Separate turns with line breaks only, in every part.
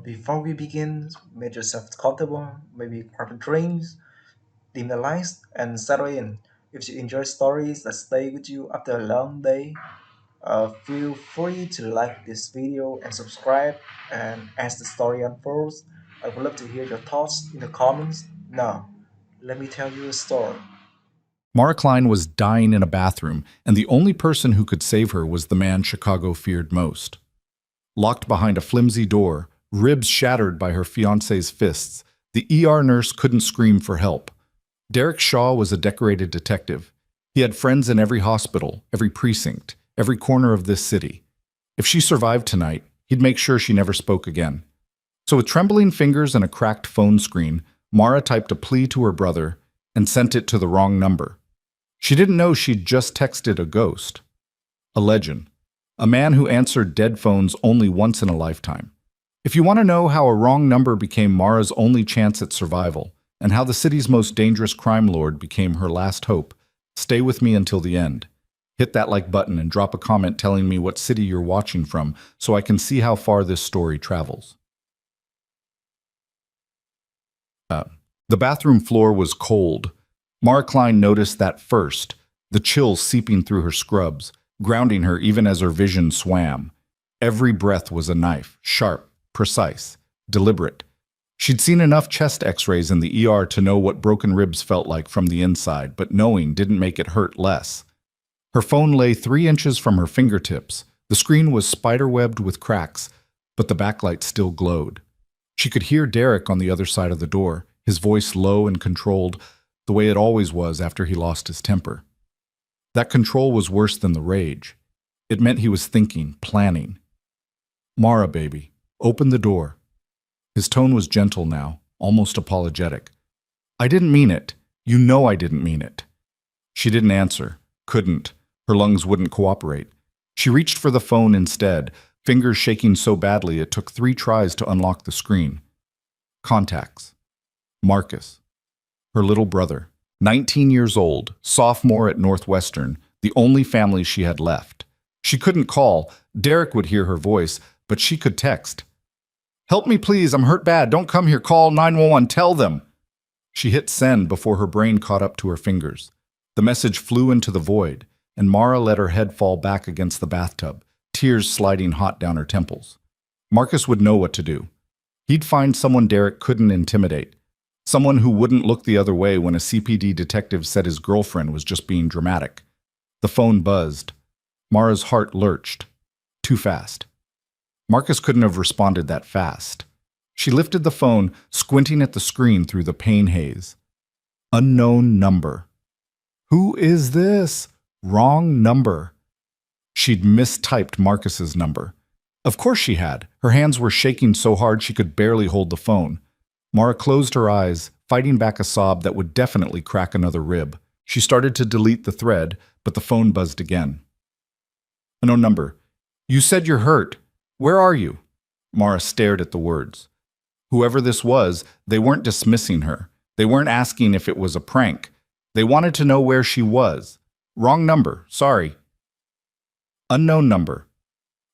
Before we begin, make yourself comfortable, maybe grab a drink, dim the lights, and settle in. If you enjoy stories that stay with you after a long day, feel free to like this video and subscribe. And as the story unfolds, I would love to hear your thoughts in the comments. Now, let me tell you a story.
Mara Klein was dying in a bathroom, and the only person who could save her was the man Chicago feared most. Locked behind a flimsy door, ribs shattered by her fiancé's fists, the ER nurse couldn't scream for help. Derek Shaw was a decorated detective. He had friends in every hospital, every precinct, every corner of this city. If she survived tonight, he'd make sure she never spoke again. So with trembling fingers and a cracked phone screen, Mara typed a plea to her brother and sent it to the wrong number. She didn't know she'd just texted a ghost. A legend. A man who answered dead phones only once in a lifetime. If you want to know how a wrong number became Mara's only chance at survival, and how the city's most dangerous crime lord became her last hope, stay with me until the end. Hit that like button and drop a comment telling me what city you're watching from so I can see how far this story travels. The bathroom floor was cold. Mara Klein noticed that first, the chill seeping through her scrubs, grounding her even as her vision swam. Every breath was a knife, sharp, precise, deliberate. She'd seen enough chest x-rays in the ER to know what broken ribs felt like from the inside, but knowing didn't make it hurt less. Her phone lay 3 inches from her fingertips. The screen was spiderwebbed with cracks, but the backlight still glowed. She could hear Derek on the other side of the door, his voice low and controlled, the way it always was after he lost his temper. That control was worse than the rage. It meant he was thinking, planning. "Mara, baby, open the door." His tone was gentle now, almost apologetic. "I didn't mean it. You know I didn't mean it." She didn't answer, couldn't. Her lungs wouldn't cooperate. She reached for the phone instead, fingers shaking so badly it took 3 tries to unlock the screen. Contacts. Marcus. Her little brother. 19 years old, sophomore at Northwestern, the only family she had left. She couldn't call. Derek would hear her voice, but she could text. "Help me please, I'm hurt bad. Don't come here. Call 911. Tell them." She hit send before her brain caught up to her fingers. The message flew into the void, and Mara let her head fall back against the bathtub, tears sliding hot down her temples. Marcus would know what to do. He'd find someone Derek couldn't intimidate. Someone who wouldn't look the other way when a CPD detective said his girlfriend was just being dramatic. The phone buzzed. Mara's heart lurched. Too fast. Marcus couldn't have responded that fast. She lifted the phone, squinting at the screen through the pain haze. Unknown number. Who is this? Wrong number. She'd mistyped Marcus's number. Of course she had. Her hands were shaking so hard she could barely hold the phone. Mara closed her eyes, fighting back a sob that would definitely crack another rib. She started to delete the thread, but the phone buzzed again. Unknown number. "You said you're hurt. Where are you?" Mara stared at the words. Whoever this was, they weren't dismissing her. They weren't asking if it was a prank. They wanted to know where she was. Wrong number. Sorry. Unknown number.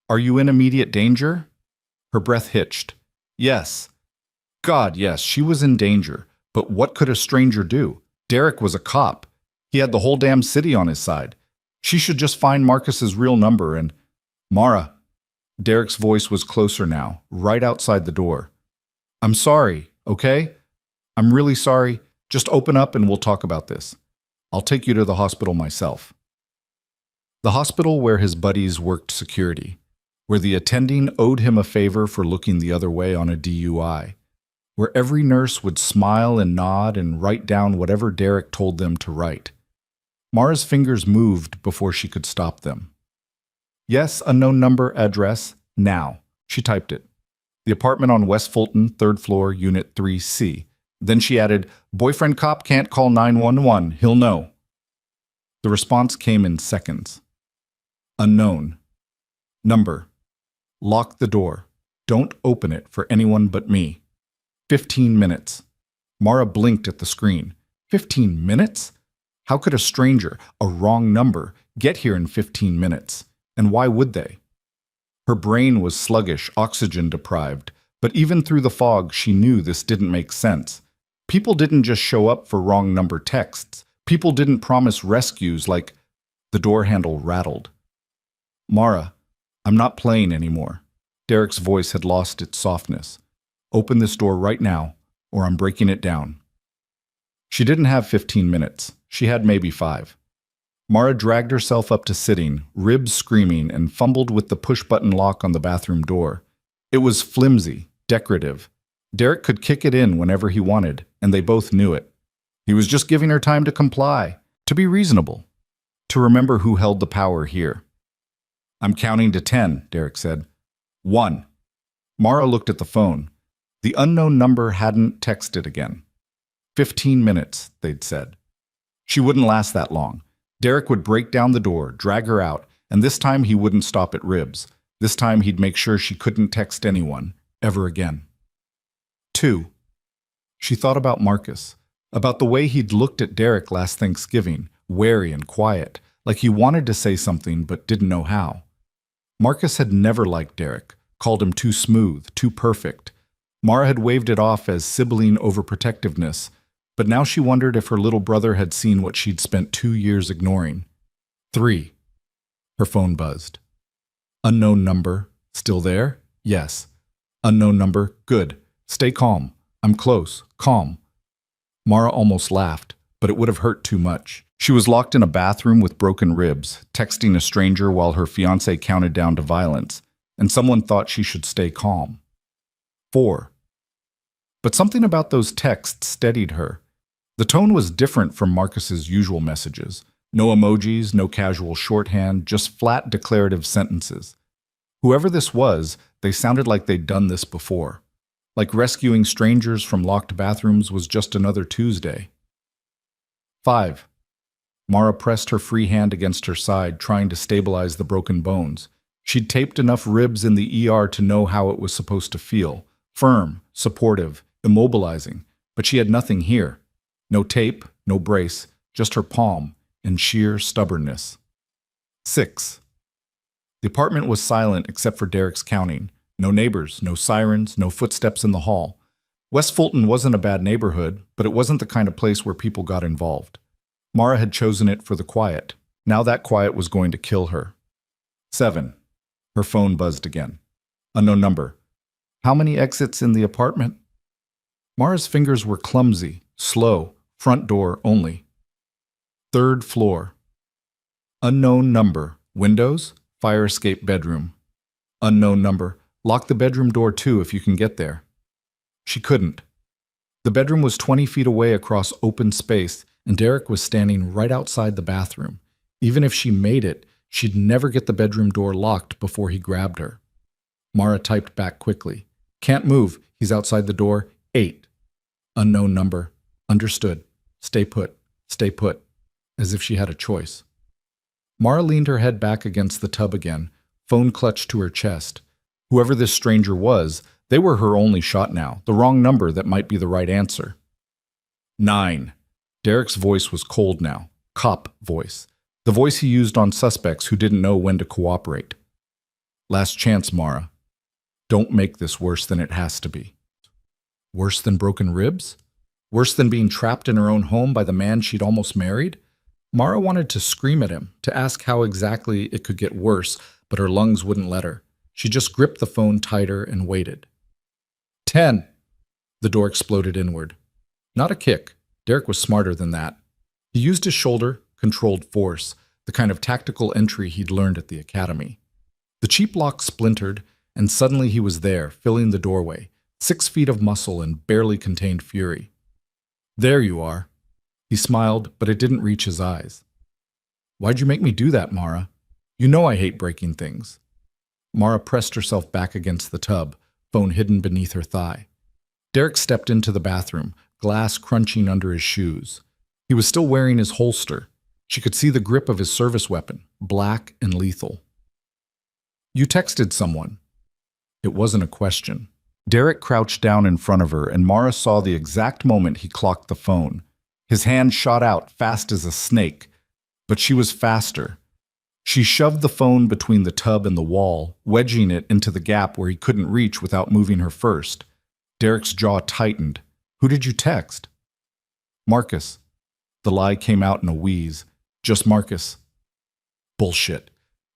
"Are you in immediate danger?" Her breath hitched. Yes. God, yes, she was in danger. But what could a stranger do? Derek was a cop. He had the whole damn city on his side. She should just find Marcus's real number and... Mara. Derek's voice was closer now, right outside the door. "I'm sorry, okay? I'm really sorry. Just open up and we'll talk about this. I'll take you to the hospital myself." The hospital where his buddies worked security, where the attending owed him a favor for looking the other way on a DUI, where every nurse would smile and nod and write down whatever Derek told them to write. Mara's fingers moved before she could stop them. "Yes, unknown number, address, now." She typed it. "The apartment on West Fulton, 3rd floor, Unit 3C. Then she added, "Boyfriend cop can't call 911. He'll know." The response came in seconds. Unknown. Number. "Lock the door. Don't open it for anyone but me. 15 minutes. Mara blinked at the screen. 15 minutes? How could a stranger, a wrong number, get here in 15 minutes? And why would they? Her brain was sluggish, oxygen deprived, But even through the fog, she knew this didn't make sense. People didn't just show up for wrong number texts. People didn't promise rescues like the door handle rattled. Mara, I'm not playing anymore. Derek's voice had lost its softness. Open this door right now, or I'm breaking it down. She didn't have 15 minutes. She had maybe 5. Mara dragged herself up to sitting, ribs screaming, and fumbled with the push-button lock on the bathroom door. It was flimsy, decorative. Derek could kick it in whenever he wanted, and they both knew it. He was just giving her time to comply, to be reasonable, to remember who held the power here. I'm counting to 10, Derek said. 1. Mara looked at the phone. The unknown number hadn't texted again. 15 minutes, they'd said. She wouldn't last that long. Derek would break down the door, drag her out, and this time he wouldn't stop at ribs. This time he'd make sure she couldn't text anyone, ever again. 2. She thought about Marcus, about the way he'd looked at Derek last Thanksgiving, wary and quiet, like he wanted to say something but didn't know how. Marcus had never liked Derek, called him too smooth, too perfect. Mara had waved it off as sibling overprotectiveness, but now she wondered if her little brother had seen what she'd spent 2 years ignoring. 3. Her phone buzzed. Unknown number. Still there? Yes. Unknown number. Good. Stay calm. I'm close. Calm. Mara almost laughed, but it would have hurt too much. She was locked in a bathroom with broken ribs, texting a stranger while her fiancé counted down to violence, and someone thought she should stay calm. 4. But something about those texts steadied her. The tone was different from Marcus's usual messages. No emojis, no casual shorthand, just flat declarative sentences. Whoever this was, they sounded like they'd done this before. Like rescuing strangers from locked bathrooms was just another Tuesday. 5. Mara pressed her free hand against her side, trying to stabilize the broken bones. She'd taped enough ribs in the ER to know how it was supposed to feel. Firm, supportive, immobilizing. But she had nothing here. No tape, no brace, just her palm and sheer stubbornness. 6. The apartment was silent except for Derek's counting. No neighbors, no sirens, no footsteps in the hall. West Fulton wasn't a bad neighborhood, but it wasn't the kind of place where people got involved. Mara had chosen it for the quiet. Now that quiet was going to kill her. 7. Her phone buzzed again. Unknown number. How many exits in the apartment? Mara's fingers were clumsy, slow, front door only. 3rd floor. Unknown number. Windows? Fire escape bedroom. Unknown number. Lock the bedroom door too if you can get there. She couldn't. The bedroom was 20 feet away across open space, and Derek was standing right outside the bathroom. Even if she made it, she'd never get the bedroom door locked before he grabbed her. Mara typed back quickly. Can't move. He's outside the door. 8. Unknown number. Understood. Stay put. Stay put. As if she had a choice. Mara leaned her head back against the tub again, phone clutched to her chest. Whoever this stranger was, they were her only shot now, the wrong number that might be the right answer. 9. Derek's voice was cold now. Cop voice. The voice he used on suspects who didn't know when to cooperate. Last chance, Mara. Don't make this worse than it has to be. Worse than broken ribs? Worse than being trapped in her own home by the man she'd almost married? Mara wanted to scream at him, to ask how exactly it could get worse, but her lungs wouldn't let her. She just gripped the phone tighter and waited. 10. The door exploded inward. Not a kick. Derek was smarter than that. He used his shoulder, controlled force, the kind of tactical entry he'd learned at the academy. The cheap lock splintered, and suddenly he was there, filling the doorway, 6 feet of muscle and barely contained fury. There you are. He smiled, but it didn't reach his eyes. Why'd you make me do that, Mara? You know I hate breaking things. Mara pressed herself back against the tub, phone hidden beneath her thigh. Derek stepped into the bathroom, glass crunching under his shoes. He was still wearing his holster. She could see the grip of his service weapon, black and lethal. You texted someone. It wasn't a question. Derek crouched down in front of her, and Mara saw the exact moment he clocked the phone. His hand shot out, fast as a snake. But she was faster. She shoved the phone between the tub and the wall, wedging it into the gap where he couldn't reach without moving her first. Derek's jaw tightened. Who did you text? Marcus. The lie came out in a wheeze. Just Marcus. Bullshit.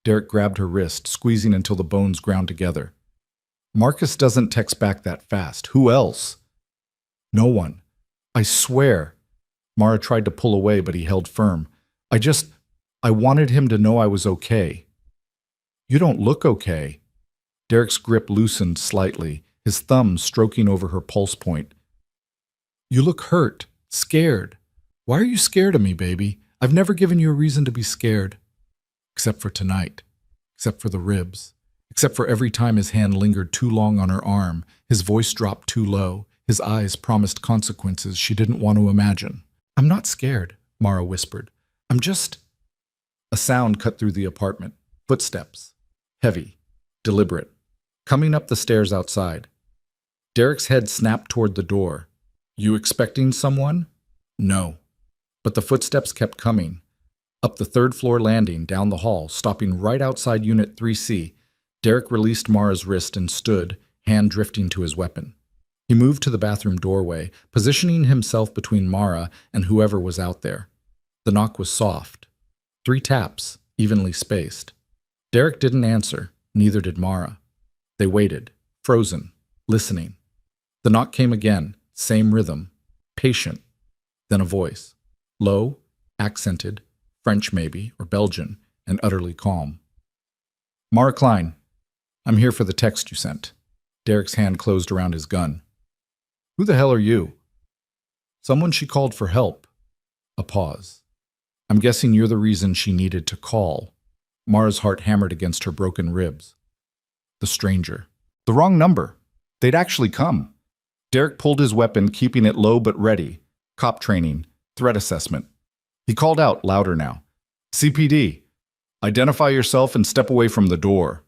Derek grabbed her wrist, squeezing until the bones ground together. Marcus doesn't text back that fast. Who else? No one. I swear. Mara tried to pull away, but he held firm. I wanted him to know I was okay. You don't look okay. Derek's grip loosened slightly, his thumb stroking over her pulse point. You look hurt, scared. Why are you scared of me, baby? I've never given you a reason to be scared. Except for tonight. Except for the ribs. Except for every time his hand lingered too long on her arm, his voice dropped too low, his eyes promised consequences she didn't want to imagine. I'm not scared, Mara whispered. I'm just... A sound cut through the apartment. Footsteps. Heavy. Deliberate. Coming up the stairs outside. Derek's head snapped toward the door. You expecting someone? No. But the footsteps kept coming. Up the third-floor landing, down the hall, stopping right outside Unit 3C, Derek released Mara's wrist and stood, hand drifting to his weapon. He moved to the bathroom doorway, positioning himself between Mara and whoever was out there. The knock was soft. 3 taps, evenly spaced. Derek didn't answer, neither did Mara. They waited, frozen, listening. The knock came again, same rhythm, patient. Then a voice, low, accented, French maybe, or Belgian, and utterly calm. Mara Klein, I'm here for the text you sent. Derek's hand closed around his gun. Who the hell are you? Someone she called for help. A pause. I'm guessing you're the reason she needed to call. Mara's heart hammered against her broken ribs. The stranger. The wrong number. They'd actually come. Derek pulled his weapon, keeping it low but ready. Cop training. Threat assessment. He called out, louder now. CPD. Identify yourself and step away from the door.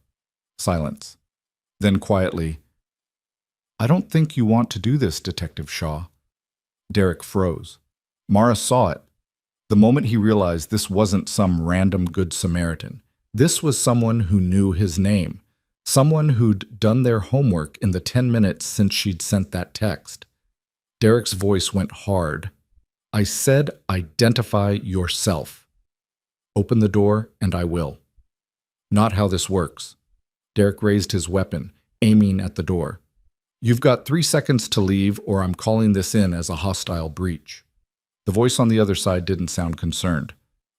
Silence. Then quietly, I don't think you want to do this, Detective Shaw. Derek froze. Mara saw it. The moment he realized this wasn't some random Good Samaritan. This was someone who knew his name. Someone who'd done their homework in the 10 minutes since she'd sent that text. Derek's voice went hard. I said identify yourself. Open the door and I will. Not how this works. Derek raised his weapon, aiming at the door. You've got 3 seconds to leave or I'm calling this in as a hostile breach. The voice on the other side didn't sound concerned.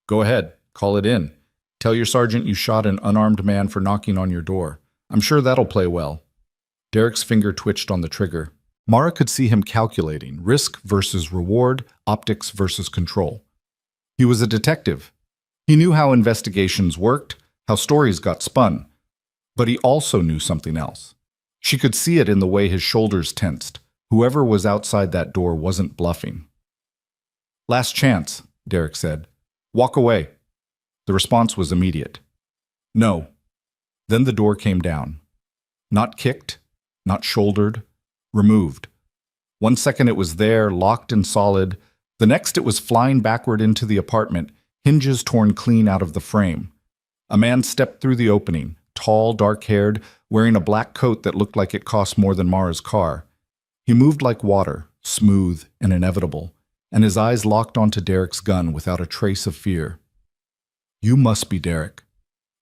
Go ahead, call it in. Tell your sergeant you shot an unarmed man for knocking on your door. I'm sure that'll play well. Derek's finger twitched on the trigger. Mara could see him calculating risk versus reward, optics versus control. He was a detective. He knew how investigations worked, how stories got spun. But he also knew something else. She could see it in the way his shoulders tensed. Whoever was outside that door wasn't bluffing. Last chance, Derek said. Walk away. The response was immediate. No. Then the door came down. Not kicked, not shouldered, removed. 1 second it was there, locked and solid. The next it was flying backward into the apartment, hinges torn clean out of the frame. A man stepped through the opening, tall, dark-haired, wearing a black coat that looked like it cost more than Mara's car. He moved like water, smooth and inevitable, and his eyes locked onto Derek's gun without a trace of fear. You must be Derek.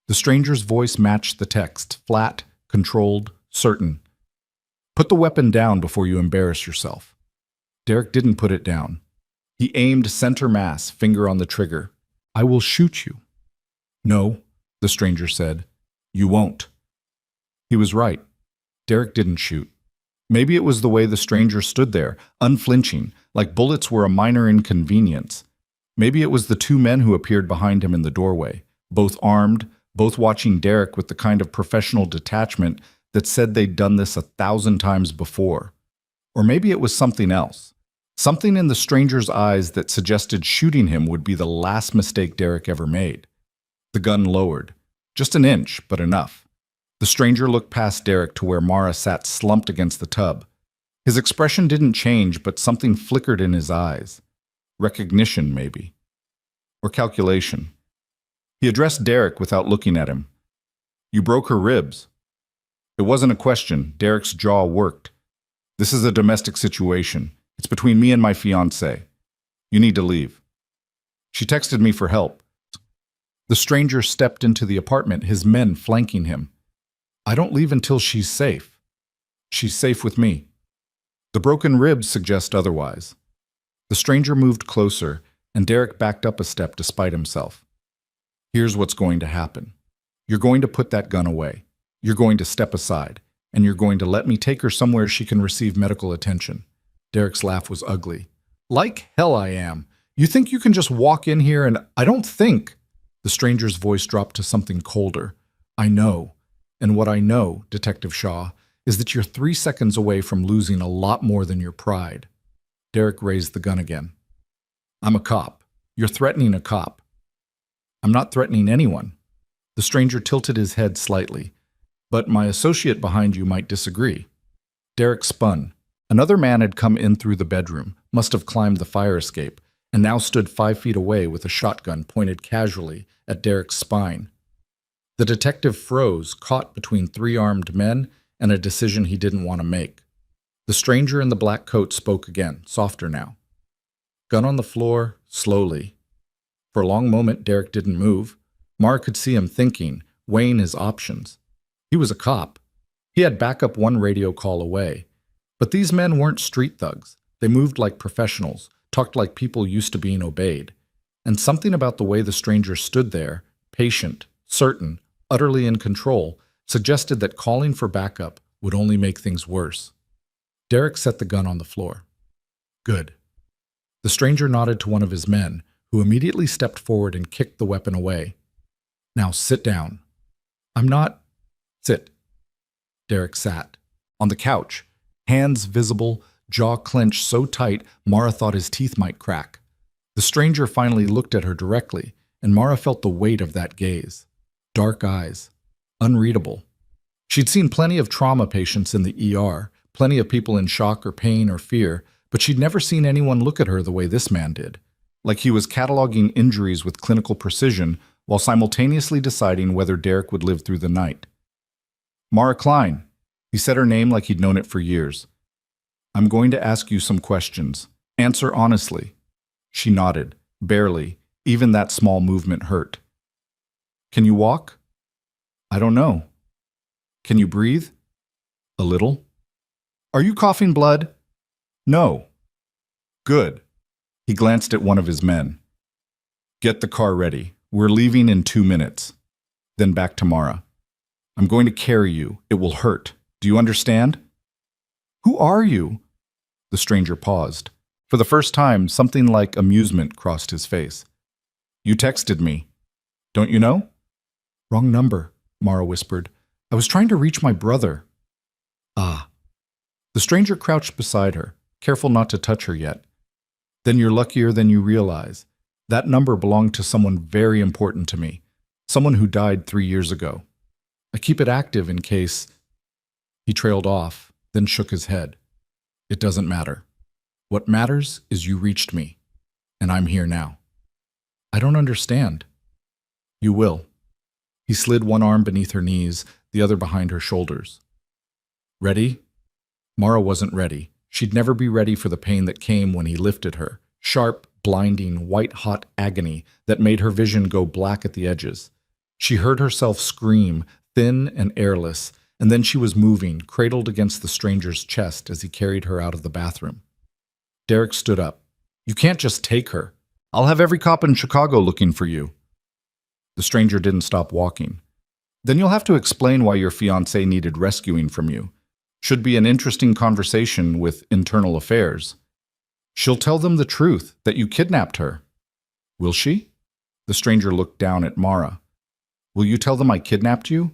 The stranger's voice matched the text, flat, controlled, certain. Put the weapon down before you embarrass yourself. Derek didn't put it down. He aimed center mass, finger on the trigger. I will shoot you. No, the stranger said. You won't. He was right. Derek didn't shoot. Maybe it was the way the stranger stood there, unflinching, like bullets were a minor inconvenience. Maybe it was the 2 men who appeared behind him in the doorway, both armed, both watching Derek with the kind of professional detachment that said they'd done this 1,000 times before. Or maybe it was something else. Something in the stranger's eyes that suggested shooting him would be the last mistake Derek ever made. The gun lowered. Just an inch, but enough. The stranger looked past Derek to where Mara sat slumped against the tub. His expression didn't change, but something flickered in his eyes. Recognition, maybe. Or calculation. He addressed Derek without looking at him. You broke her ribs. It wasn't a question. Derek's jaw worked. This is a domestic situation. It's between me and my fiancée. You need to leave. She texted me for help. The stranger stepped into the apartment, his men flanking him. I don't leave until she's safe. She's safe with me. The broken ribs suggest otherwise. The stranger moved closer, and Derek backed up a step despite himself. Here's what's going to happen. You're going to put that gun away. You're going to step aside, and you're going to let me take her somewhere she can receive medical attention. Derek's laugh was ugly. Like hell I am. You think you can just walk in here and I don't think. The stranger's voice dropped to something colder. I know. And what I know, Detective Shaw, is that you're 3 seconds away from losing a lot more than your pride. Derek raised the gun again. I'm a cop. You're threatening a cop. I'm not threatening anyone. The stranger tilted his head slightly. But my associate behind you might disagree. Derek spun. Another man had come in through the bedroom, must have climbed the fire escape, and now stood 5 feet away with a shotgun pointed casually at Derek's spine. The detective froze, caught between 3 armed men and a decision he didn't want to make. The stranger in the black coat spoke again, softer now. Gun on the floor, slowly. For a long moment, Derek didn't move. Mara could see him thinking, weighing his options. He was a cop. He had backup 1 radio call away. But these men weren't street thugs. They moved like professionals, talked like people used to being obeyed. And something about the way the stranger stood there, patient, certain, utterly in control, suggested that calling for backup would only make things worse. Derek set the gun on the floor. Good. The stranger nodded to one of his men, who immediately stepped forward and kicked the weapon away. Now sit down. I'm not... Sit. Derek sat. On the couch, hands visible, jaw clenched so tight Mara thought his teeth might crack. The stranger finally looked at her directly, and Mara felt the weight of that gaze. Dark eyes. Unreadable. She'd seen plenty of trauma patients in the ER, plenty of people in shock or pain or fear, but she'd never seen anyone look at her the way this man did, like he was cataloging injuries with clinical precision while simultaneously deciding whether Derek would live through the night. Mara Klein. He said her name like he'd known it for years. I'm going to ask you some questions. Answer honestly. She nodded, barely. Even that small movement hurt. Can you walk? I don't know. Can you breathe? A little. Are you coughing blood? No. Good. He glanced at one of his men. Get the car ready. We're leaving in 2 minutes. Then back to Mara. I'm going to carry you. It will hurt. Do you understand? Who are you? The stranger paused. For the first time, something like amusement crossed his face. You texted me. Don't you know? Wrong number, Mara whispered. I was trying to reach my brother. Ah. The stranger crouched beside her, careful not to touch her yet. Then you're luckier than you realize. That number belonged to someone very important to me, someone who died 3 years ago. I keep it active in case... He trailed off, then shook his head. It doesn't matter. What matters is you reached me, and I'm here now. I don't understand. You will. He slid one arm beneath her knees, the other behind her shoulders. Ready? Mara wasn't ready. She'd never be ready for the pain that came when he lifted her. Sharp, blinding, white-hot agony that made her vision go black at the edges. She heard herself scream, thin and airless, and then she was moving, cradled against the stranger's chest as he carried her out of the bathroom. Derek stood up. You can't just take her. I'll have every cop in Chicago looking for you. The stranger didn't stop walking. Then you'll have to explain why your fiancée needed rescuing from you. Should be an interesting conversation with internal affairs. She'll tell them the truth, that you kidnapped her. Will she? The stranger looked down at Mara. Will you tell them I kidnapped you?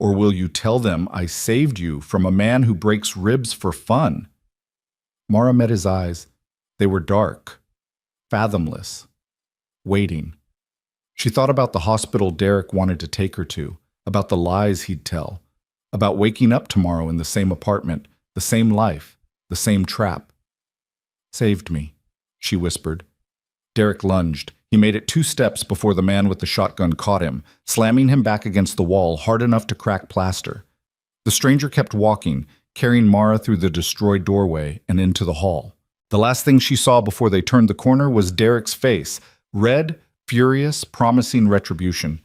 Or will you tell them I saved you from a man who breaks ribs for fun? Mara met his eyes. They were dark, fathomless, waiting. She thought about the hospital Derek wanted to take her to, about the lies he'd tell, about waking up tomorrow in the same apartment, the same life, the same trap. Saved me, she whispered. Derek lunged. He made it 2 steps before the man with the shotgun caught him, slamming him back against the wall hard enough to crack plaster. The stranger kept walking, carrying Mara through the destroyed doorway and into the hall. The last thing she saw before they turned the corner was Derek's face, red, furious, promising retribution.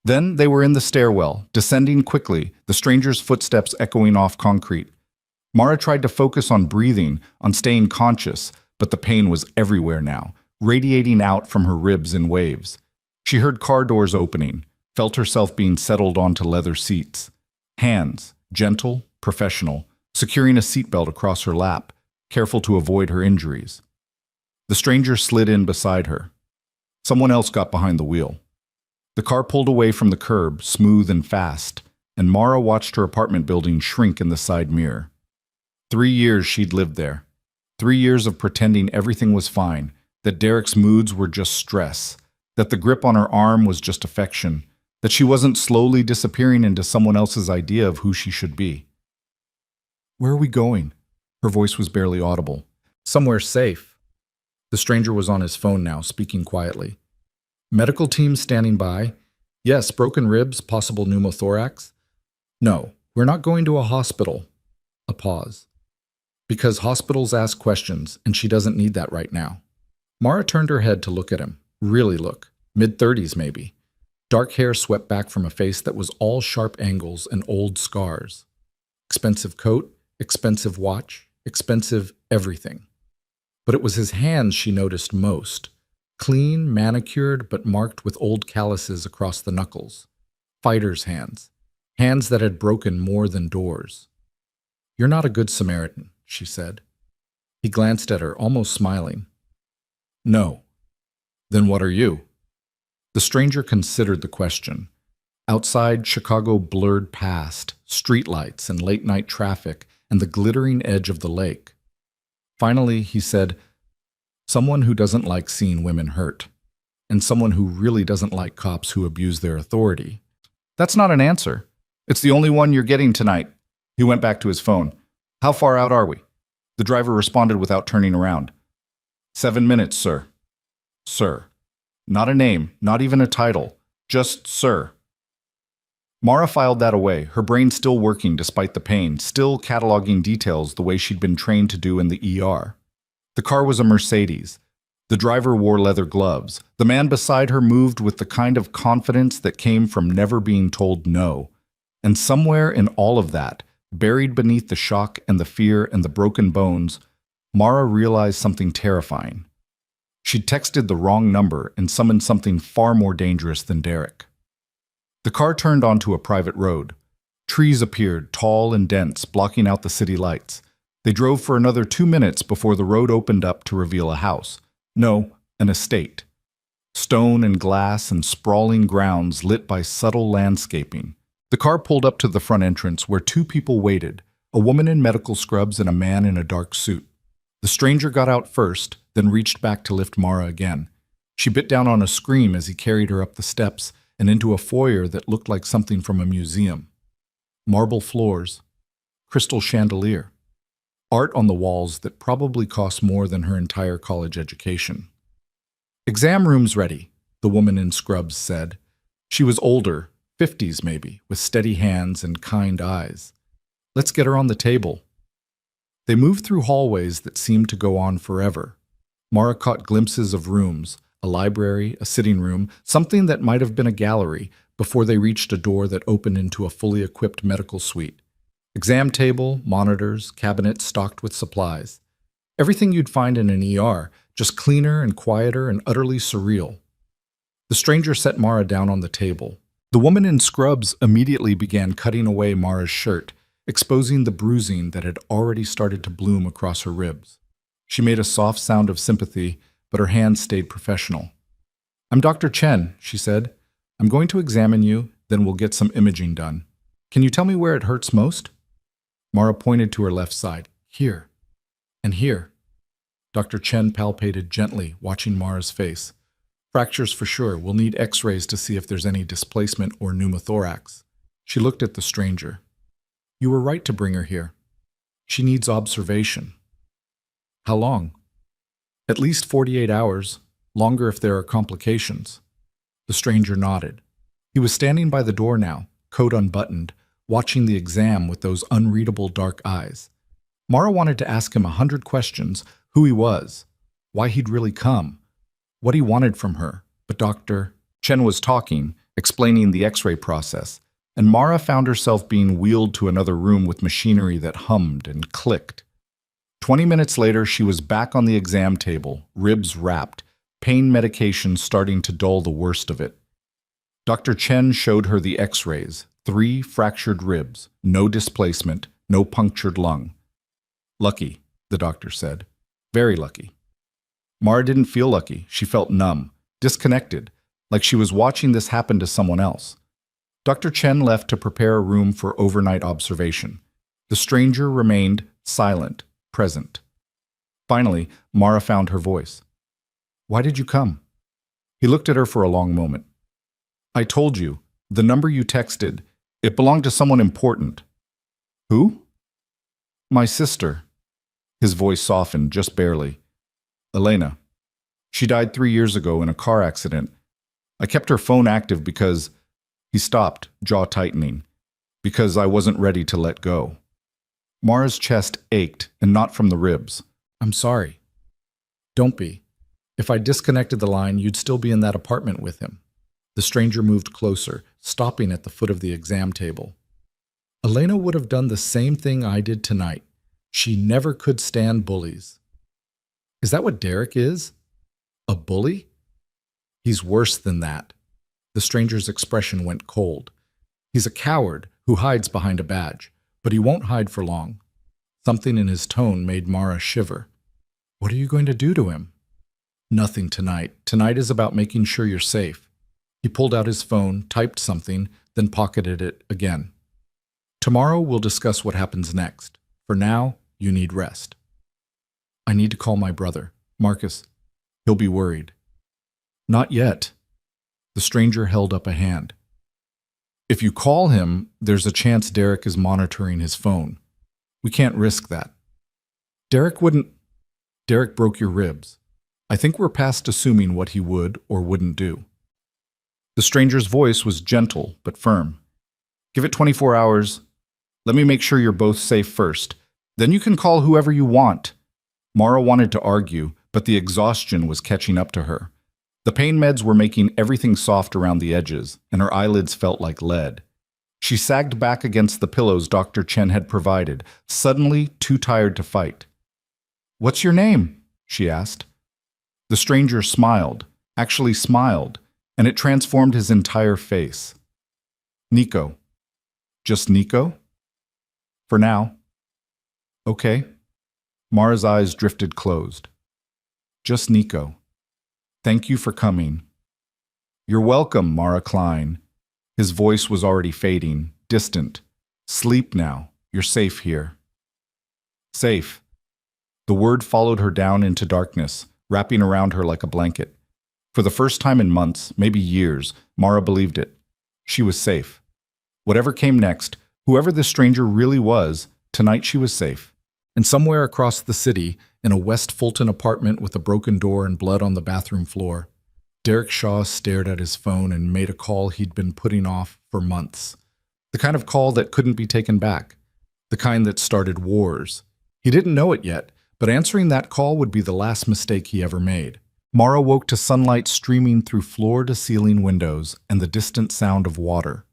Then they were in the stairwell, descending quickly, the stranger's footsteps echoing off concrete. Mara tried to focus on breathing, on staying conscious, but the pain was everywhere now, radiating out from her ribs in waves. She heard car doors opening, felt herself being settled onto leather seats. Hands, gentle, professional, securing a seatbelt across her lap, careful to avoid her injuries. The stranger slid in beside her. Someone else got behind the wheel. The car pulled away from the curb, smooth and fast, and Mara watched her apartment building shrink in the side mirror. 3 years she'd lived there. 3 years of pretending everything was fine, that Derek's moods were just stress, that the grip on her arm was just affection, that she wasn't slowly disappearing into someone else's idea of who she should be. "Where are we going?" Her voice was barely audible. "Somewhere safe." The stranger was on his phone now, speaking quietly. "Medical team standing by. Yes, broken ribs, possible pneumothorax. No, we're not going to a hospital." A pause. "Because hospitals ask questions, and she doesn't need that right now." Mara turned her head to look at him. Really look. Mid-30s maybe. Dark hair swept back from a face that was all sharp angles and old scars. Expensive coat, expensive watch, expensive everything. But it was his hands she noticed most. Clean, manicured, but marked with old calluses across the knuckles. Fighter's hands. Hands that had broken more than doors. "You're not a good Samaritan," she said. He glanced at her, almost smiling. "No." "Then what are you?" The stranger considered the question. Outside, Chicago blurred past, streetlights and late-night traffic and the glittering edge of the lake. Finally, he said, "Someone who doesn't like seeing women hurt, and someone who really doesn't like cops who abuse their authority." "That's not an answer. It's the only one you're getting tonight." He went back to his phone. "How far out are we?" The driver responded without turning around. 7 minutes, sir." "Sir." Not a name, not even a title. Just sir. Mara filed that away, her brain still working despite the pain, still cataloging details the way she'd been trained to do in the ER. The car was a Mercedes. The driver wore leather gloves. The man beside her moved with the kind of confidence that came from never being told no. And somewhere in all of that, buried beneath the shock and the fear and the broken bones, Mara realized something terrifying. She'd texted the wrong number and summoned something far more dangerous than Derek. The car turned onto a private road. Trees appeared, tall and dense, blocking out the city lights. They drove for another 2 minutes before the road opened up to reveal a house. No, an estate. Stone and glass and sprawling grounds lit by subtle landscaping. The car pulled up to the front entrance where 2 people waited, a woman in medical scrubs and a man in a dark suit. The stranger got out first, then reached back to lift Mara again. She bit down on a scream as he carried her up the steps and into a foyer that looked like something from a museum. Marble floors, crystal chandelier, art on the walls that probably cost more than her entire college education. "Exam room's ready," the woman in scrubs said. She was older, 50s maybe, with steady hands and kind eyes. "Let's get her on the table." They moved through hallways that seemed to go on forever. Mara caught glimpses of rooms, a library, a sitting room, something that might have been a gallery, before they reached a door that opened into a fully equipped medical suite. Exam table, monitors, cabinets stocked with supplies. Everything you'd find in an ER, just cleaner and quieter and utterly surreal. The stranger set Mara down on the table. The woman in scrubs immediately began cutting away Mara's shirt, exposing the bruising that had already started to bloom across her ribs. She made a soft sound of sympathy, but her hands stayed professional. "I'm Dr. Chen," she said. "I'm going to examine you, then we'll get some imaging done. Can you tell me where it hurts most?" Mara pointed to her left side. "Here. And here." Dr. Chen palpated gently, watching Mara's face. "Fractures for sure. We'll need x-rays to see if there's any displacement or pneumothorax." She looked at the stranger. "You were right to bring her here. She needs observation." "How long?" "At least 48 hours. Longer if there are complications. The stranger nodded. He was standing by the door now, coat unbuttoned, watching the exam with those unreadable dark eyes. Mara wanted to ask him 100 questions, who he was, why he'd really come, what he wanted from her, but Dr. Chen was talking, explaining the X-ray process, and Mara found herself being wheeled to another room with machinery that hummed and clicked. 20 minutes later, she was back on the exam table, ribs wrapped, pain medication starting to dull the worst of it. Dr. Chen showed her the X-rays, 3 fractured ribs, no displacement, no punctured lung. Lucky, the doctor said. Very lucky. Mara didn't feel lucky. She felt numb, disconnected, like she was watching this happen to someone else. Dr. Chen left to prepare a room for overnight observation. The stranger remained silent, present. Finally, Mara found her voice. Why did you come? He looked at her for a long moment. I told you, the number you texted, it belonged to someone important. Who? My sister. His voice softened just barely. Elena. She died 3 years ago in a car accident. I kept her phone active because... He stopped, jaw tightening. Because I wasn't ready to let go. Mara's chest ached, and not from the ribs. I'm sorry. Don't be. If I disconnected the line, you'd still be in that apartment with him. The stranger moved closer, stopping at the foot of the exam table. Elena would have done the same thing I did tonight. She never could stand bullies. Is that what Derek is? A bully? He's worse than that. The stranger's expression went cold. He's a coward who hides behind a badge, but he won't hide for long. Something in his tone made Mara shiver. What are you going to do to him? Nothing tonight. Tonight is about making sure you're safe. He pulled out his phone, typed something, then pocketed it again. Tomorrow we'll discuss what happens next. For now, you need rest. I need to call my brother, Marcus. He'll be worried. Not yet. The stranger held up a hand. If you call him, there's a chance Derek is monitoring his phone. We can't risk that. Derek broke your ribs. I think we're past assuming what he would or wouldn't do. The stranger's voice was gentle but firm. Give it 24 hours. Let me make sure you're both safe first. Then you can call whoever you want. Mara wanted to argue, but the exhaustion was catching up to her. The pain meds were making everything soft around the edges, and her eyelids felt like lead. She sagged back against the pillows Dr. Chen had provided, suddenly too tired to fight. What's your name? She asked. The stranger smiled, actually smiled, and it transformed his entire face. Nico. Just Nico? For now. Okay. Mara's eyes drifted closed. Just Nico. Thank you for coming. You're welcome, Mara Klein. His voice was already fading, distant. Sleep now. You're safe here. Safe. The word followed her down into darkness, wrapping around her like a blanket. For the first time in months, maybe years, Mara believed it. She was safe. Whatever came next, whoever this stranger really was, tonight she was safe. And somewhere across the city, in a West Fulton apartment with a broken door and blood on the bathroom floor, Derek Shaw stared at his phone and made a call he'd been putting off for months. The kind of call that couldn't be taken back. The kind that started wars. He didn't know it yet, but answering that call would be the last mistake he ever made. Mara woke to sunlight streaming through floor-to-ceiling windows and the distant sound of water.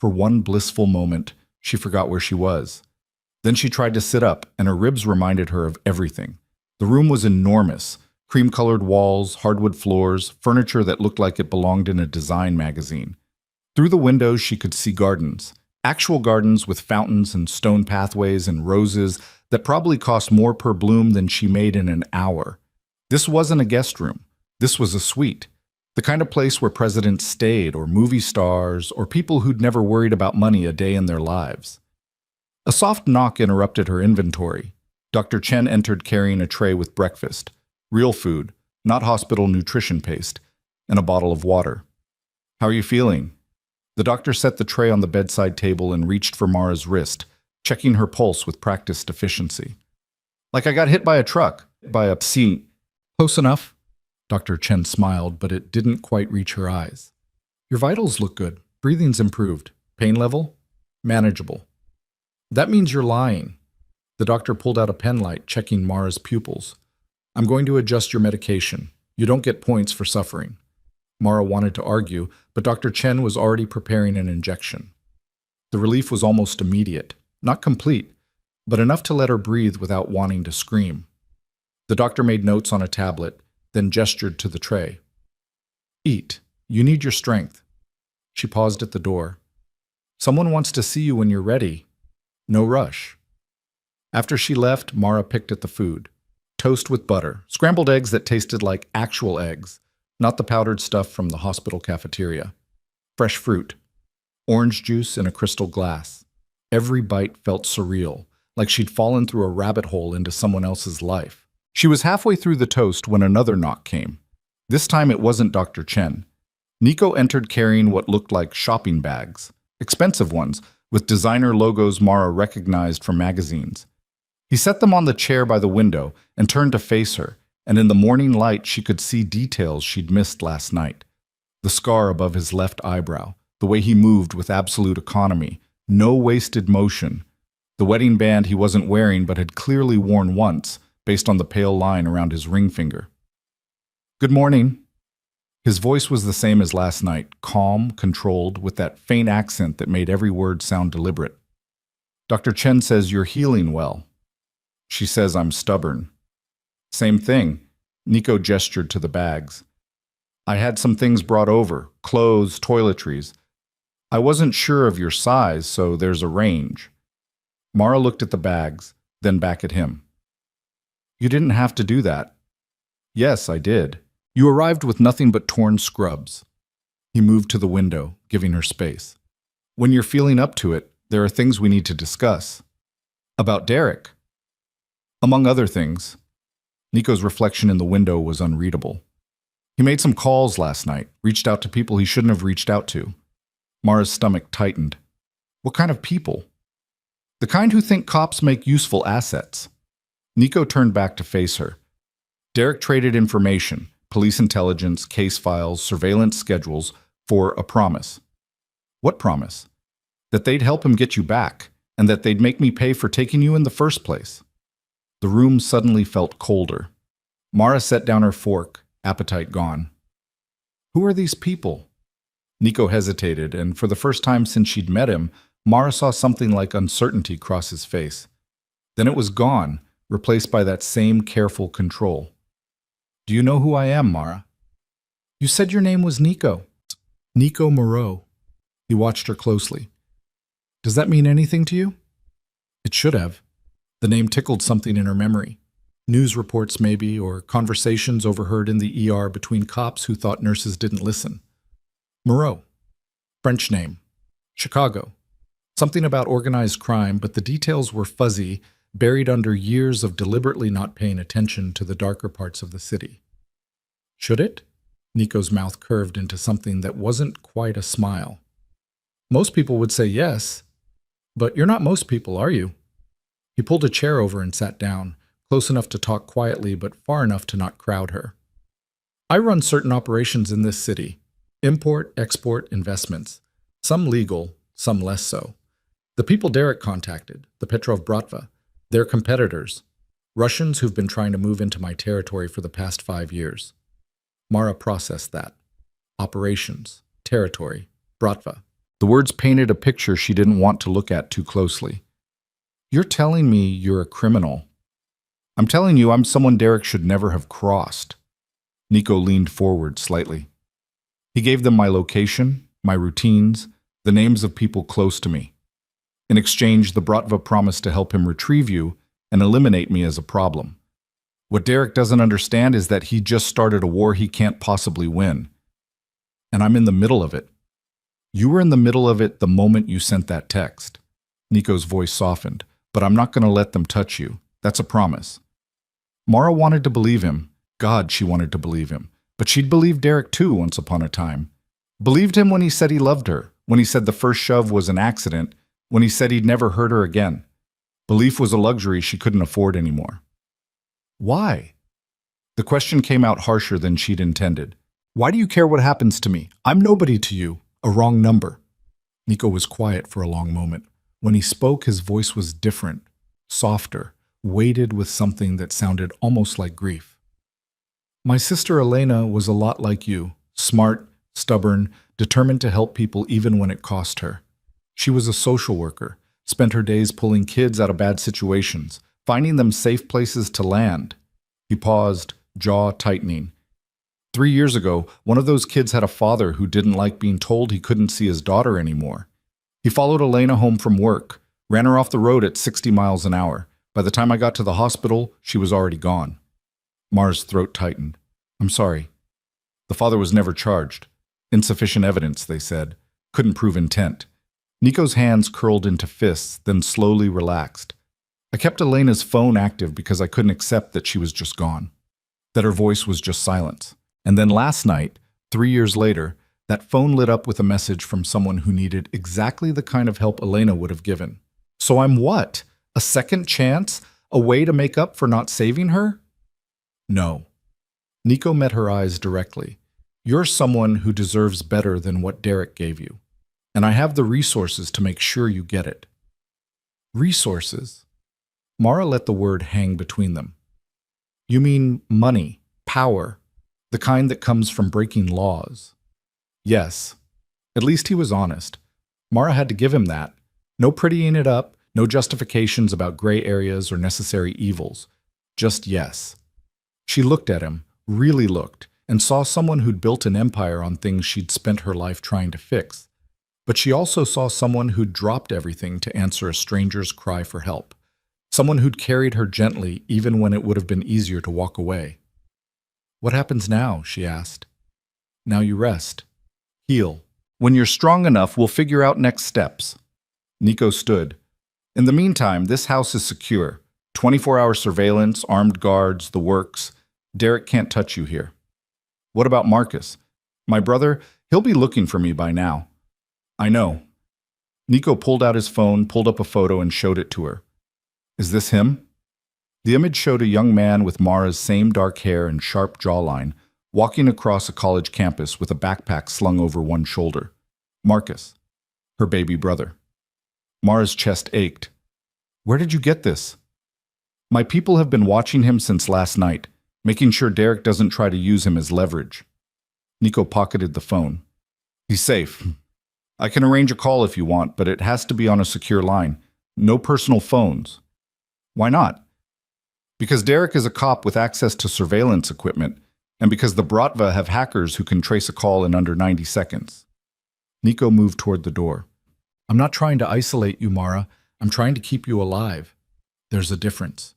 For one blissful moment, she forgot where she was. Then she tried to sit up, and her ribs reminded her of everything. The room was enormous. Cream-colored walls, hardwood floors, furniture that looked like it belonged in a design magazine. Through the windows she could see gardens. Actual gardens with fountains and stone pathways and roses that probably cost more per bloom than she made in an hour. This wasn't a guest room. This was a suite. The kind of place where presidents stayed, or movie stars, or people who'd never worried about money a day in their lives. A soft knock interrupted her inventory. Dr. Chen entered carrying a tray with breakfast. Real food, not hospital nutrition paste, and a bottle of water. How are you feeling? The doctor set the tray on the bedside table and reached for Mara's wrist, checking her pulse with practiced efficiency. Like I got hit by a truck, by a seat. Close enough. Dr. Chen smiled, but it didn't quite reach her eyes. Your vitals look good. Breathing's improved. Pain level? Manageable. That means you're lying. The doctor pulled out a pen light, checking Mara's pupils. I'm going to adjust your medication. You don't get points for suffering. Mara wanted to argue, but Dr. Chen was already preparing an injection. The relief was almost immediate. Not complete, but enough to let her breathe without wanting to scream. The doctor made notes on a tablet, then gestured to the tray. Eat. You need your strength. She paused at the door. Someone wants to see you when you're ready. No rush. After she left, Mara picked at the food. Toast with butter, scrambled eggs that tasted like actual eggs, not the powdered stuff from the hospital cafeteria. Fresh fruit. Orange juice in a crystal glass. Every bite felt surreal, like she'd fallen through a rabbit hole into someone else's life. She was halfway through the toast when another knock came. This time it wasn't Dr. Chen. Nico entered carrying what looked like shopping bags, expensive ones, with designer logos Mara recognized from magazines. He set them on the chair by the window and turned to face her, and in the morning light she could see details she'd missed last night. The scar above his left eyebrow, the way he moved with absolute economy, no wasted motion. The wedding band he wasn't wearing but had clearly worn once, based on the pale line around his ring finger. Good morning. His voice was the same as last night, calm, controlled, with that faint accent that made every word sound deliberate. Dr. Chen says you're healing well. She says I'm stubborn. Same thing. Nico gestured to the bags. I had some things brought over, clothes, toiletries. I wasn't sure of your size, so there's a range. Mara looked at the bags, then back at him. You didn't have to do that. Yes, I did. You arrived with nothing but torn scrubs. He moved to the window, giving her space. When you're feeling up to it, there are things we need to discuss. About Derek. Among other things. Nico's reflection in the window was unreadable. He made some calls last night, reached out to people he shouldn't have reached out to. Mara's stomach tightened. What kind of people? The kind who think cops make useful assets. Nico turned back to face her. Derek traded information, police intelligence, case files, surveillance schedules, for a promise. What promise? That they'd help him get you back, and that they'd make me pay for taking you in the first place. The room suddenly felt colder. Mara set down her fork, appetite gone. Who are these people? Nico hesitated, and for the first time since she'd met him, Mara saw something like uncertainty cross his face. Then it was gone, replaced by that same careful control. Do you know who I am, Mara? You said your name was Nico. Nico Moreau. He watched her closely. Does that mean anything to you? It should have. The name tickled something in her memory. News reports maybe, or conversations overheard in the ER between cops who thought nurses didn't listen. Moreau. French name. Chicago. Something about organized crime, but the details were fuzzy, buried under years of deliberately not paying attention to the darker parts of the city. Should it? Nico's mouth curved into something that wasn't quite a smile. Most people would say yes, but you're not most people, are you? He pulled a chair over and sat down, close enough to talk quietly but far enough to not crowd her. I run certain operations in this city. Import, export, investments. Some legal, some less so. The people Derek contacted, the Petrov Bratva, they're competitors. Russians who've been trying to move into my territory for the past 5 years. Mara processed that. Operations, territory, Bratva. The words painted a picture she didn't want to look at too closely. You're telling me you're a criminal. I'm telling you I'm someone Derek should never have crossed. Nico leaned forward slightly. He gave them my location, my routines, the names of people close to me. In exchange, the Bratva promised to help him retrieve you and eliminate me as a problem. What Derek doesn't understand is that he just started a war he can't possibly win. And I'm in the middle of it. You were in the middle of it the moment you sent that text. Nico's voice softened. But I'm not going to let them touch you. That's a promise. Mara wanted to believe him. God, she wanted to believe him. But she'd believed Derek too once upon a time. Believed him when he said he loved her, when he said the first shove was an accident, when he said he'd never hurt her again. Belief was a luxury she couldn't afford anymore. Why? The question came out harsher than she'd intended. Why do you care what happens to me? I'm nobody to you. A wrong number. Nico was quiet for a long moment. When he spoke, his voice was different, softer, weighted with something that sounded almost like grief. My sister Elena was a lot like you, smart, stubborn, determined to help people even when it cost her. She was a social worker, spent her days pulling kids out of bad situations, finding them safe places to land. He paused, jaw tightening. 3 years ago, one of those kids had a father who didn't like being told he couldn't see his daughter anymore. He followed Elena home from work, ran her off the road at 60 miles an hour. By the time I got to the hospital, she was already gone. Mara's throat tightened. I'm sorry. The father was never charged. Insufficient evidence, they said. Couldn't prove intent. Nico's hands curled into fists, then slowly relaxed. I kept Elena's phone active because I couldn't accept that she was just gone, that her voice was just silence. And then last night, 3 years later, that phone lit up with a message from someone who needed exactly the kind of help Elena would have given. So I'm what? A second chance? A way to make up for not saving her? No. Nico met her eyes directly. You're someone who deserves better than what Derek gave you. And I have the resources to make sure you get it. Resources? Mara let the word hang between them. You mean money, power, the kind that comes from breaking laws? Yes. At least he was honest. Mara had to give him that. No prettying it up, no justifications about gray areas or necessary evils. Just yes. She looked at him, really looked, and saw someone who'd built an empire on things she'd spent her life trying to fix. But she also saw someone who'd dropped everything to answer a stranger's cry for help. Someone who'd carried her gently even when it would have been easier to walk away. What happens now? She asked. Now you rest. Heal. When you're strong enough, we'll figure out next steps. Nico stood. In the meantime, this house is secure. 24-hour surveillance, armed guards, the works. Derek can't touch you here. What about Marcus? My brother, he'll be looking for me by now. I know. Nico pulled out his phone, pulled up a photo, and showed it to her. Is this him? The image showed a young man with Mara's same dark hair and sharp jawline, walking across a college campus with a backpack slung over one shoulder. Marcus, her baby brother. Mara's chest ached. Where did you get this? My people have been watching him since last night, making sure Derek doesn't try to use him as leverage. Nico pocketed the phone. He's safe. I can arrange a call if you want, but it has to be on a secure line. No personal phones. Why not? Because Derek is a cop with access to surveillance equipment, and because the Bratva have hackers who can trace a call in under 90 seconds. Nico moved toward the door. I'm not trying to isolate you, Mara. I'm trying to keep you alive. There's a difference.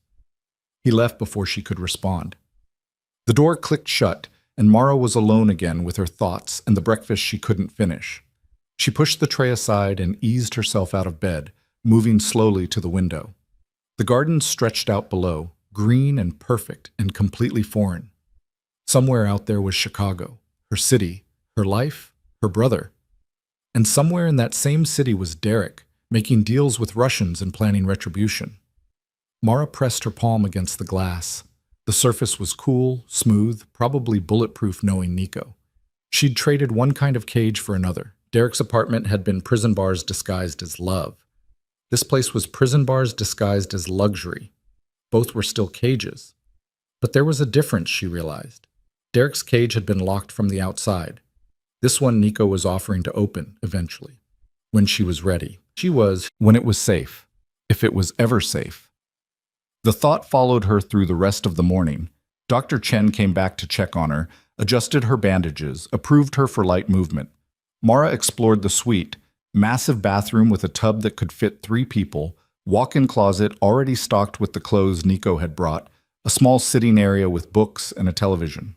He left before she could respond. The door clicked shut, and Mara was alone again with her thoughts and the breakfast she couldn't finish. She pushed the tray aside and eased herself out of bed, moving slowly to the window. The garden stretched out below, green and perfect and completely foreign. Somewhere out there was Chicago, her city, her life, her brother. And somewhere in that same city was Derek, making deals with Russians and planning retribution. Mara pressed her palm against the glass. The surface was cool, smooth, probably bulletproof knowing Nico. She'd traded one kind of cage for another. Derek's apartment had been prison bars disguised as love. This place was prison bars disguised as luxury. Both were still cages. But there was a difference, she realized. Derek's cage had been locked from the outside. This one Nico was offering to open, eventually. When she was ready. When it was safe. If it was ever safe. The thought followed her through the rest of the morning. Dr. Chen came back to check on her, adjusted her bandages, approved her for light movement. Mara explored the suite, massive bathroom with a tub that could fit 3 people, walk-in closet already stocked with the clothes Nico had brought, a small sitting area with books and a television.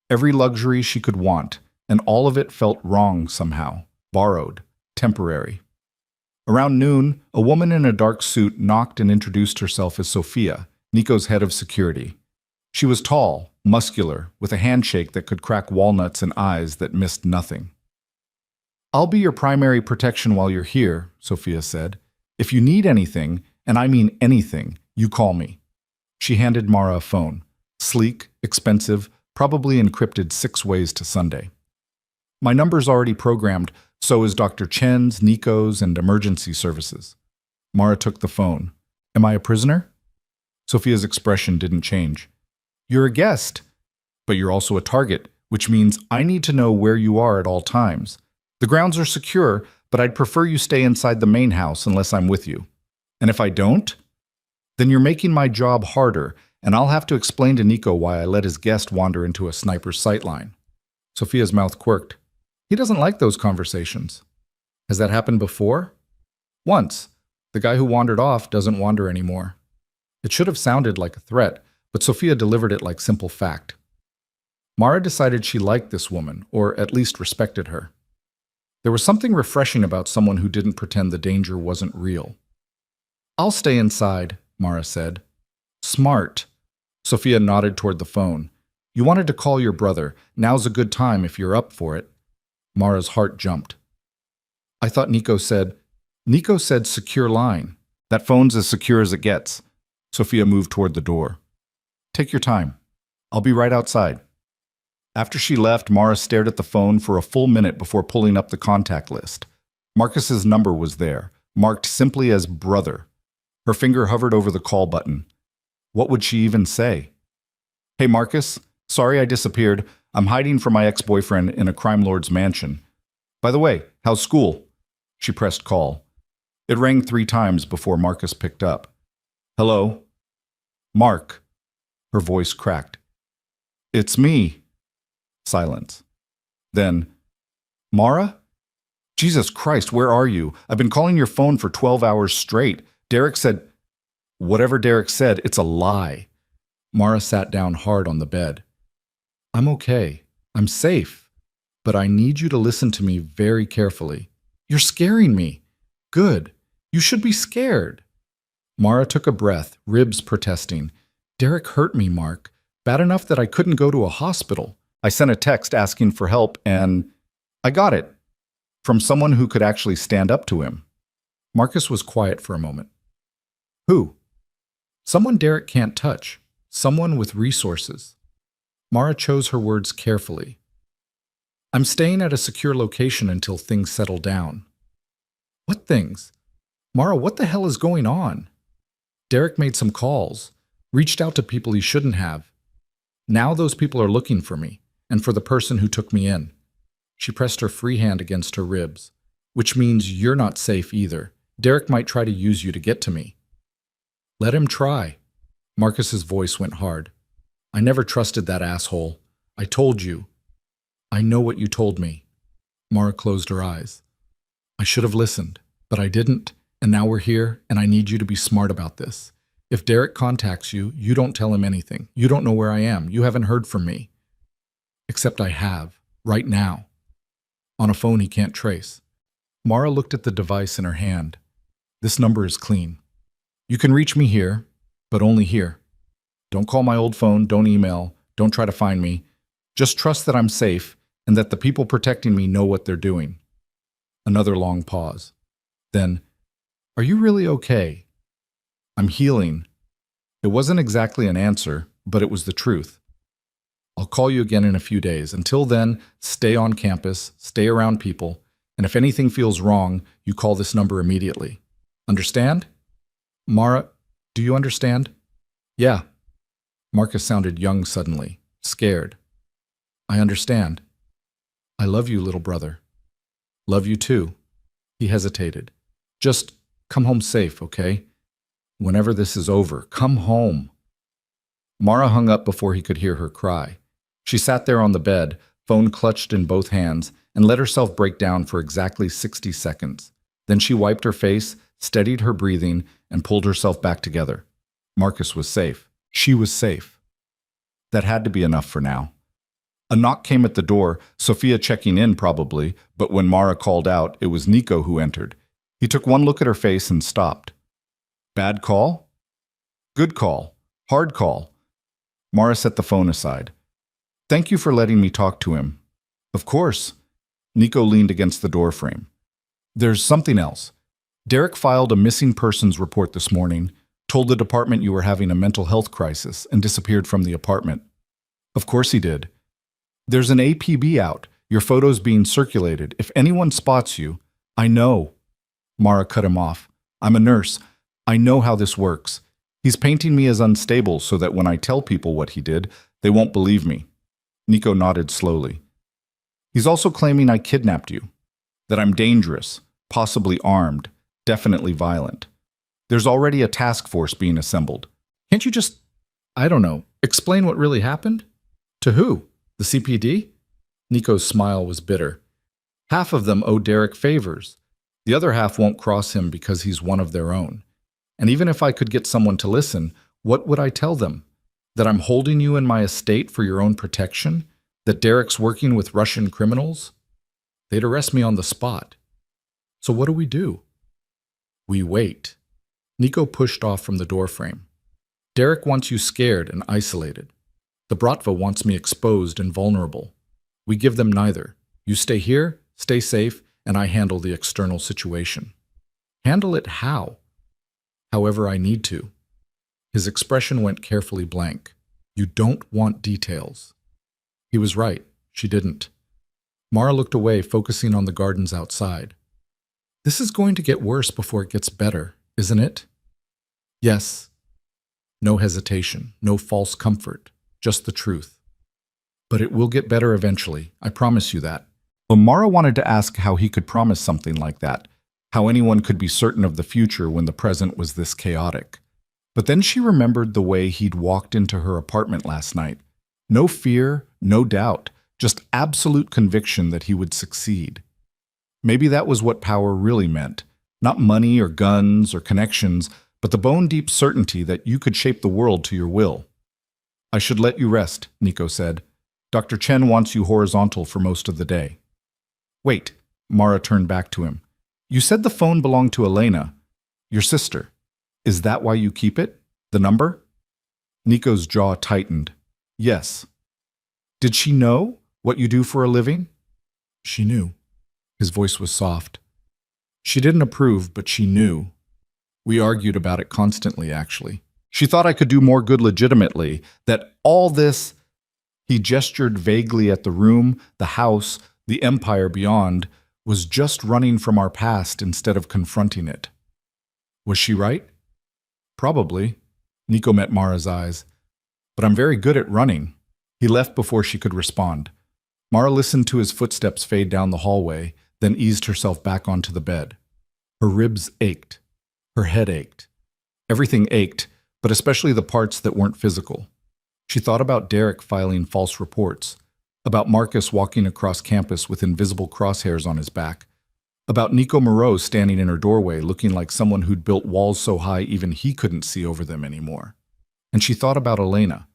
Every luxury she could want, and all of it felt wrong somehow, borrowed, temporary. Around noon, a woman in a dark suit knocked and introduced herself as Sophia, Nico's head of security. She was tall, muscular, with a handshake that could crack walnuts and eyes that missed nothing. I'll be your primary protection while you're here, Sophia said. If you need anything, and I mean anything, you call me. She handed Mara a phone. Sleek, expensive, probably encrypted 6 ways to Sunday. My number's already programmed, so is Dr. Chen's, Nico's, and emergency services. Mara took the phone. Am I a prisoner? Sophia's expression didn't change. You're a guest, but you're also a target, which means I need to know where you are at all times. The grounds are secure, but I'd prefer you stay inside the main house unless I'm with you. And if I don't, then you're making my job harder, and I'll have to explain to Nico why I let his guest wander into a sniper's sightline. Sophia's mouth quirked. He doesn't like those conversations. Has that happened before? Once. The guy who wandered off doesn't wander anymore. It should have sounded like a threat, but Sophia delivered it like simple fact. Mara decided she liked this woman, or at least respected her. There was something refreshing about someone who didn't pretend the danger wasn't real. I'll stay inside, Mara said. Smart. Sophia nodded toward the phone. You wanted to call your brother. Now's a good time if you're up for it. Mara's heart jumped. I thought Nico said secure line. That phone's as secure as it gets. Sophia moved toward the door. Take your time. I'll be right outside. After she left, Mara stared at the phone for a full minute before pulling up the contact list. Marcus's number was there, marked simply as brother. Her finger hovered over the call button. What would she even say? Hey, Marcus. Sorry I disappeared. I'm hiding from my ex-boyfriend in a crime lord's mansion. By the way, how's school? She pressed call. It rang 3 times before Marcus picked up. Hello? Mark. Her voice cracked. It's me. Silence. Then, Mara? Jesus Christ, where are you? I've been calling your phone for 12 hours straight. Derek said... Whatever Derek said, it's a lie. Mara sat down hard on the bed. I'm okay. I'm safe. But I need you to listen to me very carefully. You're scaring me. Good. You should be scared. Mara took a breath, ribs protesting. Derek hurt me, Mark. Bad enough that I couldn't go to a hospital. I sent a text asking for help and I got it. From someone who could actually stand up to him. Marcus was quiet for a moment. Who? Someone Derek can't touch. Someone with resources. Mara chose her words carefully. I'm staying at a secure location until things settle down. What things? Mara, what the hell is going on? Derek made some calls, reached out to people he shouldn't have. Now those people are looking for me, and for the person who took me in. She pressed her free hand against her ribs, which means you're not safe either. Derek might try to use you to get to me. Let him try. Marcus's voice went hard. I never trusted that asshole. I told you. I know what you told me. Mara closed her eyes. I should have listened, but I didn't, and now we're here, and I need you to be smart about this. If Derek contacts you, you don't tell him anything. You don't know where I am. You haven't heard from me. Except I have, right now. On a phone he can't trace. Mara looked at the device in her hand. This number is clean. You can reach me here, but only here. Don't call my old phone, don't email, don't try to find me. Just trust that I'm safe and that the people protecting me know what they're doing. Another long pause. Then, are you really okay? I'm healing. It wasn't exactly an answer, but it was the truth. I'll call you again in a few days. Until then, stay on campus, stay around people, and if anything feels wrong, you call this number immediately. Understand? Mara, do you understand? Yeah. Marcus sounded young suddenly, scared. I understand. I love you, little brother. Love you too. He hesitated. Just come home safe, okay? Whenever this is over, come home. Mara hung up before he could hear her cry. She sat there on the bed, phone clutched in both hands, and let herself break down for exactly 60 seconds. Then she wiped her face, steadied her breathing, and pulled herself back together. Marcus was safe. She was safe. That had to be enough for now. A knock came at the door, Sophia checking in probably, but when Mara called out, it was Nico who entered. He took one look at her face and stopped. Bad call? Good call. Hard call. Mara set the phone aside. Thank you for letting me talk to him. Of course. Nico leaned against the doorframe. There's something else. Derek filed a missing persons report this morning. Told the department you were having a mental health crisis and disappeared from the apartment. Of course he did. There's an APB out. Your photo's being circulated. If anyone spots you, I know. Mara cut him off. I'm a nurse. I know how this works. He's painting me as unstable so that when I tell people what he did, they won't believe me. Nico nodded slowly. He's also claiming I kidnapped you, that I'm dangerous, possibly armed, definitely violent. There's already a task force being assembled. Can't you just, I don't know, explain what really happened? To who? The CPD? Nico's smile was bitter. Half of them owe Derek favors. The other half won't cross him because he's one of their own. And even if I could get someone to listen, what would I tell them? That I'm holding you in my estate for your own protection? That Derek's working with Russian criminals? They'd arrest me on the spot. So what do? We wait. Nico pushed off from the doorframe. Derek wants you scared and isolated. The Bratva wants me exposed and vulnerable. We give them neither. You stay here, stay safe, and I handle the external situation. Handle it how? However I need to. His expression went carefully blank. You don't want details. He was right. She didn't. Mara looked away, focusing on the gardens outside. This is going to get worse before it gets better, isn't it? Yes. No hesitation, no false comfort, just the truth. But it will get better eventually, I promise you that. But Mara wanted to ask how he could promise something like that, how anyone could be certain of the future when the present was this chaotic. But then she remembered the way he'd walked into her apartment last night. No fear, no doubt, just absolute conviction that he would succeed. Maybe that was what power really meant. Not money or guns or connections, but the bone-deep certainty that you could shape the world to your will. I should let you rest, Nico said. Dr. Chen wants you horizontal for most of the day. Wait, Mara turned back to him. You said the phone belonged to Elena, your sister. Is that why you keep it? The number? Nico's jaw tightened. Yes. Did she know what you do for a living? She knew. His voice was soft. She didn't approve, but she knew. We argued about it constantly, actually. She thought I could do more good legitimately, that all this... He gestured vaguely at the room, the house, the empire beyond, was just running from our past instead of confronting it. Was she right? Probably. Nico met Mara's eyes. But I'm very good at running. He left before she could respond. Mara listened to his footsteps fade down the hallway, then eased herself back onto the bed. Her ribs ached. Her head ached. Everything ached, but especially the parts that weren't physical. She thought about Derek filing false reports, about Marcus walking across campus with invisible crosshairs on his back, about Nico Moreau standing in her doorway looking like someone who'd built walls so high even he couldn't see over them anymore. And she thought about Elena,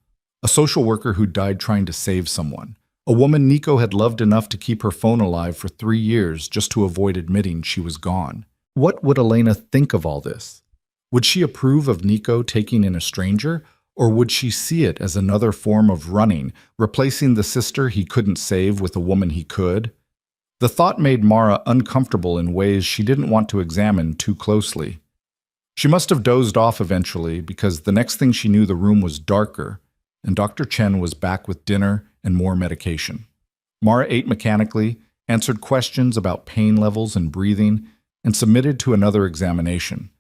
a social worker who died trying to save someone, a woman Nico had loved enough to keep her phone alive for 3 years just to avoid admitting she was gone. What would Elena think of all this? Would she approve of Nico taking in a stranger, or would she see it as another form of running, replacing the sister he couldn't save with a woman he could? The thought made Mara uncomfortable in ways she didn't want to examine too closely. She must have dozed off eventually because the next thing she knew the room was darker, and Dr. Chen was back with dinner and more medication. Mara ate mechanically, answered questions about pain levels and breathing, and submitted to another examination.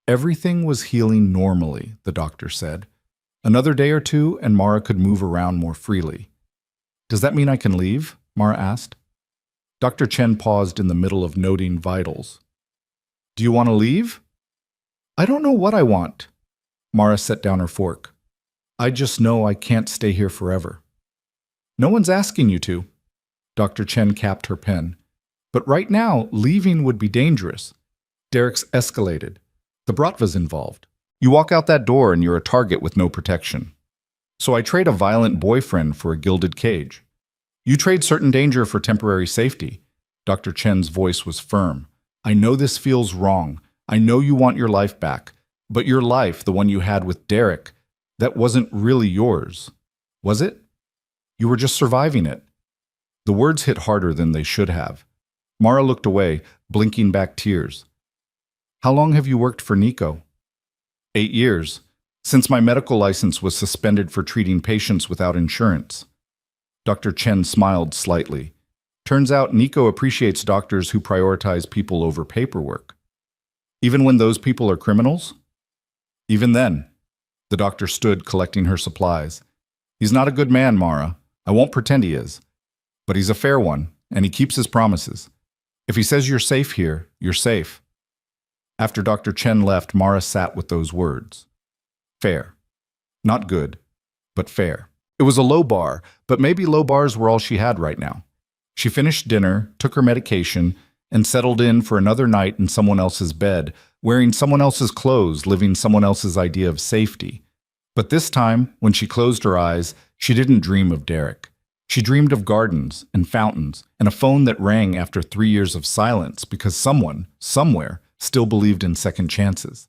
Everything was healing normally, the doctor said. Another day or two, and Mara could move around more freely. Does that mean I can leave? Mara asked. Dr. Chen paused in the middle of noting vitals. Do you want to leave? I don't know what I want. Mara set down her fork. I just know I can't stay here forever. No one's asking you to. Dr. Chen capped her pen. But right now, leaving would be dangerous. Derek's escalated. The Bratva's involved. You walk out that door and you're a target with no protection. So I trade a violent boyfriend for a gilded cage. You trade certain danger for temporary safety. Dr. Chen's voice was firm. I know this feels wrong. I know you want your life back. But your life, the one you had with Derek, that wasn't really yours. Was it? You were just surviving it. The words hit harder than they should have. Mara looked away, blinking back tears. How long have you worked for Nico? 8 years, since my medical license was suspended for treating patients without insurance. Dr. Chen smiled slightly. Turns out Nico appreciates doctors who prioritize people over paperwork. Even when those people are criminals? Even then, the doctor stood collecting her supplies. He's not a good man, Mara. I won't pretend he is. But he's a fair one, and he keeps his promises. If he says you're safe here, you're safe. After Dr. Chen left, Mara sat with those words. Fair. Not good, but fair. It was a low bar, but maybe low bars were all she had right now. She finished dinner, took her medication, and settled in for another night in someone else's bed, wearing someone else's clothes, living someone else's idea of safety. But this time, when she closed her eyes, she didn't dream of Derek. She dreamed of gardens and fountains and a phone that rang after 3 years of silence because someone, somewhere, still believed in second chances,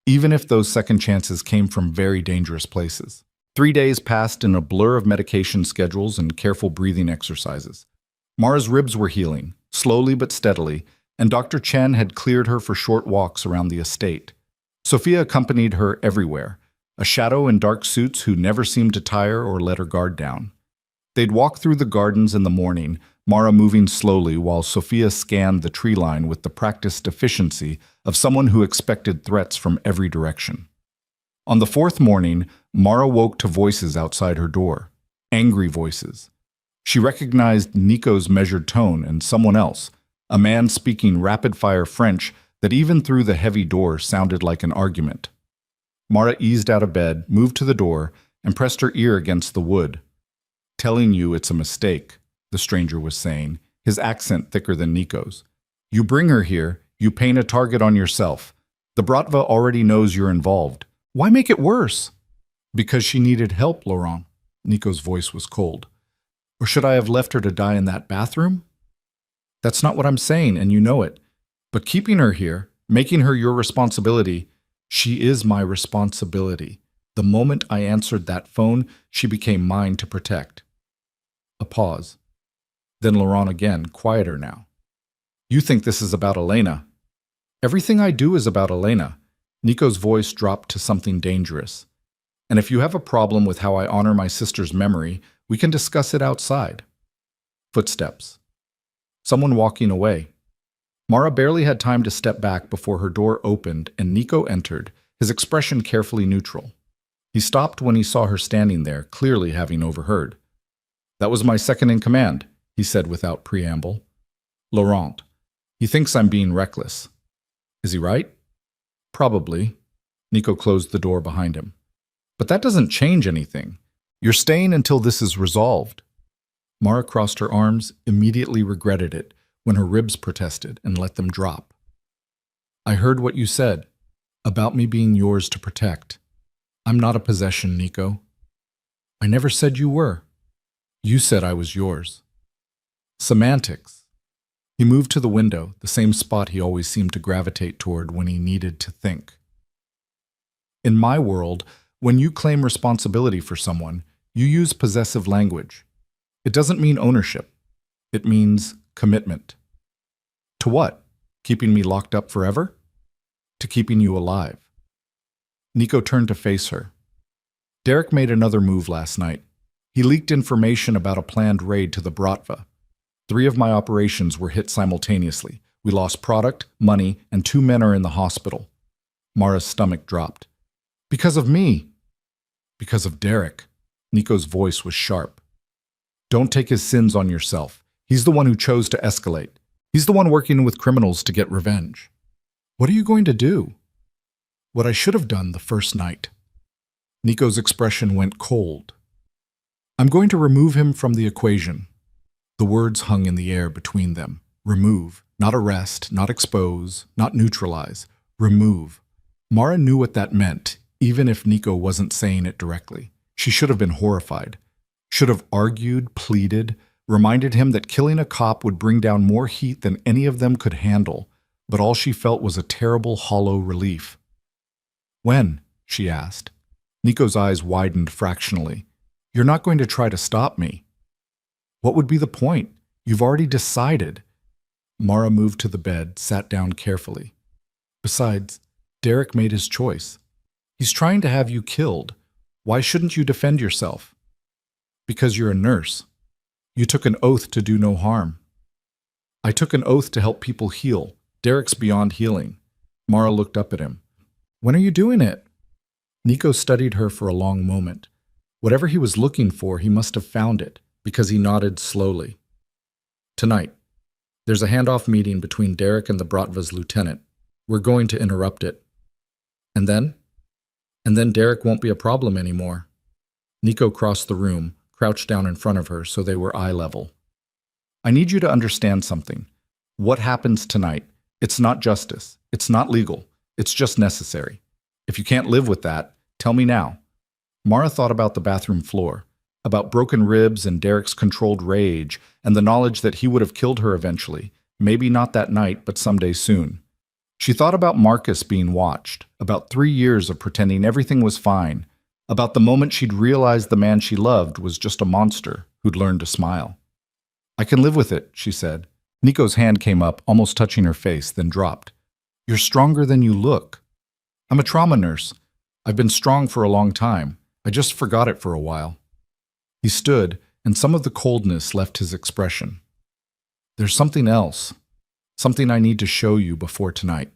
even if those second chances came from very dangerous places. 3 days passed in a blur of medication schedules and careful breathing exercises. Mara's ribs were healing, slowly but steadily, and Dr. Chen had cleared her for short walks around the estate. Sophia accompanied her everywhere, a shadow in dark suits who never seemed to tire or let her guard down. They'd walk through the gardens in the morning, Mara moving slowly while Sophia scanned the tree line with the practiced efficiency of someone who expected threats from every direction. On the fourth morning, Mara woke to voices outside her door, angry voices. She recognized Nico's measured tone and someone else, a man speaking rapid-fire French that even through the heavy door sounded like an argument. Mara eased out of bed, moved to the door, and pressed her ear against the wood. Telling you it's a mistake, the stranger was saying, his accent thicker than Nico's. You bring her here, you paint a target on yourself. The Bratva already knows you're involved. Why make it worse? Because she needed help, Laurent. Nico's voice was cold. Or should I have left her to die in that bathroom? That's not what I'm saying, and you know it. But keeping her here, making her your responsibility, she is my responsibility. The moment I answered that phone, she became mine to protect. A pause. Then Laurent again, quieter now. You think this is about Elena. Everything I do is about Elena. Nico's voice dropped to something dangerous. And if you have a problem with how I honor my sister's memory, we can discuss it outside. Footsteps. Someone walking away. Mara barely had time to step back before her door opened and Nico entered, his expression carefully neutral. He stopped when he saw her standing there, clearly having overheard. That was my second in command, he said without preamble. Laurent. He thinks I'm being reckless. Is he right? Probably. Nico closed the door behind him. But that doesn't change anything. You're staying until this is resolved. Mara crossed her arms, immediately regretted it when her ribs protested and let them drop. I heard what you said, about me being yours to protect. I'm not a possession, Nico. I never said you were. You said I was yours. Semantics. He moved to the window, the same spot he always seemed to gravitate toward when he needed to think. In my world, when you claim responsibility for someone, you use possessive language. It doesn't mean ownership. It means commitment. To what? Keeping me locked up forever? To keeping you alive. Nico turned to face her. Derek made another move last night. He leaked information about a planned raid to the Bratva. 3 of my operations were hit simultaneously. We lost product, money, and 2 men are in the hospital. Mara's stomach dropped. Because of me. Because of Derek. Nico's voice was sharp. Don't take his sins on yourself. He's the one who chose to escalate. He's the one working with criminals to get revenge. What are you going to do? What I should have done the first night. Nico's expression went cold. I'm going to remove him from the equation. The words hung in the air between them. Remove, not arrest, not expose, not neutralize. Remove. Mara knew what that meant, even if Nico wasn't saying it directly. She should have been horrified. Should have argued, pleaded, reminded him that killing a cop would bring down more heat than any of them could handle, but all she felt was a terrible, hollow relief. When? She asked. Nico's eyes widened fractionally. You're not going to try to stop me. What would be the point? You've already decided. Mara moved to the bed, sat down carefully. Besides, Derek made his choice. He's trying to have you killed. Why shouldn't you defend yourself? Because you're a nurse. You took an oath to do no harm. I took an oath to help people heal. Derek's beyond healing. Mara looked up at him. When are you doing it? Nico studied her for a long moment. Whatever he was looking for, he must have found it, because he nodded slowly. Tonight. There's a handoff meeting between Derek and the Bratva's lieutenant. We're going to interrupt it. And then? And then Derek won't be a problem anymore. Nico crossed the room, crouched down in front of her so they were eye level. I need you to understand something. What happens tonight, it's not justice. It's not legal. It's just necessary. If you can't live with that, tell me now. Mara thought about the bathroom floor, about broken ribs and Derek's controlled rage, and the knowledge that he would have killed her eventually, maybe not that night, but someday soon. She thought about Marcus being watched, about 3 years of pretending everything was fine, about the moment she'd realized the man she loved was just a monster who'd learned to smile. I can live with it, she said. Nico's hand came up, almost touching her face, then dropped. You're stronger than you look. I'm a trauma nurse. I've been strong for a long time. I just forgot it for a while. He stood, and some of the coldness left his expression. There's something else. Something I need to show you before tonight.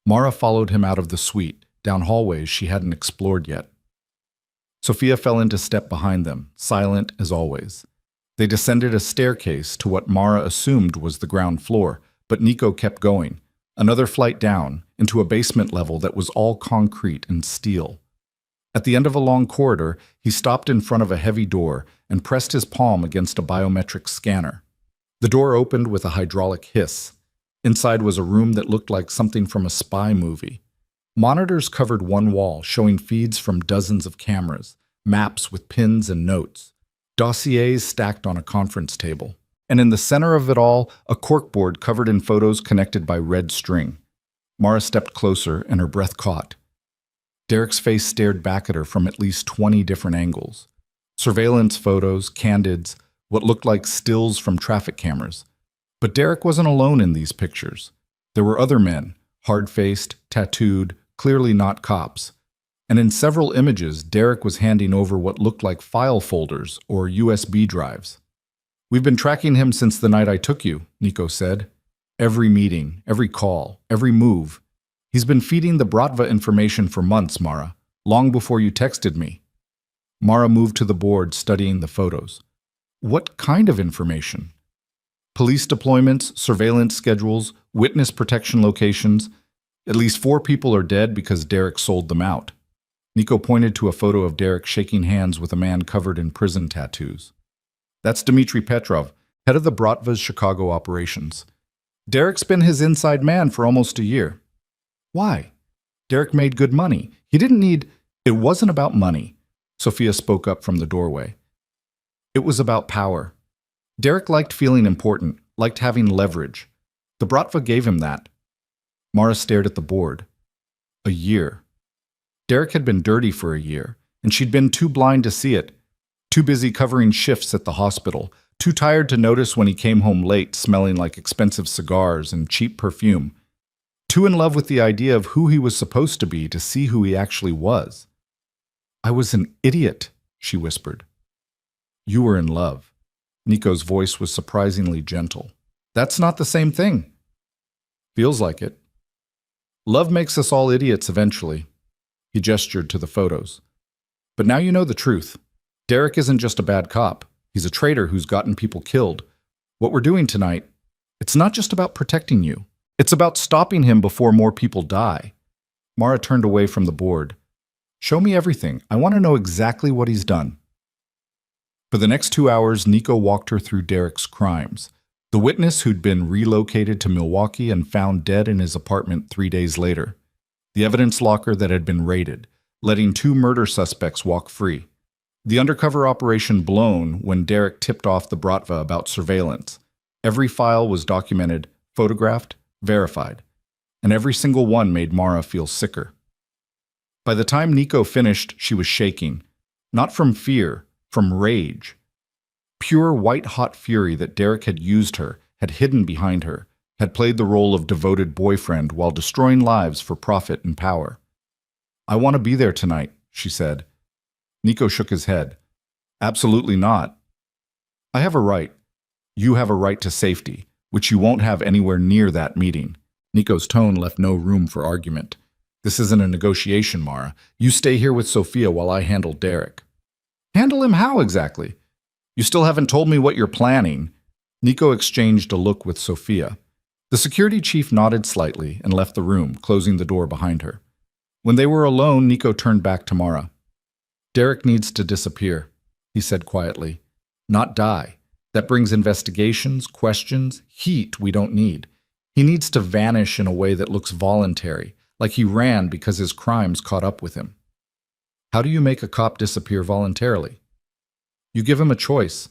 Mara followed him out of the suite, down hallways she hadn't explored yet. Sophia fell into step behind them, silent as always. They descended a staircase to what Mara assumed was the ground floor, but Nico kept going, another flight down, into a basement level that was all concrete and steel. At the end of a long corridor, he stopped in front of a heavy door and pressed his palm against a biometric scanner. The door opened with a hydraulic hiss. Inside was a room that looked like something from a spy movie. Monitors covered one wall, showing feeds from dozens of cameras, maps with pins and notes, dossiers stacked on a conference table. And in the center of it all, a corkboard covered in photos connected by red string. Mara stepped closer, and her breath caught. Derek's face stared back at her from at least 20 different angles. Surveillance photos, candids, what looked like stills from traffic cameras. But Derek wasn't alone in these pictures. There were other men, hard-faced, tattooed, clearly not cops. And in several images, Derek was handing over what looked like file folders or USB drives. We've been tracking him since the night I took you, Nico said. Every meeting, every call, every move. He's been feeding the Bratva information for months, Mara, long before you texted me. Mara moved to the board, studying the photos. What kind of information? Police deployments, surveillance schedules, witness protection locations. At least 4 people are dead because Derek sold them out. Nico pointed to a photo of Derek shaking hands with a man covered in prison tattoos. That's Dmitry Petrov, head of the Bratva's Chicago operations. Derek's been his inside man for almost a year. Why? Derek made good money. He didn't need... It wasn't about money, Sophia spoke up from the doorway. It was about power. Derek liked feeling important, liked having leverage. The Bratva gave him that. Mara stared at the board. A year. Derek had been dirty for a year, and she'd been too blind to see it, too busy covering shifts at the hospital, too tired to notice when he came home late smelling like expensive cigars and cheap perfume, too in love with the idea of who he was supposed to be to see who he actually was. I was an idiot, she whispered. You were in love. Nico's voice was surprisingly gentle. That's not the same thing. Feels like it. Love makes us all idiots eventually. He gestured to the photos. But now you know the truth. Derek isn't just a bad cop. He's a traitor who's gotten people killed. What we're doing tonight, it's not just about protecting you. It's about stopping him before more people die. Mara turned away from the board. Show me everything. I want to know exactly what he's done. For the next 2 hours, Nico walked her through Derek's crimes. The witness who'd been relocated to Milwaukee and found dead in his apartment 3 days later. The evidence locker that had been raided, letting 2 murder suspects walk free. The undercover operation blown when Derek tipped off the Bratva about surveillance. Every file was documented, photographed, verified. And every single one made Mara feel sicker. By the time Nico finished, she was shaking. Not from fear, from rage. Pure white-hot fury that Derek had used her, had hidden behind her, had played the role of devoted boyfriend while destroying lives for profit and power. I want to be there tonight, she said. Nico shook his head. Absolutely not. I have a right. You have a right to safety, which you won't have anywhere near that meeting. Nico's tone left no room for argument. This isn't a negotiation, Mara. You stay here with Sophia while I handle Derek. Handle him how exactly? You still haven't told me what you're planning. Nico exchanged a look with Sophia. The security chief nodded slightly and left the room, closing the door behind her. When they were alone, Nico turned back to Mara. Derek needs to disappear, he said quietly. Not die. That brings investigations, questions, heat we don't need. He needs to vanish in a way that looks voluntary, like he ran because his crimes caught up with him. How do you make a cop disappear voluntarily? You give him a choice.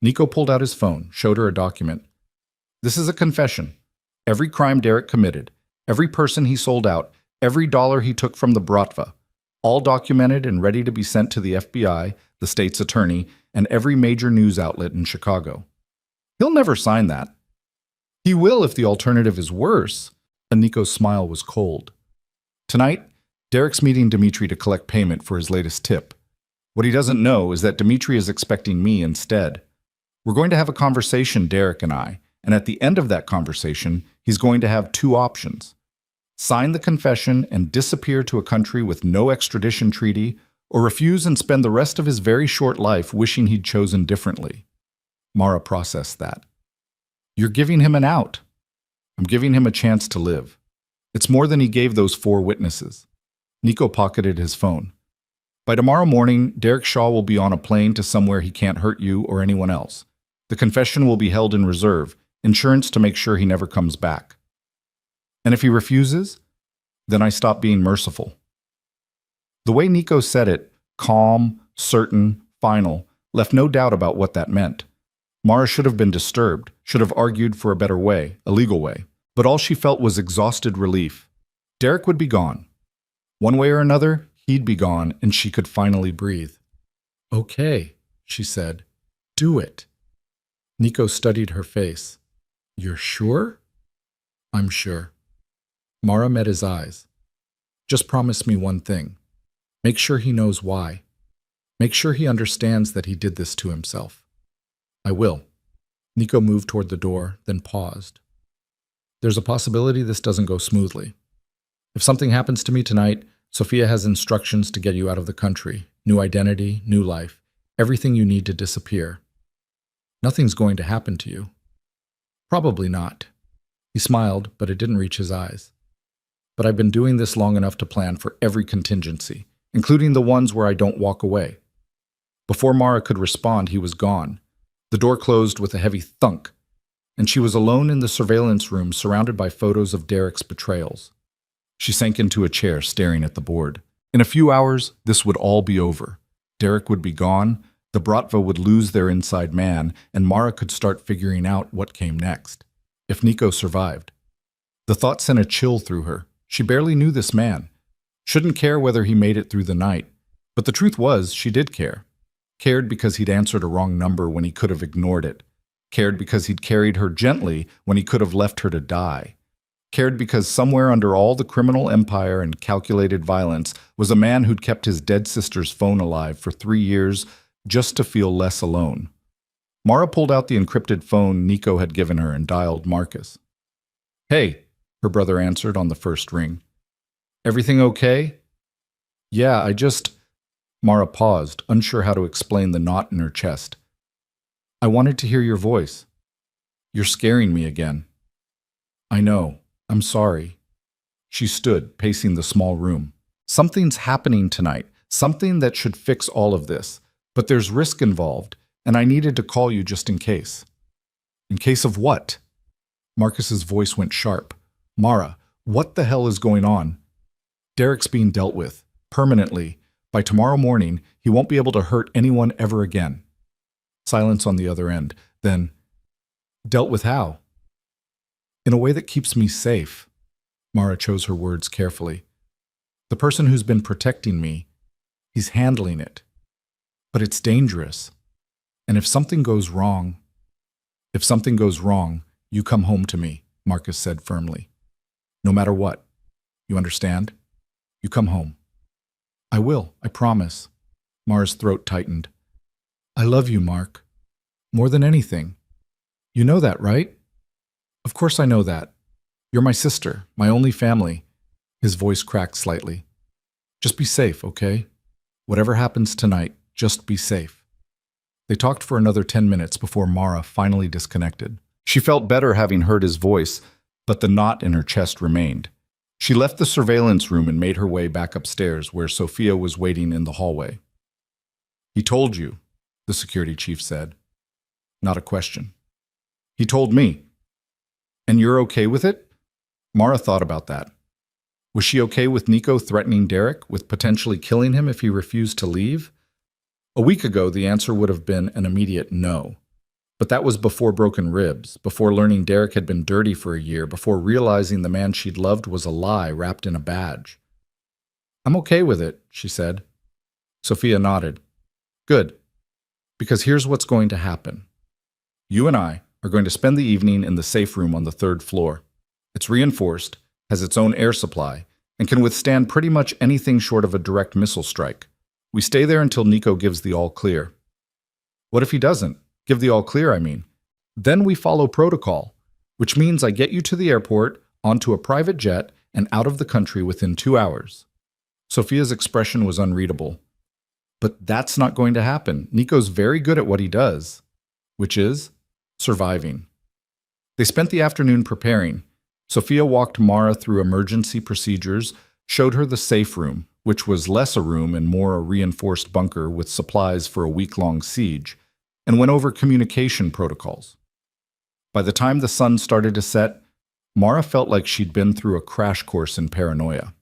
Nico pulled out his phone, showed her a document. This is a confession. Every crime Derek committed, every person he sold out, every dollar he took from the Bratva, all documented and ready to be sent to the FBI, the state's attorney, and every major news outlet in Chicago. He'll never sign that. He will if the alternative is worse. And Nico's smile was cold. Tonight, Derek's meeting Dimitri to collect payment for his latest tip. What he doesn't know is that Dimitri is expecting me instead. We're going to have a conversation, Derek and I, and at the end of that conversation, he's going to have two options. Sign the confession and disappear to a country with no extradition treaty, or refuse and spend the rest of his very short life wishing he'd chosen differently. Mara processed that. You're giving him an out. I'm giving him a chance to live. It's more than he gave those 4 witnesses. Nico pocketed his phone. By tomorrow morning, Derek Shaw will be on a plane to somewhere he can't hurt you or anyone else. The confession will be held in reserve, insurance to make sure he never comes back. And if he refuses, then I stop being merciful. The way Nico said it, calm, certain, final, left no doubt about what that meant. Mara should have been disturbed, should have argued for a better way, a legal way. But all she felt was exhausted relief. Derek would be gone. One way or another, he'd be gone, and she could finally breathe. Okay, she said. Do it. Nico studied her face. You're sure? I'm sure. Mara met his eyes. Just promise me one thing. Make sure he knows why. Make sure he understands that he did this to himself. I will. Nico moved toward the door, then paused. There's a possibility this doesn't go smoothly. If something happens to me tonight, Sophia has instructions to get you out of the country. New identity, new life, everything you need to disappear. Nothing's going to happen to you. Probably not. He smiled, but it didn't reach his eyes. But I've been doing this long enough to plan for every contingency, including the ones where I don't walk away. Before Mara could respond, he was gone. The door closed with a heavy thunk, and she was alone in the surveillance room surrounded by photos of Derek's betrayals. She sank into a chair, staring at the board. In a few hours, this would all be over. Derek would be gone, the Bratva would lose their inside man, and Mara could start figuring out what came next. If Nico survived. The thought sent a chill through her. She barely knew this man. Shouldn't care whether he made it through the night. But the truth was, she did care. Cared because he'd answered a wrong number when he could have ignored it. Cared because he'd carried her gently when he could have left her to die. Cared because somewhere under all the criminal empire and calculated violence was a man who'd kept his dead sister's phone alive for 3 years just to feel less alone. Mara pulled out the encrypted phone Nico had given her and dialed Marcus. Hey, her brother answered on the first ring. Everything okay? Yeah, Mara paused, unsure how to explain the knot in her chest. I wanted to hear your voice. You're scaring me again. I know. I'm sorry. She stood, pacing the small room. Something's happening tonight, something that should fix all of this. But there's risk involved, and I needed to call you just in case. In case of what? Marcus's voice went sharp. Mara, what the hell is going on? Derek's being dealt with, permanently. By tomorrow morning, he won't be able to hurt anyone ever again. Silence on the other end. Then, dealt with how? In a way that keeps me safe. Mara chose her words carefully. The person who's been protecting me, he's handling it. But it's dangerous. And if something goes wrong, you come home to me, Marcus said firmly. No matter what. You understand? You come home. I will, I promise. Mara's throat tightened. I love you, Mark. More than anything. You know that, right? Of course I know that. You're my sister, my only family. His voice cracked slightly. Just be safe, okay? Whatever happens tonight, just be safe. They talked for another 10 minutes before Mara finally disconnected. She felt better having heard his voice, but the knot in her chest remained. She left the surveillance room and made her way back upstairs where Sophia was waiting in the hallway. He told you, the security chief said. Not a question. He told me. And you're okay with it? Mara thought about that. Was she okay with Nico threatening Derek with potentially killing him if he refused to leave? A week ago, the answer would have been an immediate no. But that was before broken ribs, before learning Derek had been dirty for a year, before realizing the man she'd loved was a lie wrapped in a badge. I'm okay with it, she said. Sophia nodded. Good. Because here's what's going to happen. You and I are going to spend the evening in the safe room on the 3rd floor. It's reinforced, has its own air supply, and can withstand pretty much anything short of a direct missile strike. We stay there until Nico gives the all clear. What if he doesn't? Give the all clear, I mean. Then we follow protocol, which means I get you to the airport, onto a private jet, and out of the country within 2 hours. Sophia's expression was unreadable. But that's not going to happen. Nico's very good at what he does, which is surviving. They spent the afternoon preparing. Sophia walked Mara through emergency procedures, showed her the safe room, which was less a room and more a reinforced bunker with supplies for a week-long siege, and went over communication protocols. By the time the sun started to set, Mara felt like she'd been through a crash course in paranoia.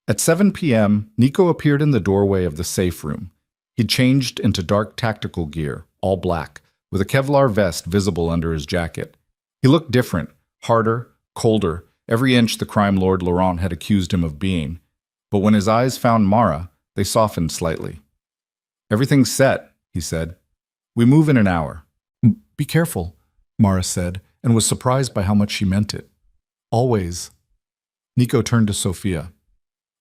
At 7 p.m., Nico appeared in the doorway of the safe room. He'd changed into dark tactical gear, all black, with a Kevlar vest visible under his jacket. He looked different, harder, colder, every inch the crime lord Laurent had accused him of being. But when his eyes found Mara, they softened slightly. Everything's set, he said. We move in an hour. Be careful, Mara said, and was surprised by how much she meant it. Always. Nico turned to Sophia.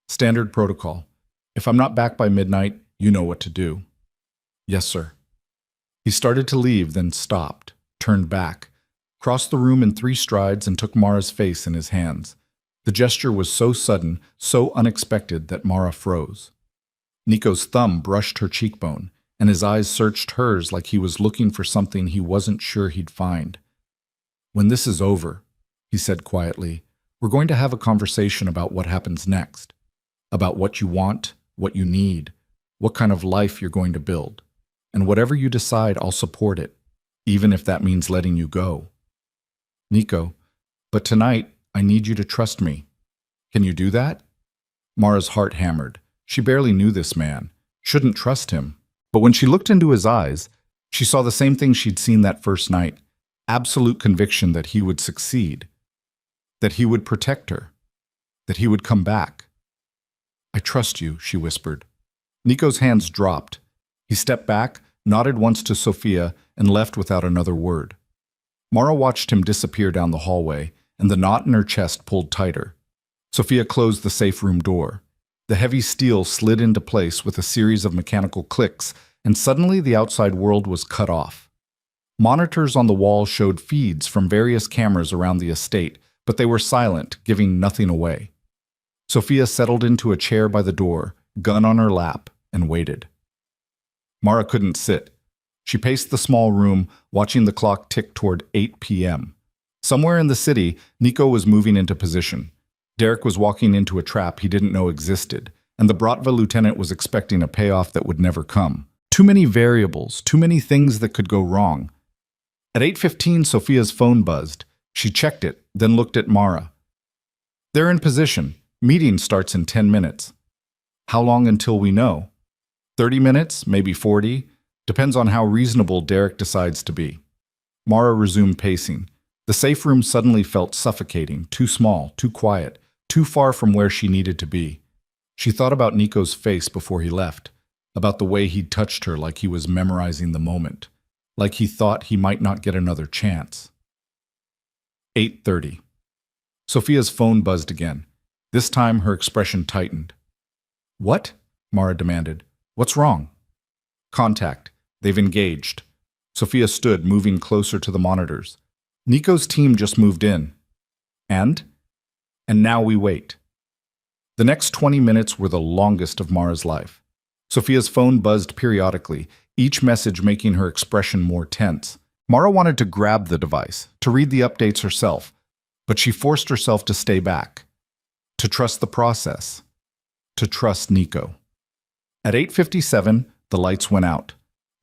Standard protocol. If I'm not back by midnight, you know what to do. Yes, sir. He started to leave, then stopped, turned back, crossed the room in 3 strides and took Mara's face in his hands. The gesture was so sudden, so unexpected that Mara froze. Nico's thumb brushed her cheekbone, and his eyes searched hers like he was looking for something he wasn't sure he'd find. When this is over, he said quietly, we're going to have a conversation about what happens next, about what you want, what you need, what kind of life you're going to build. And whatever you decide, I'll support it, even if that means letting you go. Nico, but tonight, I need you to trust me. Can you do that? Mara's heart hammered. She barely knew this man, shouldn't trust him. But when she looked into his eyes, she saw the same thing she'd seen that first night, absolute conviction that he would succeed, that he would protect her, that he would come back. I trust you, she whispered. Nico's hands dropped. He stepped back, nodded once to Sophia, and left without another word. Mara watched him disappear down the hallway, and the knot in her chest pulled tighter. Sophia closed the safe room door. The heavy steel slid into place with a series of mechanical clicks, and suddenly the outside world was cut off. Monitors on the wall showed feeds from various cameras around the estate, but they were silent, giving nothing away. Sophia settled into a chair by the door, gun on her lap, and waited. Mara couldn't sit. She paced the small room, watching the clock tick toward 8 p.m. Somewhere in the city, Nico was moving into position. Derek was walking into a trap he didn't know existed, and the Bratva lieutenant was expecting a payoff that would never come. Too many variables, too many things that could go wrong. At 8:15, Sophia's phone buzzed. She checked it, then looked at Mara. They're in position. Meeting starts in 10 minutes. How long until we know? 30 minutes, maybe 40. Depends on how reasonable Derek decides to be. Mara resumed pacing. The safe room suddenly felt suffocating, too small, too quiet, too far from where she needed to be. She thought about Nico's face before he left, about the way he'd touched her like he was memorizing the moment, like he thought he might not get another chance. 8:30. Sophia's phone buzzed again. This time her expression tightened. What? Mara demanded. What's wrong? Contact. They've engaged. Sophia stood, moving closer to the monitors. Nico's team just moved in. And? And now we wait. The next 20 minutes were the longest of Mara's life. Sophia's phone buzzed periodically, each message making her expression more tense. Mara wanted to grab the device, to read the updates herself, but she forced herself to stay back, to trust the process, to trust Nico. At 8:57, the lights went out.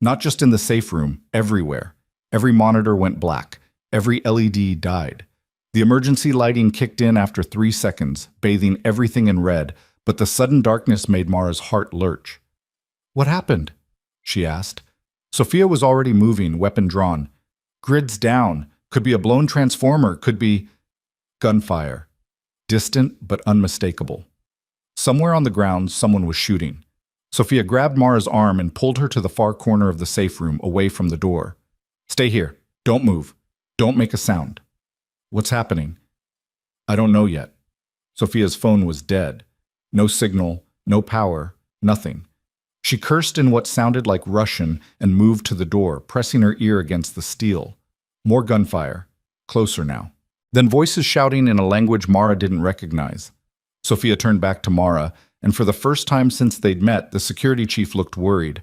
Not just in the safe room, everywhere. Every monitor went black. Every LED died. The emergency lighting kicked in after 3 seconds, bathing everything in red, but the sudden darkness made Mara's heart lurch. What happened? She asked. Sophia was already moving, weapon drawn. Grids down. Could be a blown transformer, could be gunfire. Distant but unmistakable. Somewhere on the ground, someone was shooting. Sophia grabbed Mara's arm and pulled her to the far corner of the safe room, away from the door. Stay here. Don't move. Don't make a sound. What's happening? I don't know yet. Sophia's phone was dead. No signal, no power, nothing. She cursed in what sounded like Russian and moved to the door, pressing her ear against the steel. More gunfire. Closer now. Then voices shouting in a language Mara didn't recognize. Sophia turned back to Mara, and for the first time since they'd met, the security chief looked worried.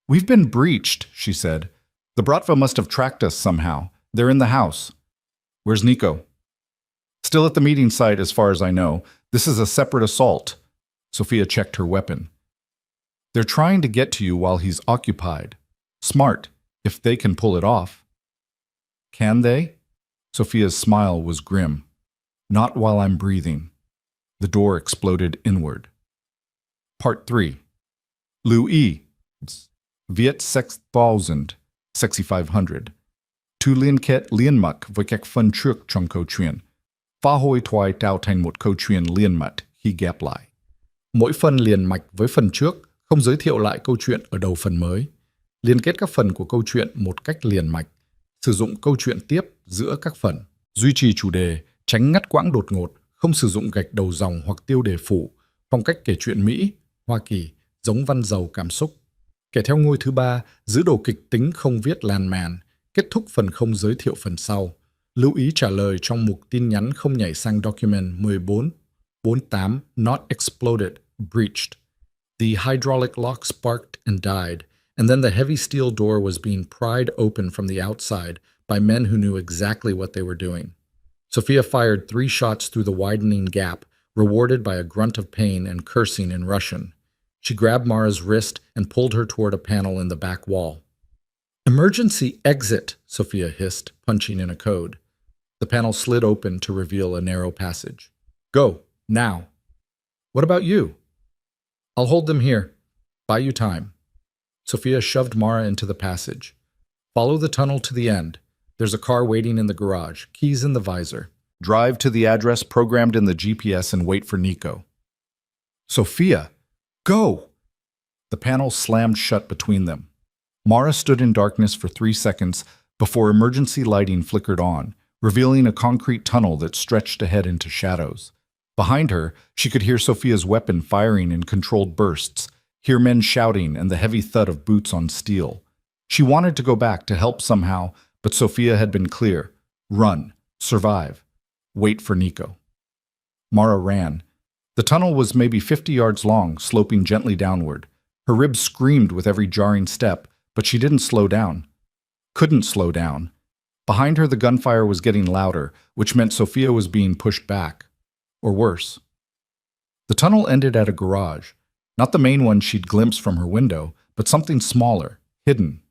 We've been breached, she said. The Bratva must have tracked us somehow. They're in the house. Where's Nico? Still at the meeting site, as far as I know. This is a separate assault. Sophia checked her weapon. They're trying to get to you while he's occupied. Smart, if they can pull it off. Can they? Sophia's smile was grim. Not while I'm breathing. The door exploded inward. Part 3. Louis. Viet 6000, 6500. Tu liên kết liên mật với các phần trước trong câu chuyện. Phá hủy thoại tạo thành một câu chuyện liên mật khi ghép lại. Mỗi phần liền mạch với phần trước, không giới thiệu lại câu chuyện ở đầu phần mới. Liên kết các phần của câu chuyện một cách liền mạch. Sử dụng câu chuyện tiếp giữa các phần. Duy trì chủ đề, tránh ngắt quãng đột ngột, không sử dụng gạch đầu dòng hoặc tiêu đề phụ. Phong cách kể chuyện Mỹ, Hoa Kỳ, giống văn giàu cảm xúc. Kể theo ngôi thứ 3, giữ đồ kịch tính không viết lan man. Kết thúc phần không giới thiệu phần sau. Lưu ý trả lời trong mục tin nhắn không nhảy sang document 1448 not exploded, breached. The hydraulic lock sparked and died, and then the heavy steel door was being pried open from the outside by men who knew exactly what they were doing. Sophia fired 3 shots through the widening gap, rewarded by a grunt of pain and cursing in Russian. She grabbed Mara's wrist and pulled her toward a panel in the back wall. Emergency exit, Sophia hissed, punching in a code. The panel slid open to reveal a narrow passage. Go, now. What about you? I'll hold them here. Buy you time. Sophia shoved Mara into the passage. Follow the tunnel to the end. There's a car waiting in the garage, keys in the visor. Drive to the address programmed in the GPS and wait for Nico. Sophia, go! The panel slammed shut between them. Mara stood in darkness for 3 seconds before emergency lighting flickered on, revealing a concrete tunnel that stretched ahead into shadows. Behind her, she could hear Sophia's weapon firing in controlled bursts, hear men shouting and the heavy thud of boots on steel. She wanted to go back to help somehow, but Sophia had been clear. Run. Survive. Wait for Nico. Mara ran. The tunnel was maybe 50 yards long, sloping gently downward. Her ribs screamed with every jarring step, but she didn't slow down. Couldn't slow down. Behind her, the gunfire was getting louder, which meant Sophia was being pushed back. Or worse. The tunnel ended at a garage. Not the main one she'd glimpsed from her window, but something smaller, hidden.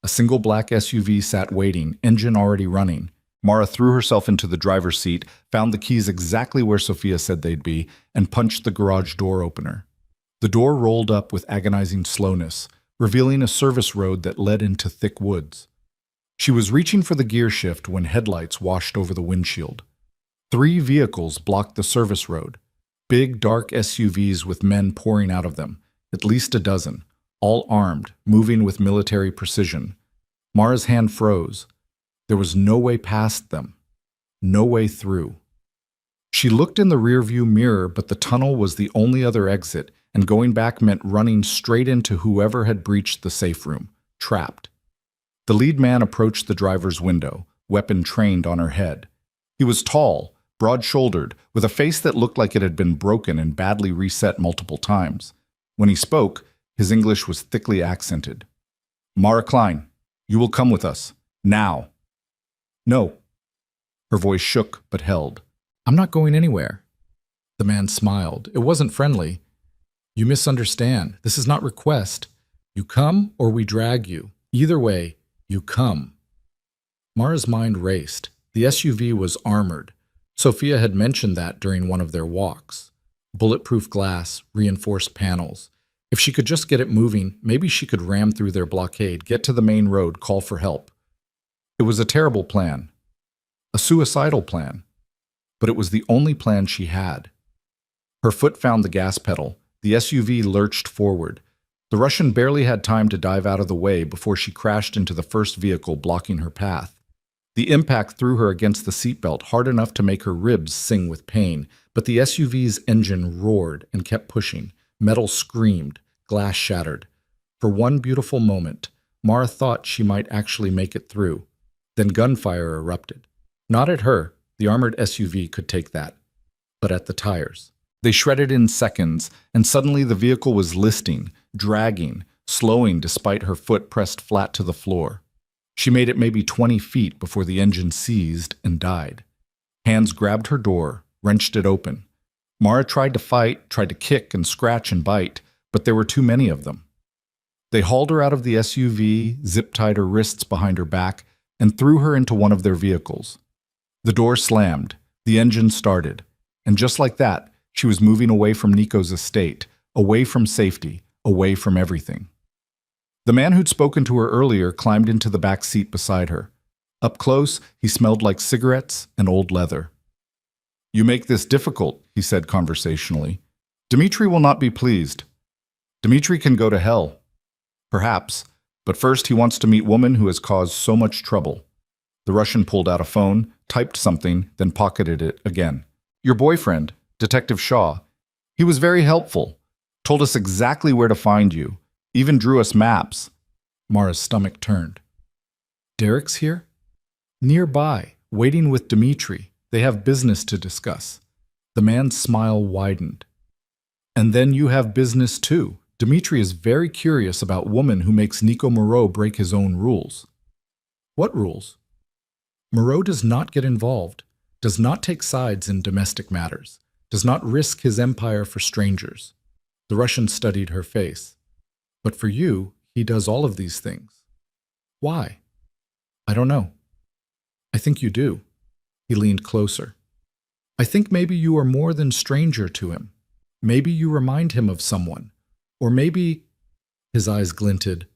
A single black SUV sat waiting, engine already running. Mara threw herself into the driver's seat, found the keys exactly where Sophia said they'd be, and punched the garage door opener. The door rolled up with agonizing slowness, revealing a service road that led into thick woods. She was reaching for the gear shift when headlights washed over the windshield. 3 vehicles blocked the service road. Big, dark SUVs with men pouring out of them, at least a dozen, all armed, moving with military precision. Mara's hand froze. There was no way past them. No way through. She looked in the rearview mirror, but the tunnel was the only other exit, and going back meant running straight into whoever had breached the safe room, trapped. The lead man approached the driver's window, weapon trained on her head. He was tall, broad-shouldered, with a face that looked like it had been broken and badly reset multiple times. When he spoke, his English was thickly accented. "Mara Klein, you will come with us. Now." "No." Her voice shook but held. "I'm not going anywhere." The man smiled. It wasn't friendly. "You misunderstand. This is not request. You come or we drag you. Either way, you come." Mara's mind raced. The SUV was armored. Sophia had mentioned that during one of their walks. Bulletproof glass, reinforced panels. If she could just get it moving, maybe she could ram through their blockade, get to the main road, call for help. It was a terrible plan. A suicidal plan. But it was the only plan she had. Her foot found the gas pedal. The SUV lurched forward. The Russian barely had time to dive out of the way before she crashed into the first vehicle blocking her path. The impact threw her against the seatbelt hard enough to make her ribs sing with pain, but the SUV's engine roared and kept pushing. Metal screamed, glass shattered. For one beautiful moment, Mara thought she might actually make it through. Then gunfire erupted. Not at her, the armored SUV could take that, but at the tires. They shredded in seconds, and suddenly the vehicle was listing, dragging, slowing despite her foot pressed flat to the floor. She made it maybe 20 feet before the engine seized and died. Hands grabbed her door, wrenched it open. Mara tried to fight, tried to kick and scratch and bite, but there were too many of them. They hauled her out of the SUV, zip-tied her wrists behind her back, and threw her into one of their vehicles. The door slammed, the engine started, and just like that, she was moving away from Nico's estate, away from safety, away from everything. The man who'd spoken to her earlier climbed into the back seat beside her. Up close, he smelled like cigarettes and old leather. "You make this difficult," he said conversationally. "Dmitri will not be pleased. Dmitri can go to hell. Perhaps, but first he wants to meet woman who has caused so much trouble." The Russian pulled out a phone, typed something, then pocketed it again. "Your boyfriend, Detective Shaw. He was very helpful. Told us exactly where to find you. Even drew us maps." Mara's stomach turned. "Derek's here?" "Nearby, waiting with Dmitri. They have business to discuss." The man's smile widened. "And then you have business too. Dmitri is very curious about woman who makes Nico Moreau break his own rules." "What rules?" "Moreau does not get involved, does not take sides in domestic matters, does not risk his empire for strangers." The Russian studied her face. "But for you, he does all of these things. Why?" "I don't know." "I think you do." He leaned closer. "I think maybe you are more than stranger to him. Maybe you remind him of someone. Or maybe," his eyes glinted,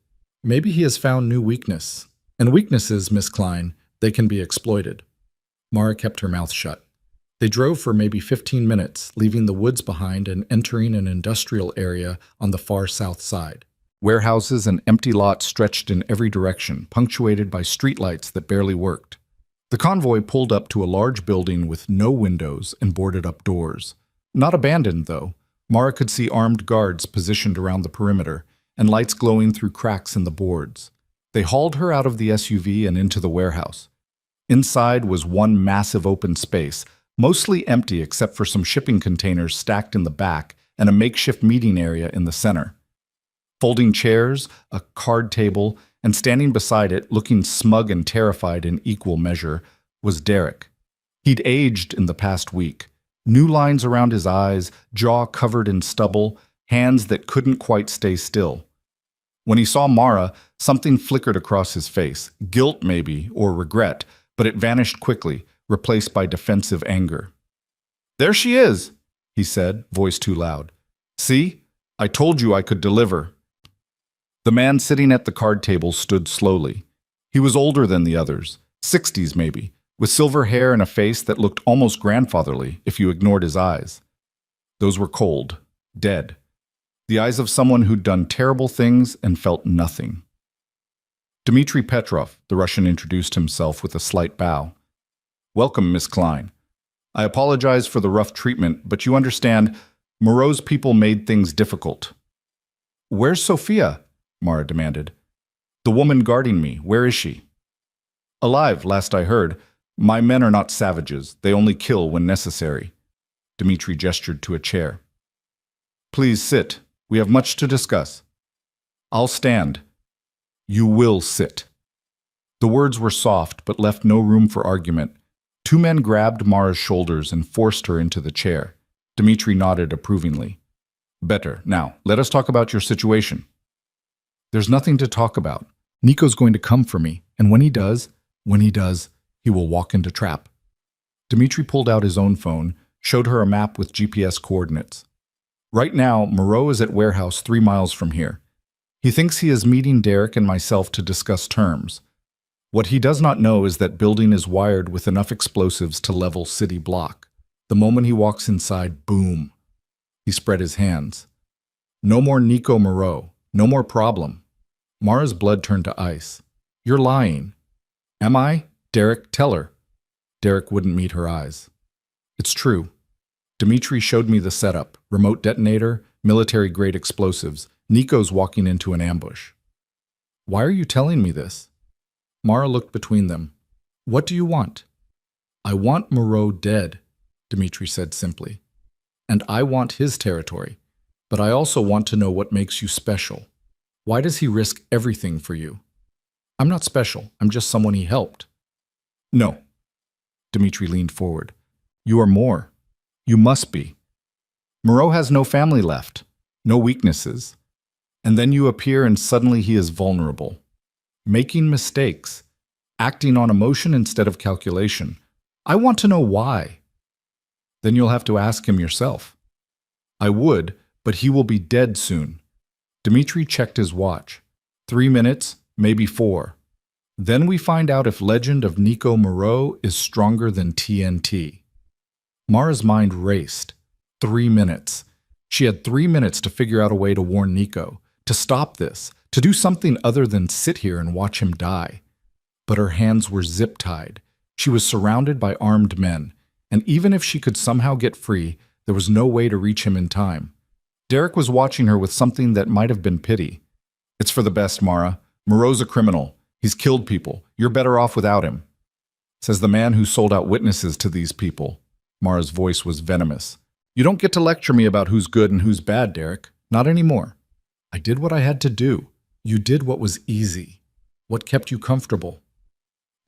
"maybe he has found new weakness. And weaknesses, Miss Klein, they can be exploited." Mara kept her mouth shut. They drove for maybe 15 minutes, leaving the woods behind and entering an industrial area on the far south side. Warehouses and empty lots stretched in every direction, punctuated by streetlights that barely worked. The convoy pulled up to a large building with no windows and boarded-up doors. Not abandoned, though. Mara could see armed guards positioned around the perimeter, and lights glowing through cracks in the boards. They hauled her out of the SUV and into the warehouse. Inside was one massive open space, mostly empty except for some shipping containers stacked in the back and a makeshift meeting area in the center. Folding chairs, a card table, and standing beside it, looking smug and terrified in equal measure, was Derek. He'd aged in the past week. New lines around his eyes, jaw covered in stubble, hands that couldn't quite stay still. When he saw Mara, something flickered across his face, guilt maybe, or regret, but it vanished quickly, replaced by defensive anger. "There she is," he said, voice too loud. "See? I told you I could deliver." The man sitting at the card table stood slowly. He was older than the others, 60s maybe, with silver hair and a face that looked almost grandfatherly if you ignored his eyes. Those were cold, dead. The eyes of someone who'd done terrible things and felt nothing. "Dmitri Petrov," the Russian introduced himself with a slight bow. "Welcome, Miss Klein. I apologize for the rough treatment, but you understand, Moreau's people made things difficult. Where's Sophia? Mara demanded. The woman guarding me, where is she? Alive, last I heard. My men are not savages. They only kill when necessary. Dmitri gestured to a chair. Please sit. We have much to discuss. I'll stand. You will sit. The words were soft, but left no room for argument. Two men grabbed Mara's shoulders and forced her into the chair. Dmitri nodded approvingly. Better. Now, let us talk about your situation. There's nothing to talk about. Nico's going to come for me, and when he does, he will walk into trap. Dmitri pulled out his own phone, showed her a map with GPS coordinates. Right now, Moreau is at warehouse 3 miles from here. He thinks he is meeting Derek and myself to discuss terms. What he does not know is that building is wired with enough explosives to level city block. The moment he walks inside, boom. He spread his hands. No more Nico Moreau. No more problem. Mara's blood turned to ice. You're lying. Am I? Derek, tell her. Derek wouldn't meet her eyes. It's true. Dmitri showed me the setup. Remote detonator, military-grade explosives. Nico's walking into an ambush. Why are you telling me this? Mara looked between them. What do you want? I want Moreau dead, Dmitri said simply. And I want his territory. But I also want to know what makes you special. Why does he risk everything for you? I'm not special. I'm just someone he helped. No. Dmitri leaned forward. You are more. You must be. Moreau has no family left. No weaknesses. And then you appear and suddenly he is vulnerable. Making mistakes. Acting on emotion instead of calculation. I want to know why. Then you'll have to ask him yourself. I would, but he will be dead soon. Dmitri checked his watch. 3 minutes, maybe 4. Then we find out if legend of Nico Moreau is stronger than TNT. Mara's mind raced. 3 minutes. She had 3 minutes to figure out a way to warn Nico, to stop this, to do something other than sit here and watch him die. But her hands were zip-tied. She was surrounded by armed men, and even if she could somehow get free, there was no way to reach him in time. Derek was watching her with something that might have been pity. It's for the best, Mara. Moreau's a criminal. He's killed people. You're better off without him. Says the man who sold out witnesses to these people. Mara's voice was venomous. You don't get to lecture me about who's good and who's bad, Derek. Not anymore. I did what I had to do. You did what was easy. What kept you comfortable?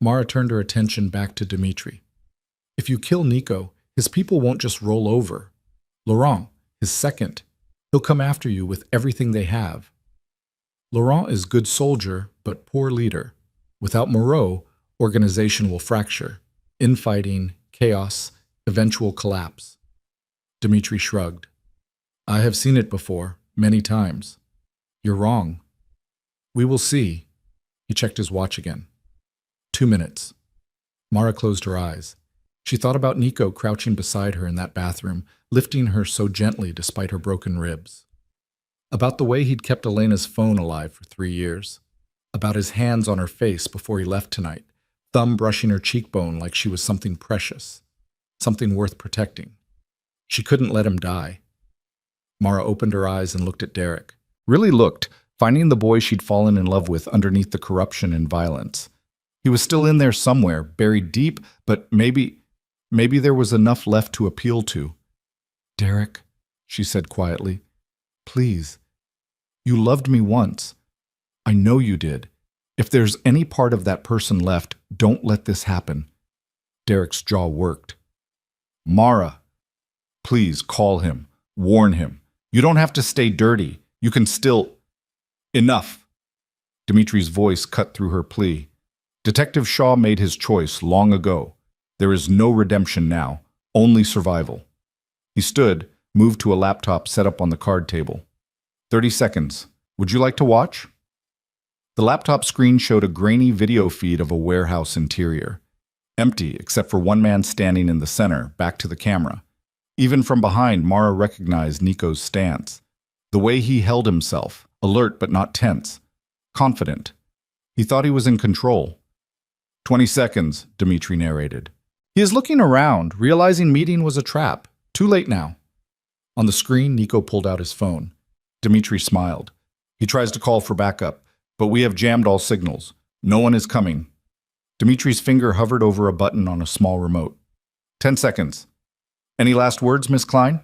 Mara turned her attention back to Dmitri. If you kill Nico, his people won't just roll over. Laurent, his second, he'll come after you with everything they have. Laurent is good soldier, but poor leader. Without Moreau, organization will fracture. Infighting, chaos, eventual collapse. Dmitri shrugged. I have seen it before, many times. You're wrong. We will see. He checked his watch again. 2 minutes. Mara closed her eyes. She thought about Nico crouching beside her in that bathroom, lifting her so gently despite her broken ribs. About the way he'd kept Elena's phone alive for 3 years. About his hands on her face before he left tonight, thumb brushing her cheekbone like she was something precious, something worth protecting. She couldn't let him die. Mara opened her eyes and looked at Derek. Really looked, finding the boy she'd fallen in love with underneath the corruption and violence. He was still in there somewhere, buried deep, but maybe there was enough left to appeal to. Derek, she said quietly, please. You loved me once. I know you did. If there's any part of that person left, don't let this happen. Derek's jaw worked. Mara, please call him. Warn him. You don't have to stay dirty. You can still... Enough. Dmitri's voice cut through her plea. Detective Shaw made his choice long ago. There is no redemption now, only survival. He stood, moved to a laptop set up on the card table. 30 seconds. Would you like to watch? The laptop screen showed a grainy video feed of a warehouse interior. Empty, except for one man standing in the center, back to the camera. Even from behind, Mara recognized Nico's stance. The way he held himself, alert but not tense. Confident. He thought he was in control. 20 seconds, Dmitri narrated. He is looking around, realizing meeting was a trap. Too late now. On the screen, Nico pulled out his phone. Dmitri smiled. He tries to call for backup, but we have jammed all signals. No one is coming. Dmitri's finger hovered over a button on a small remote. 10 seconds. Any last words, Miss Klein?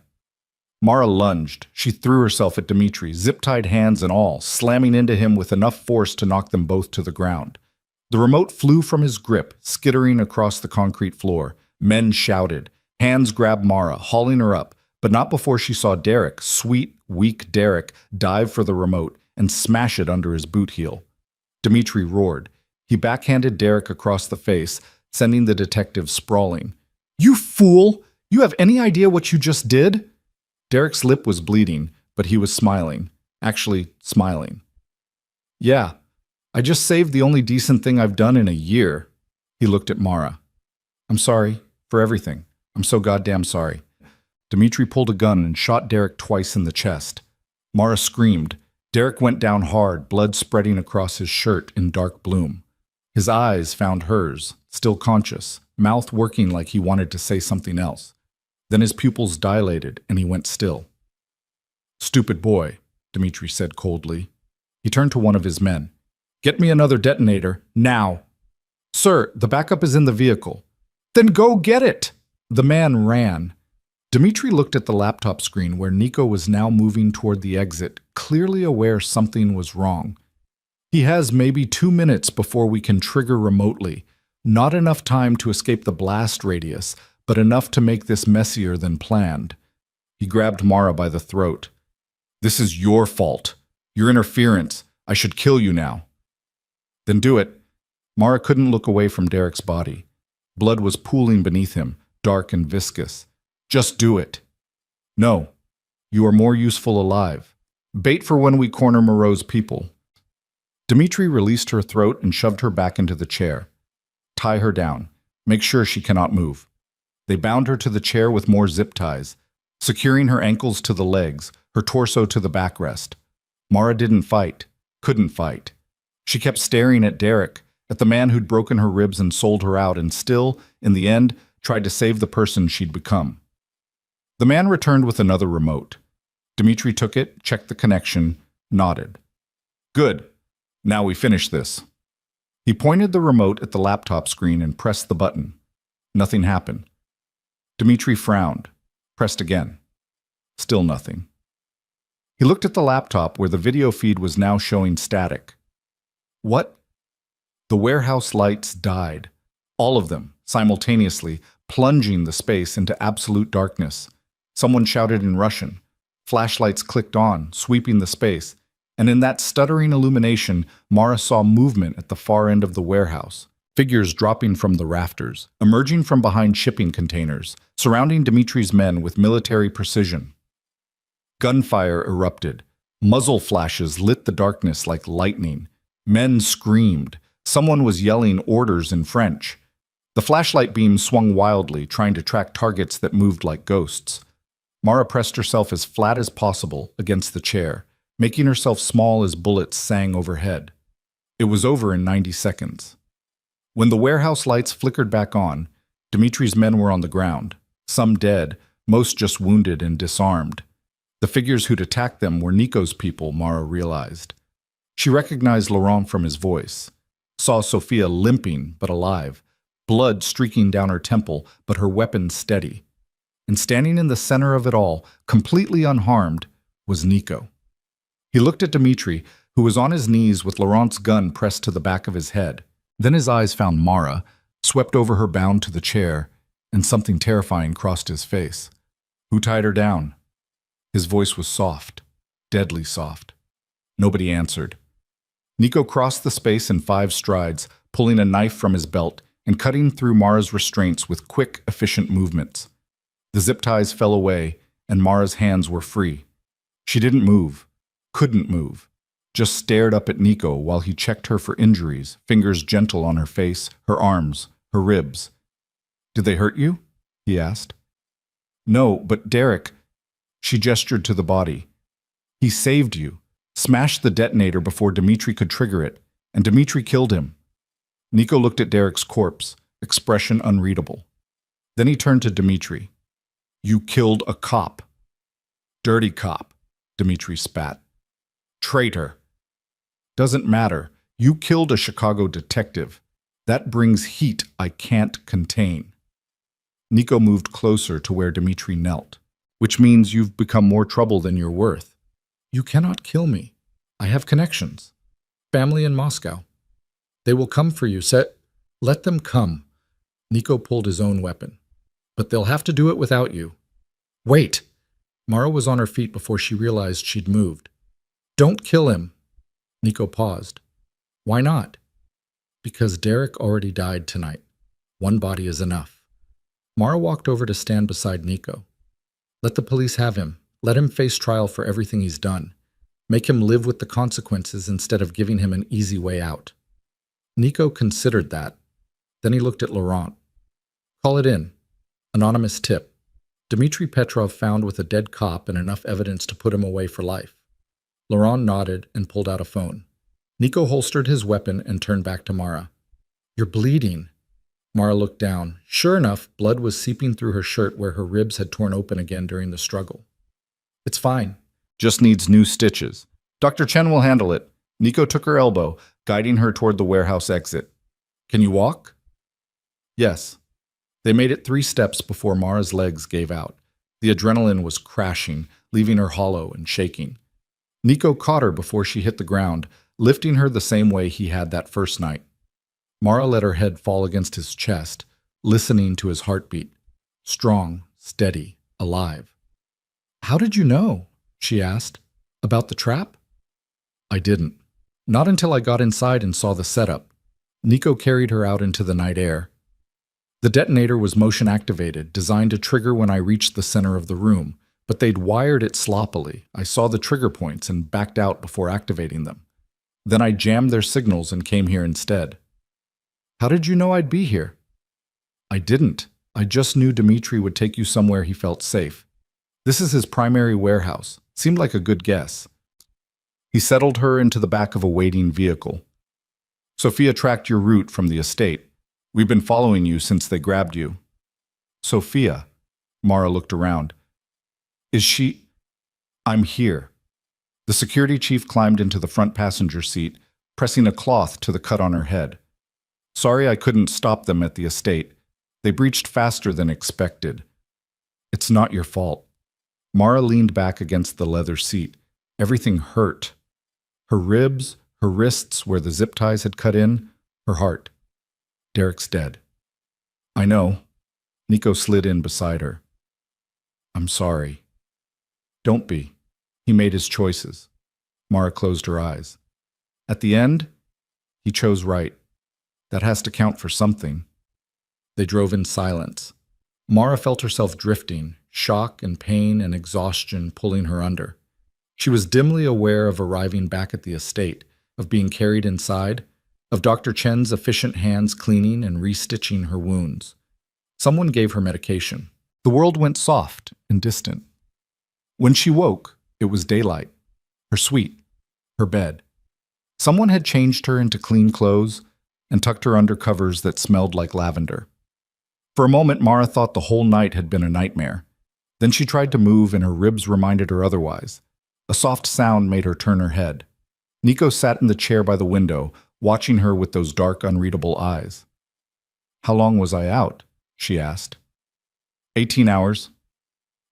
Mara lunged. She threw herself at Dmitri, zip-tied hands and all, slamming into him with enough force to knock them both to the ground. The remote flew from his grip, skittering across the concrete floor. Men shouted. Hands grabbed Mara, hauling her up, but not before she saw Derek, sweet, weak Derek, dive for the remote and smash it under his boot heel. Dmitri roared. He backhanded Derek across the face, sending the detective sprawling. You fool! You have any idea what you just did? Derek's lip was bleeding, but he was smiling. Actually, smiling. Yeah, I just saved the only decent thing I've done in a year. He looked at Mara. I'm sorry for everything. I'm so goddamn sorry. Dmitri pulled a gun and shot Derek twice in the chest. Mara screamed. Derek went down hard, blood spreading across his shirt in dark bloom. His eyes found hers, still conscious, mouth working like he wanted to say something else. Then his pupils dilated and he went still. Stupid boy, Dmitri said coldly. He turned to one of his men. Get me another detonator, now. Sir, the backup is in the vehicle. Then go get it! The man ran. Dmitri looked at the laptop screen where Nico was now moving toward the exit, clearly aware something was wrong. He has maybe 2 minutes before we can trigger remotely. Not enough time to escape the blast radius, but enough to make this messier than planned. He grabbed Mara by the throat. This is your fault. Your interference. I should kill you now. Then do it. Mara couldn't look away from Derek's body. Blood was pooling beneath him, dark and viscous. Just do it. No. You are more useful alive. Bait for when we corner Moreau's people. Dmitri released her throat and shoved her back into the chair. Tie her down. Make sure she cannot move. They bound her to the chair with more zip ties, securing her ankles to the legs, her torso to the backrest. Mara didn't fight, couldn't fight. She kept staring at Derek, at the man who'd broken her ribs and sold her out and still, in the end, tried to save the person she'd become. The man returned with another remote. Dmitri took it, checked the connection, nodded. Good. Now we finish this. He pointed the remote at the laptop screen and pressed the button. Nothing happened. Dmitri frowned, pressed again. Still nothing. He looked at the laptop where the video feed was now showing static. What? The warehouse lights died. All of them, simultaneously, plunging the space into absolute darkness. Someone shouted in Russian. Flashlights clicked on, sweeping the space, and in that stuttering illumination, Mara saw movement at the far end of the warehouse. Figures dropping from the rafters, emerging from behind shipping containers, surrounding Dmitri's men with military precision. Gunfire erupted. Muzzle flashes lit the darkness like lightning. Men screamed. Someone was yelling orders in French. The flashlight beam swung wildly, trying to track targets that moved like ghosts. Mara pressed herself as flat as possible against the chair, making herself small as bullets sang overhead. It was over in 90 seconds. When the warehouse lights flickered back on, Dmitri's men were on the ground, some dead, most just wounded and disarmed. The figures who'd attacked them were Nico's people, Mara realized. She recognized Laurent from his voice, saw Sophia limping but alive, blood streaking down her temple but her weapon steady. And standing in the center of it all, completely unharmed, was Nico. He looked at Dmitri, who was on his knees with Laurent's gun pressed to the back of his head. Then his eyes found Mara, swept over her bound to the chair, and something terrifying crossed his face. Who tied her down? His voice was soft, deadly soft. Nobody answered. Nico crossed the space in 5 strides, pulling a knife from his belt and cutting through Mara's restraints with quick, efficient movements. The zip ties fell away, and Mara's hands were free. She didn't move, couldn't move, just stared up at Nico while he checked her for injuries, fingers gentle on her face, her arms, her ribs. Did they hurt you? He asked. No, but Derek, she gestured to the body. He saved you, smashed the detonator before Dmitri could trigger it, and Dmitri killed him. Nico looked at Derek's corpse, expression unreadable. Then he turned to Dmitri. You killed a cop. Dirty cop, Dmitri spat. Traitor. Doesn't matter. You killed a Chicago detective. That brings heat I can't contain. Nico moved closer to where Dmitri knelt. Which means you've become more trouble than you're worth. You cannot kill me. I have connections. Family in Moscow. They will come for you. Let them come. Nico pulled his own weapon. But they'll have to do it without you. Wait! Mara was on her feet before she realized she'd moved. Don't kill him. Nico paused. Why not? Because Derek already died tonight. One body is enough. Mara walked over to stand beside Nico. Let the police have him. Let him face trial for everything he's done. Make him live with the consequences instead of giving him an easy way out. Nico considered that. Then he looked at Laurent. Call it in. Anonymous tip. Dmitri Petrov found with a dead cop and enough evidence to put him away for life. Laurent nodded and pulled out a phone. Nico holstered his weapon and turned back to Mara. You're bleeding. Mara looked down. Sure enough, blood was seeping through her shirt where her ribs had torn open again during the struggle. It's fine. Just needs new stitches. Dr. Chen will handle it. Nico took her elbow, guiding her toward the warehouse exit. Can you walk? Yes. They made it 3 steps before Mara's legs gave out. The adrenaline was crashing, leaving her hollow and shaking. Nico caught her before she hit the ground, lifting her the same way he had that first night. Mara let her head fall against his chest, listening to his heartbeat. Strong, steady, alive. How did you know? She asked. About the trap? I didn't. Not until I got inside and saw the setup. Nico carried her out into the night air. The detonator was motion activated, designed to trigger when I reached the center of the room, but they'd wired it sloppily. I saw the trigger points and backed out before activating them. Then I jammed their signals and came here instead. How did you know I'd be here? I didn't. I just knew Dmitri would take you somewhere he felt safe. This is his primary warehouse. Seemed like a good guess. He settled her into the back of a waiting vehicle. Sophia tracked your route from the estate. We've been following you since they grabbed you. Sophia. Mara looked around. Is she... I'm here. The security chief climbed into the front passenger seat, pressing a cloth to the cut on her head. Sorry I couldn't stop them at the estate. They breached faster than expected. It's not your fault. Mara leaned back against the leather seat. Everything hurt. Her ribs, her wrists where the zip ties had cut in, her heart. Derek's dead. I know. Nico slid in beside her. I'm sorry. Don't be. He made his choices. Mara closed her eyes. At the end, he chose right. That has to count for something. They drove in silence. Mara felt herself drifting, shock and pain and exhaustion pulling her under. She was dimly aware of arriving back at the estate, of being carried inside, of Dr. Chen's efficient hands cleaning and restitching her wounds. Someone gave her medication. The world went soft and distant. When she woke, it was daylight, her suite, her bed. Someone had changed her into clean clothes and tucked her under covers that smelled like lavender. For a moment, Mara thought the whole night had been a nightmare. Then she tried to move and her ribs reminded her otherwise. A soft sound made her turn her head. Nico sat in the chair by the window, watching her with those dark, unreadable eyes. How long was I out? She asked. 18 hours.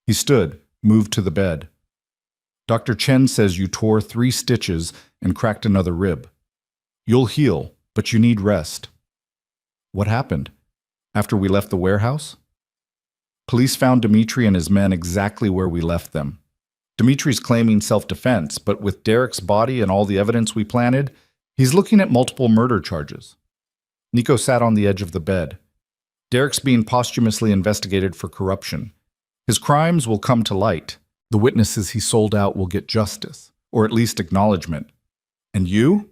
He stood, moved to the bed. Dr. Chen says you tore 3 stitches and cracked another rib. You'll heal, but you need rest. What happened? After we left the warehouse? Police found Dmitri and his men exactly where we left them. Dmitri's claiming self-defense, but with Derek's body and all the evidence we planted, he's looking at multiple murder charges. Nico sat on the edge of the bed. Derek's being posthumously investigated for corruption. His crimes will come to light. The witnesses he sold out will get justice, or at least acknowledgement. And you?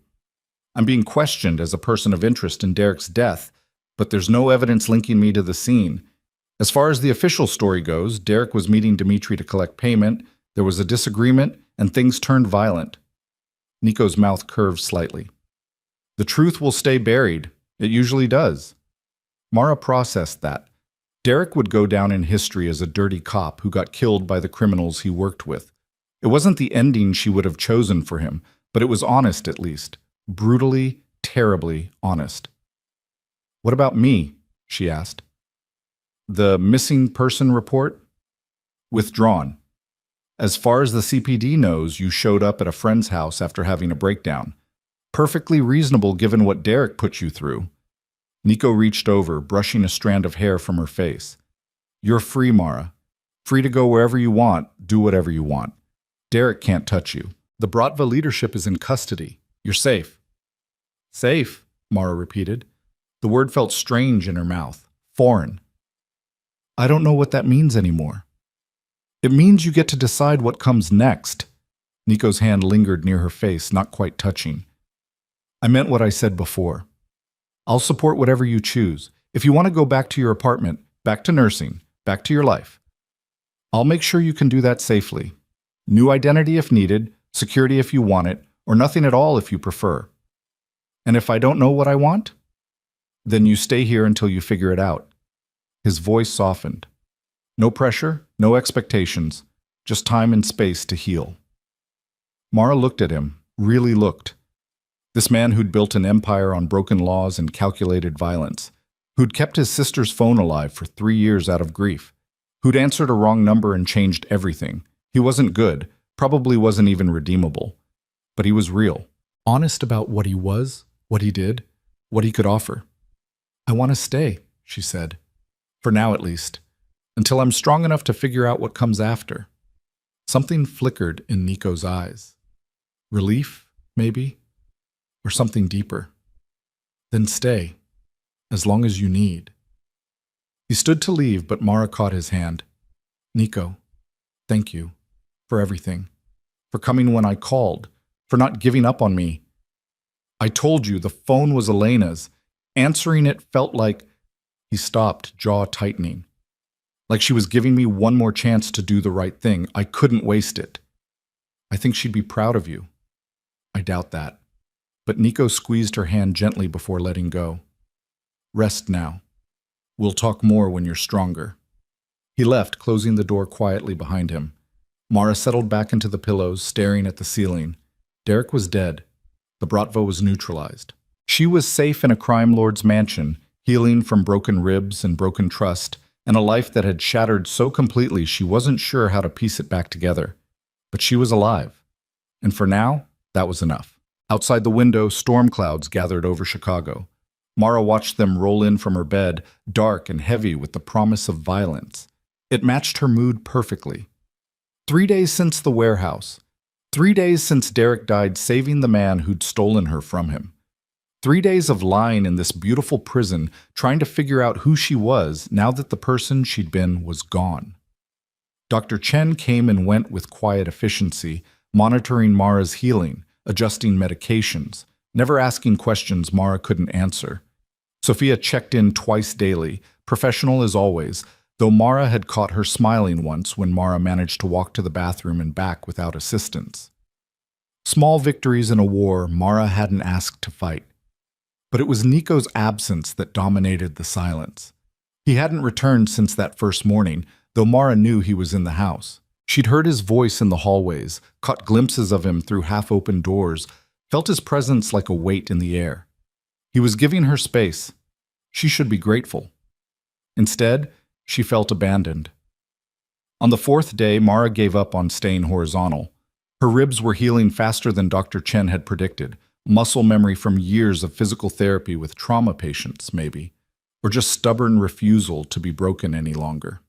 I'm being questioned as a person of interest in Derek's death, but there's no evidence linking me to the scene. As far as the official story goes, Derek was meeting Dmitri to collect payment, there was a disagreement, and things turned violent. Nico's mouth curved slightly. The truth will stay buried. It usually does. Mara processed that. Derek would go down in history as a dirty cop who got killed by the criminals he worked with. It wasn't the ending she would have chosen for him, but it was honest at least. Brutally, terribly honest. "What about me?" she asked. "The missing person report?" "Withdrawn. As far as the CPD knows, you showed up at a friend's house after having a breakdown. Perfectly reasonable given what Derek put you through." Nico reached over, brushing a strand of hair from her face. "You're free, Mara. Free to go wherever you want, do whatever you want. Derek can't touch you. The Bratva leadership is in custody. You're safe." "Safe?" Mara repeated. The word felt strange in her mouth, foreign. "I don't know what that means anymore." "It means you get to decide what comes next." Nico's hand lingered near her face, not quite touching. "I meant what I said before. I'll support whatever you choose. If you want to go back to your apartment, back to nursing, back to your life, I'll make sure you can do that safely. New identity if needed, security if you want it, or nothing at all if you prefer. And if I don't know what I want, then you stay here until you figure it out." His voice softened. No pressure, no expectations, just time and space to heal. Mara looked at him, really looked. This man who'd built an empire on broken laws and calculated violence, who'd kept his sister's phone alive for 3 years out of grief, who'd answered a wrong number and changed everything. He wasn't good, probably wasn't even redeemable, but he was real, honest about what he was, what he did, what he could offer. "I want to stay," she said, "for now at least, until I'm strong enough to figure out what comes after." Something flickered in Nico's eyes. Relief, maybe? Or something deeper. "Then stay, as long as you need." He stood to leave, but Mara caught his hand. "Nico, thank you for everything, for coming when I called, for not giving up on me. I told you the phone was Elena's. Answering it felt like—" He stopped, jaw tightening. "Like she was giving me one more chance to do the right thing. I couldn't waste it. I think she'd be proud of you." "I doubt that." But Nico squeezed her hand gently before letting go. "Rest now. We'll talk more when you're stronger." He left, closing the door quietly behind him. Mara settled back into the pillows, staring at the ceiling. Derek was dead. The Bratva was neutralized. She was safe in a crime lord's mansion, healing from broken ribs and broken trust, and a life that had shattered so completely she wasn't sure how to piece it back together. But she was alive. And for now, that was enough. Outside the window, storm clouds gathered over Chicago. Mara watched them roll in from her bed, dark and heavy with the promise of violence. It matched her mood perfectly. 3 days since the warehouse. 3 days since Derek died saving the man who'd stolen her from him. 3 days of lying in this beautiful prison, trying to figure out who she was now that the person she'd been was gone. Dr. Chen came and went with quiet efficiency, monitoring Mara's healing, adjusting medications, never asking questions Mara couldn't answer. Sophia checked in twice daily, professional as always, though Mara had caught her smiling once when Mara managed to walk to the bathroom and back without assistance. Small victories in a war Mara hadn't asked to fight. But it was Nico's absence that dominated the silence. He hadn't returned since that first morning, though Mara knew he was in the house. She'd heard his voice in the hallways, caught glimpses of him through half-open doors, felt his presence like a weight in the air. He was giving her space. She should be grateful. Instead, she felt abandoned. On the 4th day, Mara gave up on staying horizontal. Her ribs were healing faster than Dr. Chen had predicted, muscle memory from years of physical therapy with trauma patients, maybe, or just stubborn refusal to be broken any longer.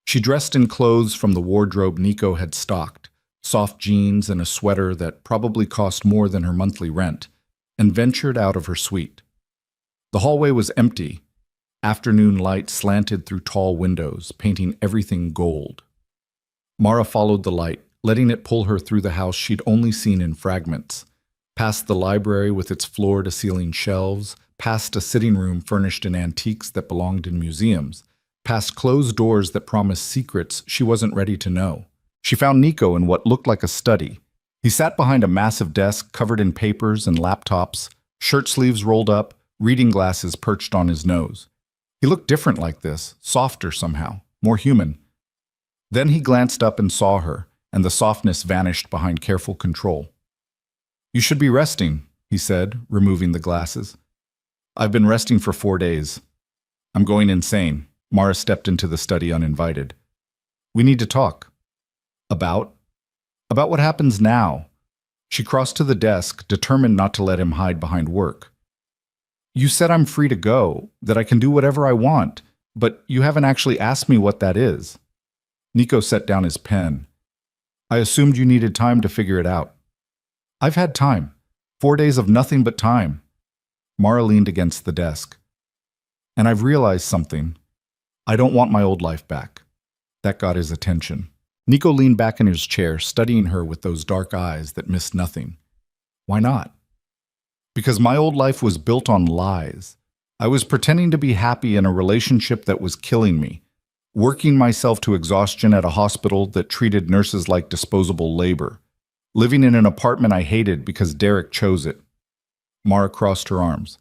She dressed in clothes from the wardrobe Nico had stocked, soft jeans and a sweater that probably cost more than her monthly rent, and ventured out of her suite. The hallway was empty. Afternoon light slanted through tall windows, painting everything gold. Mara followed the light, letting it pull her through the house she'd only seen in fragments, past the library with its floor-to-ceiling shelves, past a sitting room furnished in antiques that belonged in museums, past closed doors that promised secrets she wasn't ready to know. She found Nico in what looked like a study. He sat behind a massive desk covered in papers and laptops, shirt sleeves rolled up, reading glasses perched on his nose. He looked different like this, softer somehow, more human. Then he glanced up and saw her, and the softness vanished behind careful control. "You should be resting," he said, removing the glasses. "I've been resting for 4 days. I'm going insane." Mara stepped into the study uninvited. "We need to talk." About? About what happens now. She crossed to the desk, determined not to let him hide behind work. "You said I'm free to go, that I can do whatever I want, but you haven't actually asked me what that is." Nico set down his pen. "I assumed you needed time to figure it out." "I've had time. 4 days of nothing but time." Mara leaned against the desk. "And I've realized something. I don't want my old life back." That got his attention. Nico leaned back in his chair, studying her with those dark eyes that missed nothing. "Why not?" "Because my old life was built on lies. I was pretending to be happy in a relationship that was killing me, working myself to exhaustion at a hospital that treated nurses like disposable labor, living in an apartment I hated because Derek chose it." Mara crossed her arms.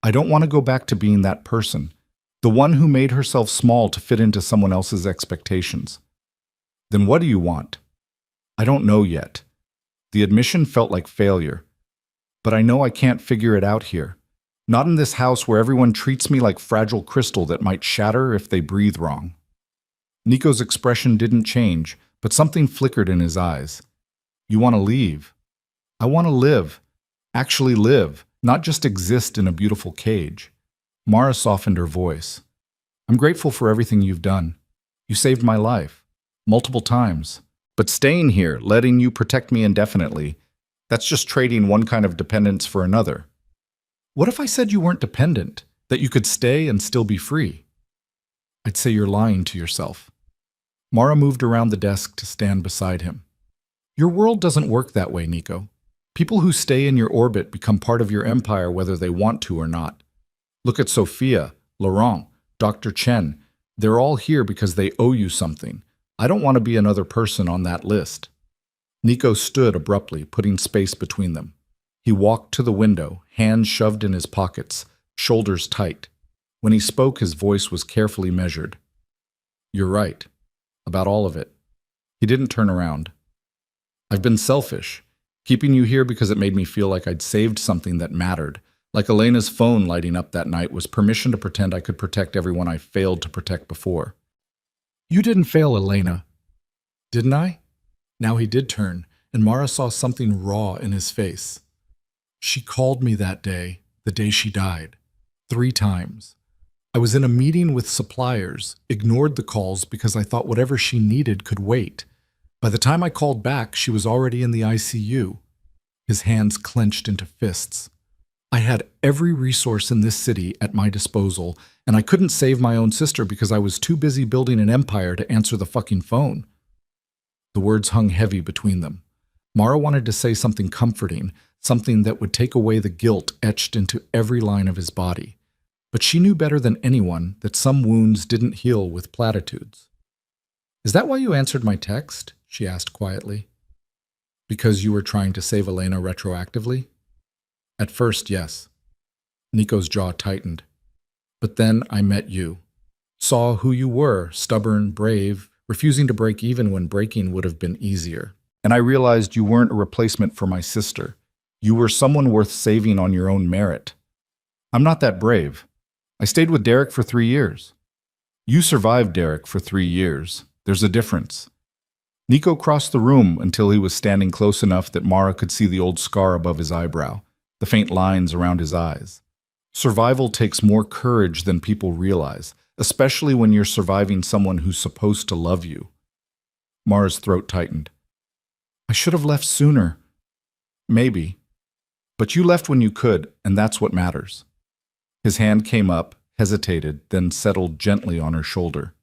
"I don't want to go back to being that person, the one who made herself small to fit into someone else's expectations." "Then what do you want?" "I don't know yet." The admission felt like failure. "But I know I can't figure it out here. Not in this house where everyone treats me like fragile crystal that might shatter if they breathe wrong." Nico's expression didn't change, but something flickered in his eyes. "You want to leave?" "I want to live. Actually live, not just exist in a beautiful cage." Mara softened her voice. "I'm grateful for everything you've done. You saved my life. Multiple times. But staying here, letting you protect me indefinitely, that's just trading one kind of dependence for another." "What if I said you weren't dependent, that you could stay and still be free?" "I'd say you're lying to yourself." Mara moved around the desk to stand beside him. "Your world doesn't work that way, Nico. People who stay in your orbit become part of your empire whether they want to or not. Look at Sophia, Laurent, Dr. Chen. They're all here because they owe you something. I don't want to be another person on that list." Nico stood abruptly, putting space between them. He walked to the window, hands shoved in his pockets, shoulders tight. When he spoke, his voice was carefully measured. "You're right. About all of it." He didn't turn around. "I've been selfish, keeping you here because it made me feel like I'd saved something that mattered. Like Elena's phone lighting up that night was permission to pretend I could protect everyone I failed to protect before." "You didn't fail, Elena." "Didn't I?" Now he did turn, and Mara saw something raw in his face. "She called me that day, the day she died. 3 times. I was in a meeting with suppliers, ignored the calls because I thought whatever she needed could wait. By the time I called back, she was already in the ICU." His hands clenched into fists. "I had every resource in this city at my disposal, and I couldn't save my own sister because I was too busy building an empire to answer the fucking phone." The words hung heavy between them. Mara wanted to say something comforting, something that would take away the guilt etched into every line of his body. But she knew better than anyone that some wounds didn't heal with platitudes. "Is that why you answered my text?" she asked quietly. "Because you were trying to save Elena retroactively?" "At first, yes." Nico's jaw tightened. "But then I met you. Saw who you were, stubborn, brave, refusing to break even when breaking would have been easier. And I realized you weren't a replacement for my sister. You were someone worth saving on your own merit. I'm not that brave. I stayed with Derek for 3 years. You survived Derek for 3 years. There's a difference." Nico crossed the room until he was standing close enough that Mara could see the old scar above his eyebrow, the faint lines around his eyes. Survival takes more courage than people realize, especially when you're surviving someone who's supposed to love you. Mara's throat tightened. "I should have left sooner." "Maybe. But you left when you could, and that's what matters." His hand came up, hesitated, then settled gently on her shoulder.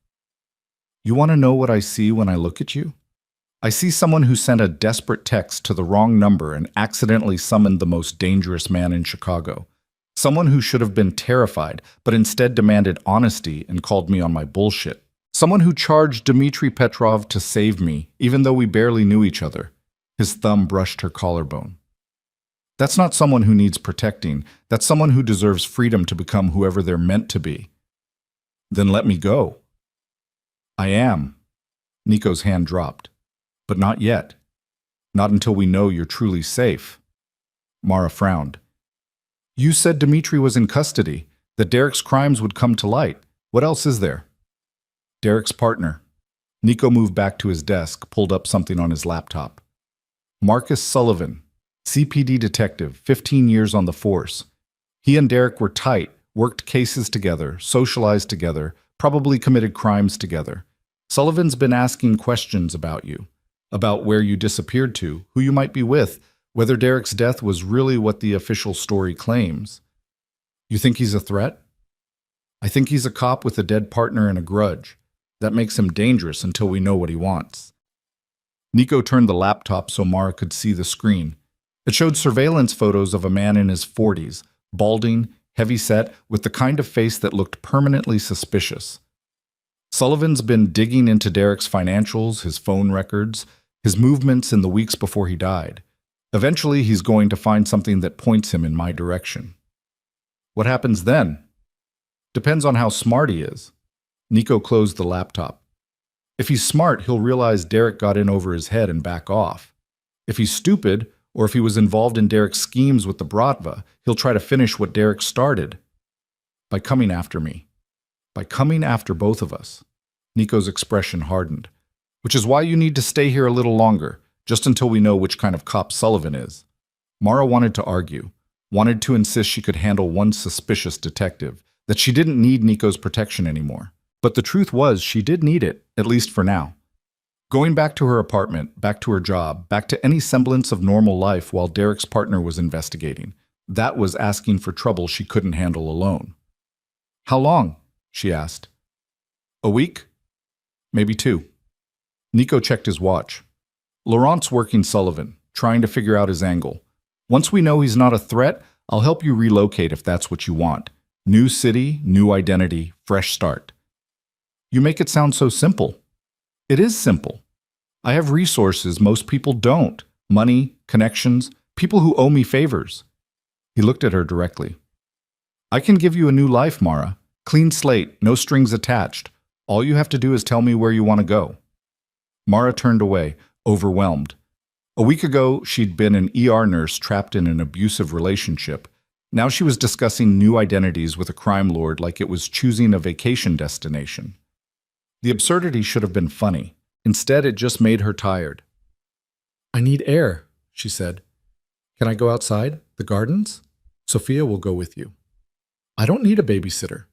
"You want to know what I see when I look at you? I see someone who sent a desperate text to the wrong number and accidentally summoned the most dangerous man in Chicago. Someone who should have been terrified, but instead demanded honesty and called me on my bullshit. Someone who charged Dmitry Petrov to save me, even though we barely knew each other." His thumb brushed her collarbone. "That's not someone who needs protecting. That's someone who deserves freedom to become whoever they're meant to be." Then let me go. I am. Nico's hand dropped. But not yet. Not until we know you're truly safe. Mara frowned. You said Dimitri was in custody, that Derek's crimes would come to light. What else is there? Derek's partner. Nico moved back to his desk, pulled up something on his laptop. Marcus Sullivan, CPD detective, 15 years on the force. He and Derek were tight, worked cases together, socialized together, probably committed crimes together. Sullivan's been asking questions about you, about where you disappeared to, who you might be with, whether Derek's death was really what the official story claims. You think he's a threat? I think he's a cop with a dead partner and a grudge. That makes him dangerous until we know what he wants. Nico turned the laptop so Mara could see the screen. It showed surveillance photos of a man in his 40s, balding, heavy-set, with the kind of face that looked permanently suspicious. Sullivan's been digging into Derek's financials, his phone records, his movements in the weeks before he died. Eventually, he's going to find something that points him in my direction. What happens then? Depends on how smart he is. Nico closed the laptop. If he's smart, he'll realize Derek got in over his head and back off. If he's stupid, or if he was involved in Derek's schemes with the Bratva, he'll try to finish what Derek started. By coming after me. By coming after both of us. Nico's expression hardened. Which is why you need to stay here a little longer, just until we know which kind of cop Sullivan is. Mara wanted to argue, wanted to insist she could handle one suspicious detective, that she didn't need Nico's protection anymore. But the truth was she did need it, at least for now. Going back to her apartment, back to her job, back to any semblance of normal life while Derek's partner was investigating, that was asking for trouble she couldn't handle alone. How long? She asked. A week? Maybe 2. Nico checked his watch. Laurent's working Sullivan, trying to figure out his angle. Once we know he's not a threat, I'll help you relocate if that's what you want. New city, new identity, fresh start. You make it sound so simple. It is simple. I have resources most people don't. Money, connections, people who owe me favors. He looked at her directly. I can give you a new life, Mara. Clean slate, no strings attached. All you have to do is tell me where you want to go. Mara turned away, overwhelmed. A week ago, she'd been an ER nurse trapped in an abusive relationship. Now she was discussing new identities with a crime lord like it was choosing a vacation destination. The absurdity should have been funny. Instead, it just made her tired. I need air, she said. Can I go outside? The gardens? Sophia will go with you. I don't need a babysitter.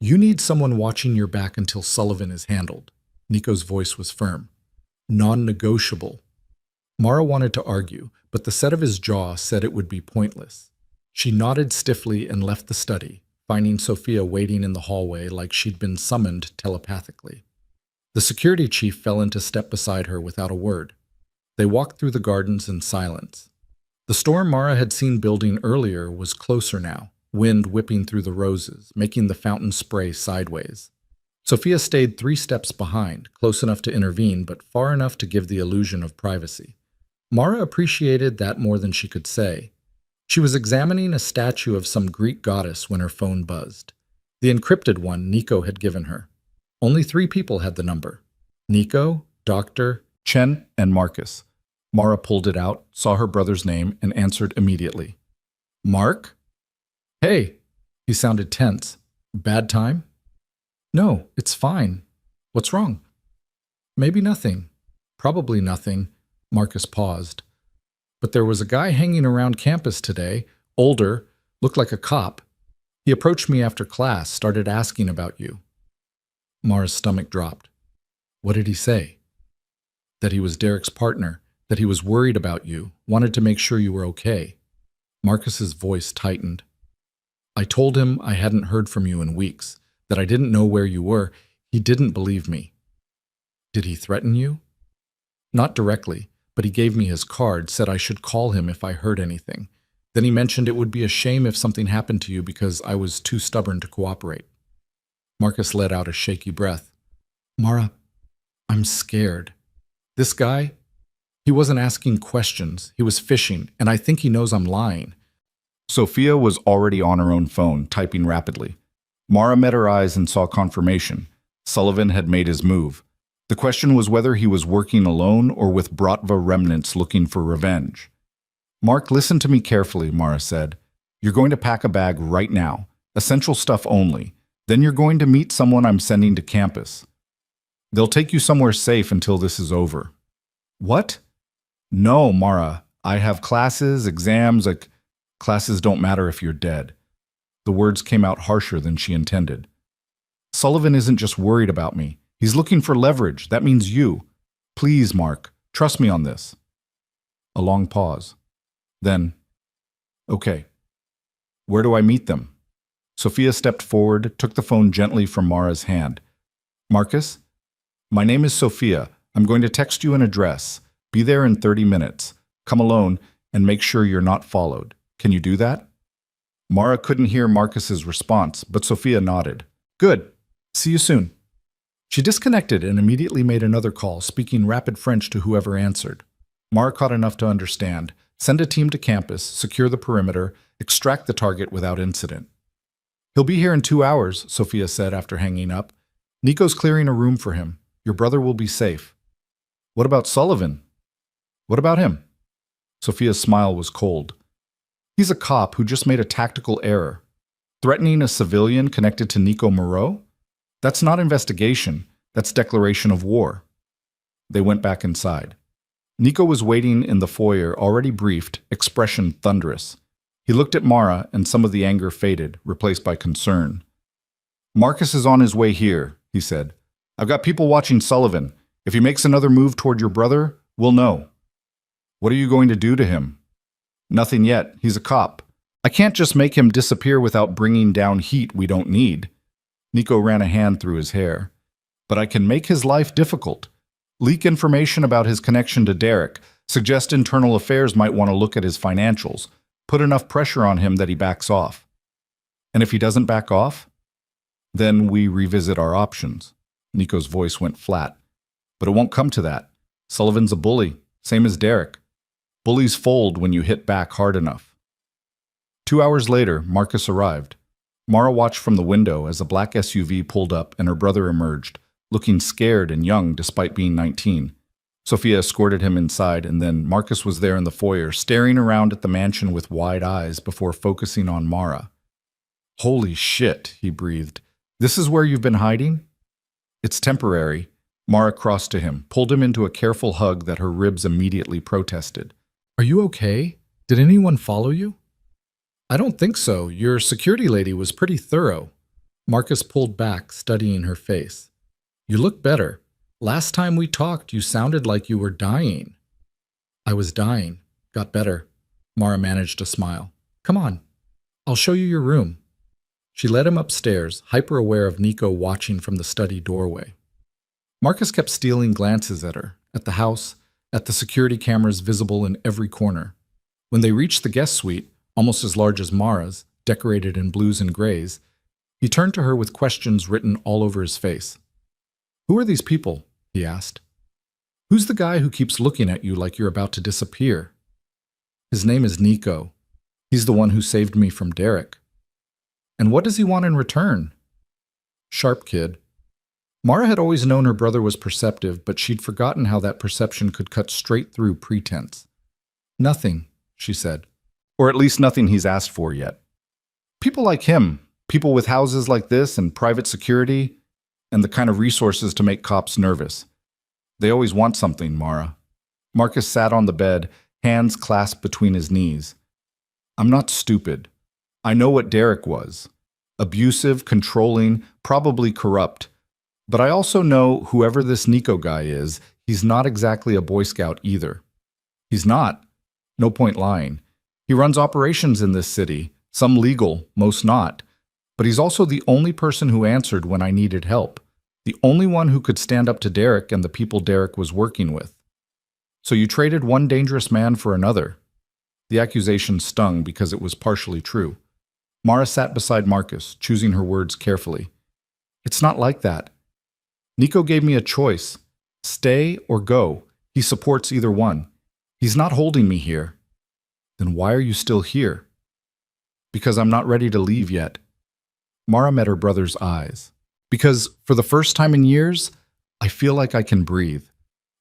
You need someone watching your back until Sullivan is handled. Nico's voice was firm. Non-negotiable. Mara wanted to argue, but the set of his jaw said it would be pointless. She nodded stiffly and left the study, finding Sophia waiting in the hallway like she'd been summoned telepathically. The security chief fell into step beside her without a word. They walked through the gardens in silence. The storm Mara had seen building earlier was closer now, wind whipping through the roses, making the fountain spray sideways. Sophia stayed 3 steps behind, close enough to intervene, but far enough to give the illusion of privacy. Mara appreciated that more than she could say. She was examining a statue of some Greek goddess when her phone buzzed. The encrypted one Nico had given her. Only 3 people had the number. Nico, Dr. Chen, and Marcus. Mara pulled it out, saw her brother's name, and answered immediately. Mark? Hey. He sounded tense. Bad time? No, it's fine. What's wrong? Maybe nothing. Probably nothing. Marcus paused. But there was a guy hanging around campus today, older, looked like a cop. He approached me after class, started asking about you. Mara's stomach dropped. What did he say? That he was Derek's partner, that he was worried about you, wanted to make sure you were okay. Marcus's voice tightened. I told him I hadn't heard from you in weeks, that I didn't know where you were. He didn't believe me. Did he threaten you? Not directly, but he gave me his card, said I should call him if I heard anything. Then he mentioned it would be a shame if something happened to you because I was too stubborn to cooperate. Marcus let out a shaky breath. Mara, I'm scared. This guy, he wasn't asking questions. He was fishing, and I think he knows I'm lying. Sophia was already on her own phone, typing rapidly. Mara met her eyes and saw confirmation. Sullivan had made his move. The question was whether he was working alone or with Bratva remnants looking for revenge. Mark, listen to me carefully, Mara said. You're going to pack a bag right now. Essential stuff only. Then you're going to meet someone I'm sending to campus. They'll take you somewhere safe until this is over. What? No, Mara. I have classes, exams, classes don't matter if you're dead. The words came out harsher than she intended. Sullivan isn't just worried about me. He's looking for leverage. That means you. Please, Mark, trust me on this. A long pause. Then, okay. Where do I meet them? Sophia stepped forward, took the phone gently from Mara's hand. Marcus? My name is Sophia. I'm going to text you an address. Be there in 30 minutes. Come alone and make sure you're not followed. Can you do that? Mara couldn't hear Marcus's response, but Sophia nodded. Good. See you soon. She disconnected and immediately made another call, speaking rapid French to whoever answered. Mara caught enough to understand. Send a team to campus, secure the perimeter, extract the target without incident. He'll be here in 2 hours, Sophia said after hanging up. Nico's clearing a room for him. Your brother will be safe. What about Sullivan? What about him? Sophia's smile was cold. He's a cop who just made a tactical error. Threatening a civilian connected to Nico Moreau? That's not investigation. That's declaration of war. They went back inside. Nico was waiting in the foyer, already briefed, expression thunderous. He looked at Mara, and some of the anger faded, replaced by concern. Marcus is on his way here, he said. I've got people watching Sullivan. If he makes another move toward your brother, we'll know. What are you going to do to him? Nothing yet. He's a cop. I can't just make him disappear without bringing down heat we don't need. Nico ran a hand through his hair. But I can make his life difficult. Leak information about his connection to Derek. Suggest internal affairs might want to look at his financials. Put enough pressure on him that he backs off. And if he doesn't back off? Then we revisit our options. Nico's voice went flat. But it won't come to that. Sullivan's a bully, same as Derek. Bullies fold when you hit back hard enough. 2 hours later, Marcus arrived. Mara watched from the window as a black SUV pulled up and her brother emerged, looking scared and young despite being 19. Sophia escorted him inside, and then Marcus was there in the foyer, staring around at the mansion with wide eyes before focusing on Mara. Holy shit, he breathed. This is where you've been hiding? It's temporary. Mara crossed to him, pulled him into a careful hug that her ribs immediately protested. Are you okay? Did anyone follow you? I don't think so. Your security lady was pretty thorough. Marcus pulled back, studying her face. You look better. Last time we talked, you sounded like you were dying. I was dying. Got better. Mara managed a smile. Come on. I'll show you your room. She led him upstairs, hyper-aware of Nico watching from the study doorway. Marcus kept stealing glances at her, at the house, at the security cameras visible in every corner. When they reached the guest suite, almost as large as Mara's, decorated in blues and grays, he turned to her with questions written all over his face. Who are these people? He asked. Who's the guy who keeps looking at you like you're about to disappear? His name is Nico. He's the one who saved me from Derek. And what does he want in return? Sharp kid. Mara had always known her brother was perceptive, but she'd forgotten how that perception could cut straight through pretense. Nothing, she said. Or at least nothing he's asked for yet. People like him, people with houses like this and private security, and the kind of resources to make cops nervous. They always want something, Mara. Marcus sat on the bed, hands clasped between his knees. I'm not stupid. I know what Derek was. Abusive, controlling, probably corrupt. But I also know whoever this Nico guy is, he's not exactly a Boy Scout either. He's not. No point lying. He runs operations in this city, some legal, most not. But he's also the only person who answered when I needed help. The only one who could stand up to Derek and the people Derek was working with. So you traded one dangerous man for another. The accusation stung because it was partially true. Mara sat beside Marcus, choosing her words carefully. It's not like that. Nico gave me a choice. Stay or go. He supports either one. He's not holding me here. Then why are you still here? Because I'm not ready to leave yet. Mara met her brother's eyes. Because for the first time in years, I feel like I can breathe.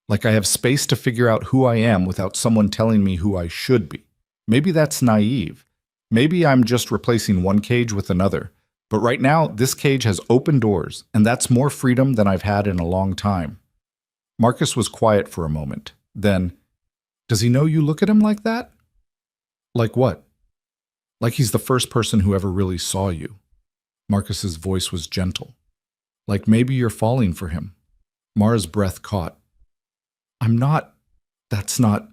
Like I have space to figure out who I am without someone telling me who I should be. Maybe that's naive. Maybe I'm just replacing one cage with another. But right now, this cage has open doors, and that's more freedom than I've had in a long time. Marcus was quiet for a moment. Then, does he know you look at him like that? Like what? Like he's the first person who ever really saw you. Marcus's voice was gentle. Like maybe you're falling for him. Mara's breath caught. I'm not. That's not.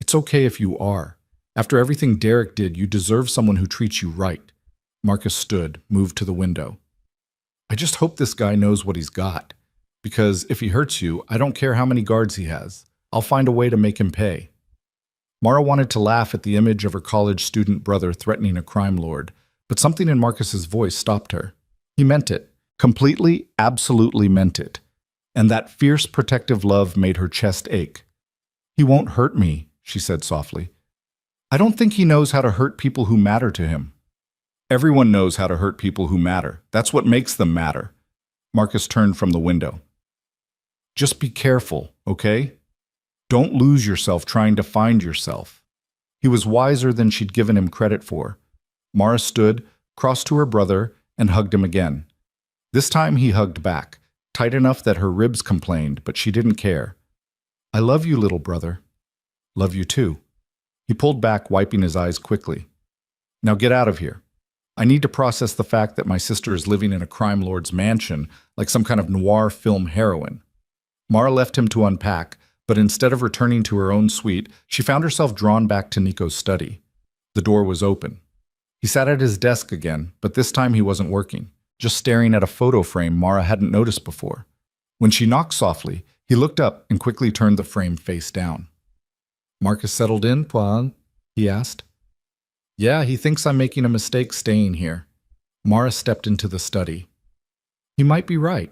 It's okay if you are. After everything Derek did, you deserve someone who treats you right. Marcus stood, moved to the window. I just hope this guy knows what he's got. Because if he hurts you, I don't care how many guards he has. I'll find a way to make him pay. Mara wanted to laugh at the image of her college student brother threatening a crime lord, but something in Marcus's voice stopped her. He meant it. Completely, absolutely meant it. And that fierce protective love made her chest ache. He won't hurt me, she said softly. I don't think he knows how to hurt people who matter to him. Everyone knows how to hurt people who matter. That's what makes them matter. Marcus turned from the window. Just be careful, okay? Don't lose yourself trying to find yourself. He was wiser than she'd given him credit for. Mara stood, crossed to her brother, and hugged him again. This time he hugged back, tight enough that her ribs complained, but she didn't care. I love you, little brother. Love you too. He pulled back, wiping his eyes quickly. Now get out of here. I need to process the fact that my sister is living in a crime lord's mansion like some kind of noir film heroine. Mara left him to unpack, but instead of returning to her own suite, she found herself drawn back to Nico's study. The door was open. He sat at his desk again, but this time he wasn't working, just staring at a photo frame Mara hadn't noticed before. When she knocked softly, he looked up and quickly turned the frame face down. Marcus settled in, Puan? He asked. Yeah, he thinks I'm making a mistake staying here. Mara stepped into the study. He might be right.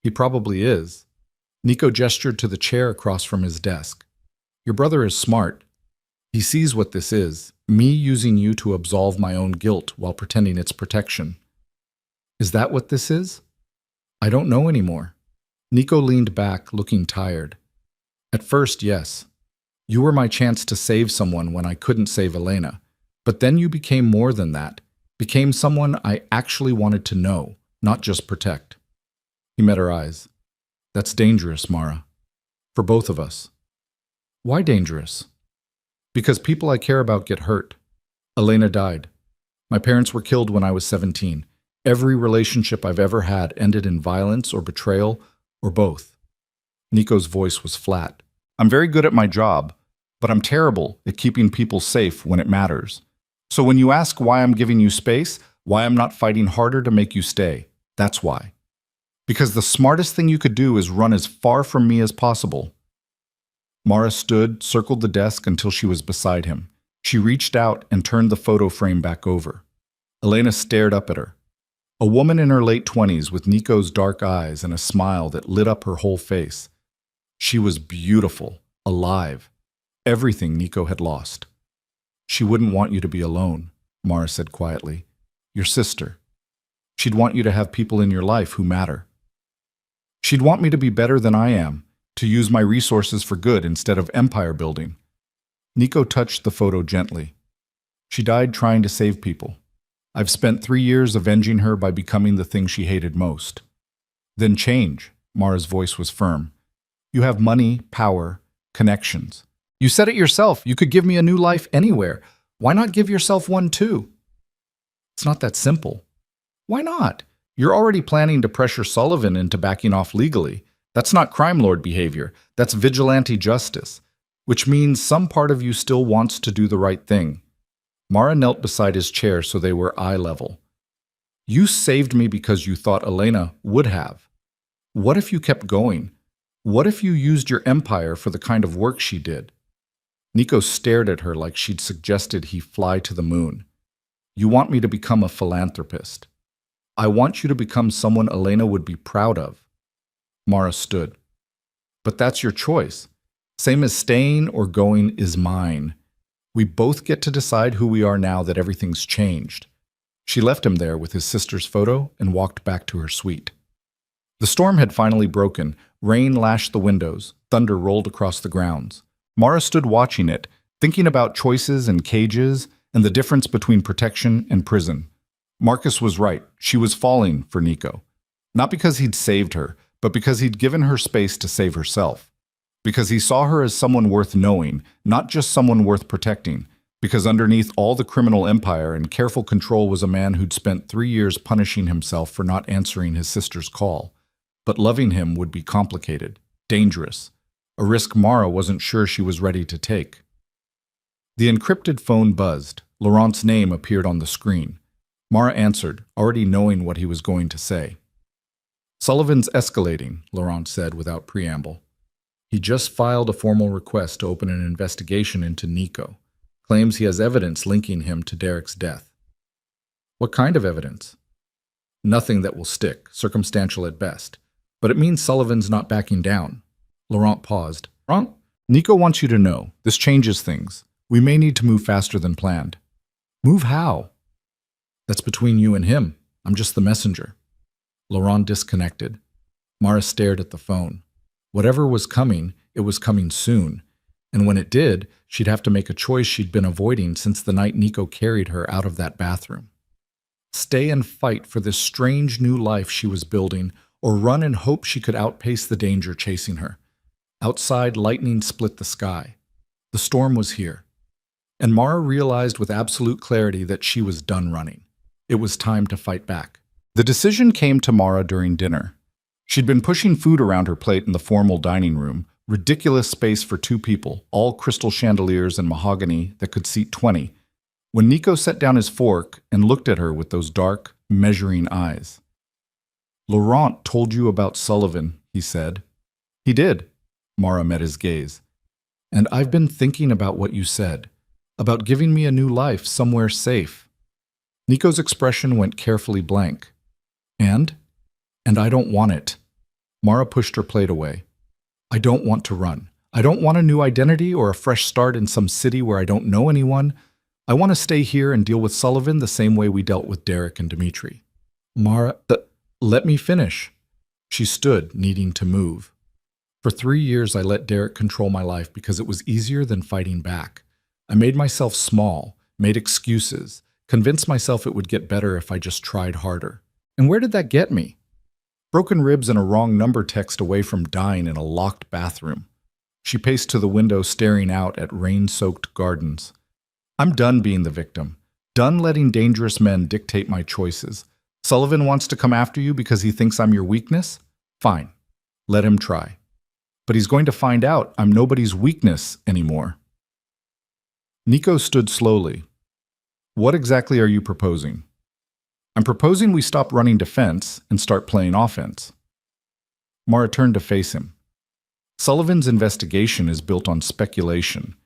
He probably is. Nico gestured to the chair across from his desk. Your brother is smart. He sees what this is, me using you to absolve my own guilt while pretending it's protection. Is that what this is? I don't know anymore. Nico leaned back, looking tired. At first, yes. You were my chance to save someone when I couldn't save Elena. But then you became more than that, became someone I actually wanted to know, not just protect. He met her eyes. That's dangerous, Mara. For both of us. Why dangerous? Because people I care about get hurt. Elena died. My parents were killed when I was 17. Every relationship I've ever had ended in violence or betrayal, or both. Nico's voice was flat. I'm very good at my job, but I'm terrible at keeping people safe when it matters. So when you ask why I'm giving you space, why I'm not fighting harder to make you stay, that's why. Because the smartest thing you could do is run as far from me as possible. Mara stood, circled the desk until she was beside him. She reached out and turned the photo frame back over. Elena stared up at her. A woman in her late 20s with Nico's dark eyes and a smile that lit up her whole face. She was beautiful, alive, everything Nico had lost. She wouldn't want you to be alone, Mara said quietly. Your sister. She'd want you to have people in your life who matter. She'd want me to be better than I am, to use my resources for good instead of empire building. Nico touched the photo gently. She died trying to save people. I've spent 3 years avenging her by becoming the thing she hated most. Then change, Mara's voice was firm. You have money, power, connections. You said it yourself, you could give me a new life anywhere. Why not give yourself one too? It's not that simple. Why not? You're already planning to pressure Sullivan into backing off legally. That's not crime lord behavior. That's vigilante justice, which means some part of you still wants to do the right thing. Mara knelt beside his chair so they were eye level. You saved me because you thought Elena would have. What if you kept going? What if you used your empire for the kind of work she did? Nico stared at her like she'd suggested he fly to the moon. You want me to become a philanthropist. I want you to become someone Elena would be proud of. Mara stood. But that's your choice. Same as staying or going is mine. We both get to decide who we are now that everything's changed. She left him there with his sister's photo and walked back to her suite. The storm had finally broken. Rain lashed the windows. Thunder rolled across the grounds. Mara stood watching it, thinking about choices and cages and the difference between protection and prison. Marcus was right. She was falling for Nico. Not because he'd saved her, but because he'd given her space to save herself. Because he saw her as someone worth knowing, not just someone worth protecting. Because underneath all the criminal empire and careful control was a man who'd spent 3 years punishing himself for not answering his sister's call. But loving him would be complicated, dangerous, a risk Mara wasn't sure she was ready to take. The encrypted phone buzzed. Laurent's name appeared on the screen. Mara answered, already knowing what he was going to say. "Sullivan's escalating," Laurent said without preamble. "He just filed a formal request to open an investigation into Nico. Claims he has evidence linking him to Derek's death." "What kind of evidence?" "Nothing that will stick, circumstantial at best. But it means Sullivan's not backing down." Laurent paused. "Laurent, Nico wants you to know. This changes things. We may need to move faster than planned." "Move how?" "That's between you and him. I'm just the messenger." Laurent disconnected. Mara stared at the phone. Whatever was coming, it was coming soon. And when it did, she'd have to make a choice she'd been avoiding since the night Nico carried her out of that bathroom. Stay and fight for this strange new life she was building, or run and hope she could outpace the danger chasing her. Outside, lightning split the sky. The storm was here. And Mara realized with absolute clarity that she was done running. It was time to fight back. The decision came to Mara during dinner. She'd been pushing food around her plate in the formal dining room, ridiculous space for 2 people, all crystal chandeliers and mahogany that could seat 20, when Nico set down his fork and looked at her with those dark, measuring eyes. "Laurent told you about Sullivan," he said. "He did." Mara met his gaze. "And I've been thinking about what you said, about giving me a new life somewhere safe." Nico's expression went carefully blank. And I don't want it." Mara pushed her plate away. "I don't want to run. I don't want a new identity or a fresh start in some city where I don't know anyone. I want to stay here and deal with Sullivan the same way we dealt with Derek and Dimitri." "Mara, let me finish." She stood, needing to move. "For 3 years I let Derek control my life because it was easier than fighting back. I made myself small, made excuses, convinced myself it would get better if I just tried harder. And where did that get me? Broken ribs and a wrong number text away from dying in a locked bathroom." She paced to the window, staring out at rain-soaked gardens. "I'm done being the victim. Done letting dangerous men dictate my choices. Sullivan wants to come after you because he thinks I'm your weakness? Fine. Let him try. But he's going to find out I'm nobody's weakness anymore." Nico stood slowly. "What exactly are you proposing?" "I'm proposing we stop running defense and start playing offense." Mara turned to face him. "Sullivan's investigation is built on speculation.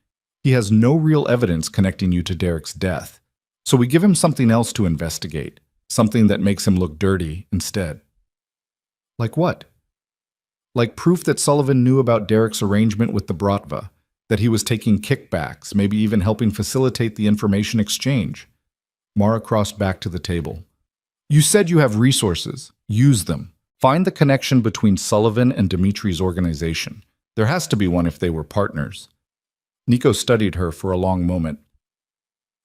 He has no real evidence connecting you to Derek's death. So we give him something else to investigate, something that makes him look dirty instead." "Like what?" "Like proof that Sullivan knew about Derek's arrangement with the Bratva, that he was taking kickbacks, maybe even helping facilitate the information exchange." Mara crossed back to the table. "You said you have resources. Use them. Find the connection between Sullivan and Dimitri's organization. There has to be one if they were partners." Nico studied her for a long moment.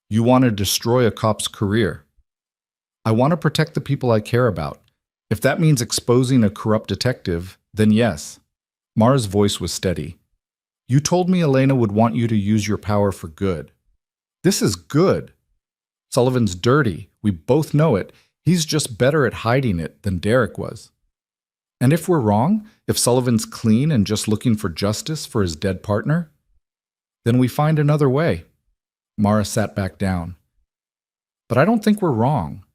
"You want to destroy a cop's career." "I want to protect the people I care about. If that means exposing a corrupt detective, then yes." Mara's voice was steady. "You told me Elena would want you to use your power for good. This is good. Sullivan's dirty. We both know it. He's just better at hiding it than Derek was. And if we're wrong, if Sullivan's clean and just looking for justice for his dead partner, then we find another way." Mara sat back down. "But I don't think we're wrong.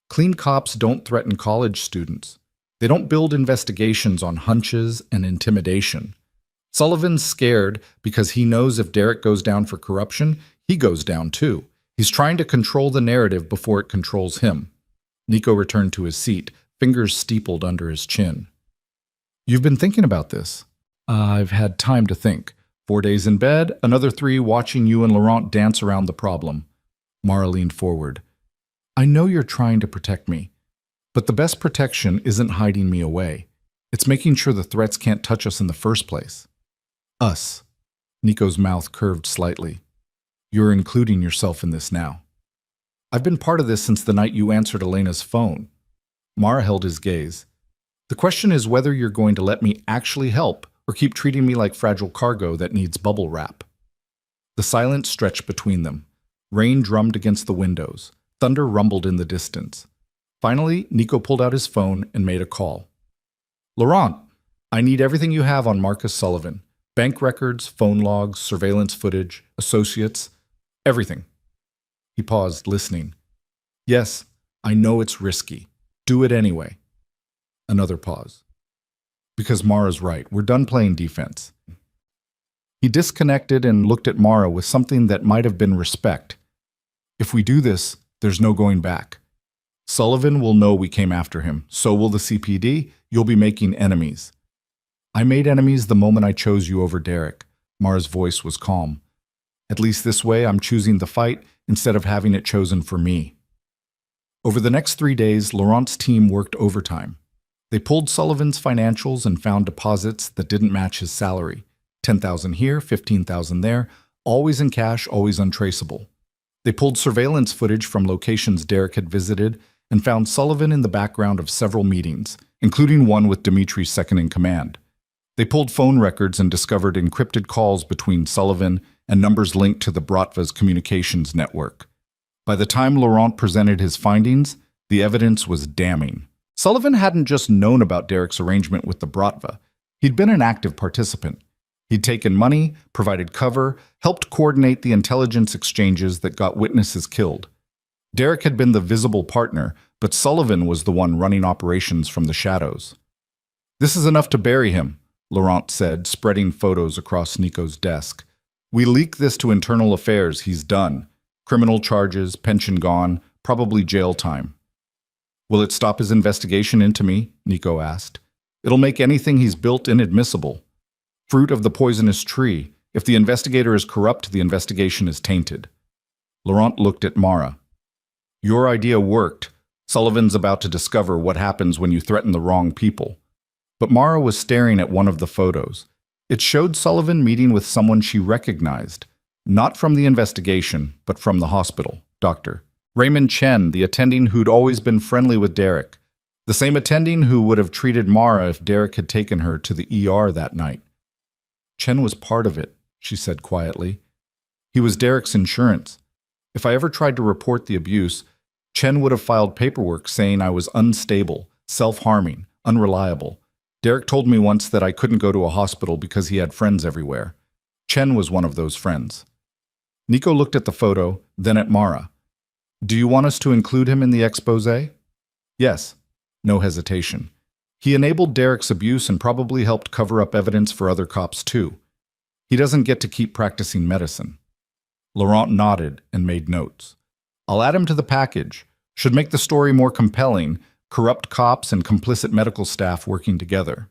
Clean cops don't threaten college students. They don't build investigations on hunches and intimidation. Sullivan's scared because he knows if Derek goes down for corruption, he goes down too. He's trying to control the narrative before it controls him." Nico returned to his seat, fingers steepled under his chin. "You've been thinking about this?" "I've had time to think. 4 days in bed, another 3 watching you and Laurent dance around the problem." Mara leaned forward. I know you're trying to protect me, but the best protection isn't hiding me away. It's making sure the threats can't touch us in the first place. Us. Nico's mouth curved slightly. You're including yourself in this now. I've been part of this since the night you answered Elena's phone. Mara held his gaze. The question is whether you're going to let me actually help or keep treating me like fragile cargo that needs bubble wrap. The silence stretched between them. Rain drummed against the windows. Thunder rumbled in the distance. Finally, Nico pulled out his phone and made a call. Laurent, I need everything you have on Marcus Sullivan. Bank records, phone logs, surveillance footage, associates, everything. He paused, listening. Yes, I know it's risky. Do it anyway. Another pause. Because Mara's right. We're done playing defense. He disconnected and looked at Mara with something that might have been respect. If we do this, there's no going back. Sullivan will know we came after him. So will the CPD. You'll be making enemies. I made enemies the moment I chose you over Derek. Mara's voice was calm. At least this way, I'm choosing the fight instead of having it chosen for me. Over the next 3 days, Laurent's team worked overtime. They pulled Sullivan's financials and found deposits that didn't match his salary. $10,000 here, $15,000 there, always in cash, always untraceable. They pulled surveillance footage from locations Derek had visited and found Sullivan in the background of several meetings, including one with Dimitri's second-in-command. They pulled phone records and discovered encrypted calls between Sullivan and numbers linked to the Bratva's communications network. By the time Laurent presented his findings, the evidence was damning. Sullivan hadn't just known about Derek's arrangement with the Bratva. He'd been an active participant. He'd taken money, provided cover, helped coordinate the intelligence exchanges that got witnesses killed. Derek had been the visible partner, but Sullivan was the one running operations from the shadows. This is enough to bury him, Laurent said, spreading photos across Nico's desk. We leak this to internal affairs, he's done. Criminal charges, pension gone, probably jail time. Will it stop his investigation into me? Nico asked. It'll make anything he's built inadmissible. Fruit of the poisonous tree. If the investigator is corrupt, the investigation is tainted. Laurent looked at Mara. Your idea worked. Sullivan's about to discover what happens when you threaten the wrong people. But Mara was staring at one of the photos. It showed Sullivan meeting with someone she recognized, not from the investigation, but from the hospital, Dr. Raymond Chen, the attending who'd always been friendly with Derek, the same attending who would have treated Mara if Derek had taken her to the ER that night. Chen was part of it, she said quietly. He was Derek's insurance. If I ever tried to report the abuse, Chen would have filed paperwork saying I was unstable, self-harming, unreliable. Derek told me once that I couldn't go to a hospital because he had friends everywhere. Chen was one of those friends. Nico looked at the photo, then at Mara. Do you want us to include him in the exposé? Yes. No hesitation. He enabled Derek's abuse and probably helped cover up evidence for other cops too. He doesn't get to keep practicing medicine. Laurent nodded and made notes. I'll add him to the package. Should make the story more compelling, corrupt cops and complicit medical staff working together.